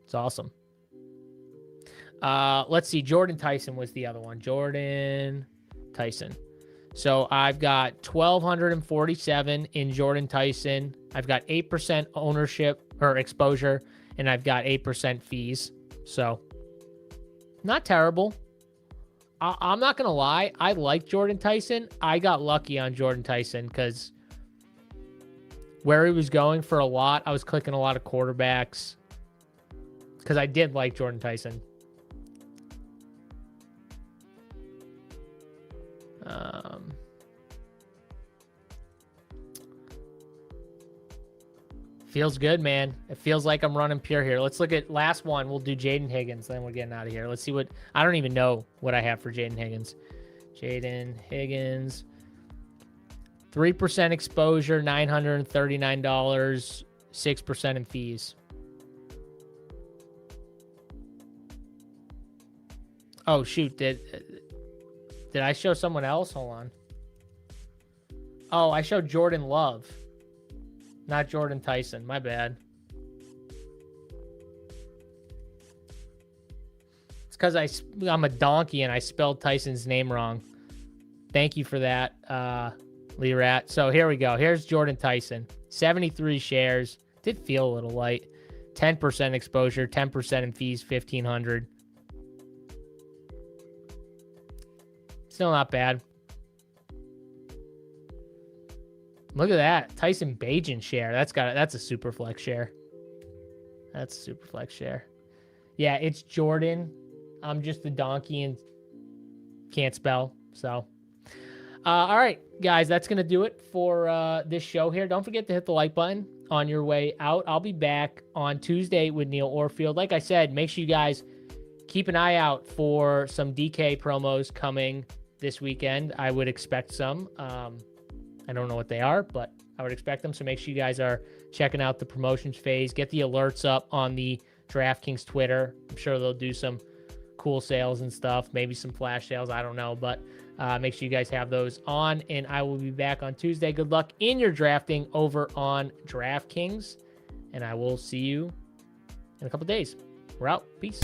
It's awesome. Let's see. Jordan Tyson was the other one. Jordan Tyson. So I've got 1,247 in Jordan Tyson. I've got 8% ownership or exposure, and I've got 8% fees. So not terrible. I'm not going to lie. I like Jordan Tyson. I got lucky on Jordan Tyson because where he was going for a lot, I was clicking a lot of quarterbacks because I did like Jordan Tyson. Feels good, man. It feels like I'm running pure here. Let's look at last one. We'll do Jaden Higgins, then we're getting out of here. Let's see what, I don't even know what I have for Jaden Higgins. Jaden Higgins, 3% exposure, $939, 6% in fees. Oh, shoot. Did I show someone else? Hold on. Oh, I showed Jordan Love. Not Jordan Tyson. My bad. It's because I'm a donkey and I spelled Tyson's name wrong. Thank you for that, Lee Rat. So here we go. Here's Jordan Tyson. 73 shares. Did feel a little light. 10% exposure. 10% in fees. 1,500. Still not bad. Look at that. Tyson Bagent share. That's a super flex share. That's a super flex share. Yeah, it's Jordan. I'm just a donkey and can't spell. So, all right, guys, that's going to do it for this show here. Don't forget to hit the like button on your way out. I'll be back on Tuesday with Neil Orfield. Like I said, make sure you guys keep an eye out for some DK promos coming this weekend. I would expect some. I don't know what they are, but I would expect them. So make sure you guys are checking out the promotions phase. Get the alerts up on the DraftKings Twitter. I'm sure they'll do some cool sales and stuff, maybe some flash sales. I don't know, but make sure you guys have those on, and I will be back on Tuesday. Good luck in your drafting over on DraftKings, and I will see you in a couple days. We're out. Peace.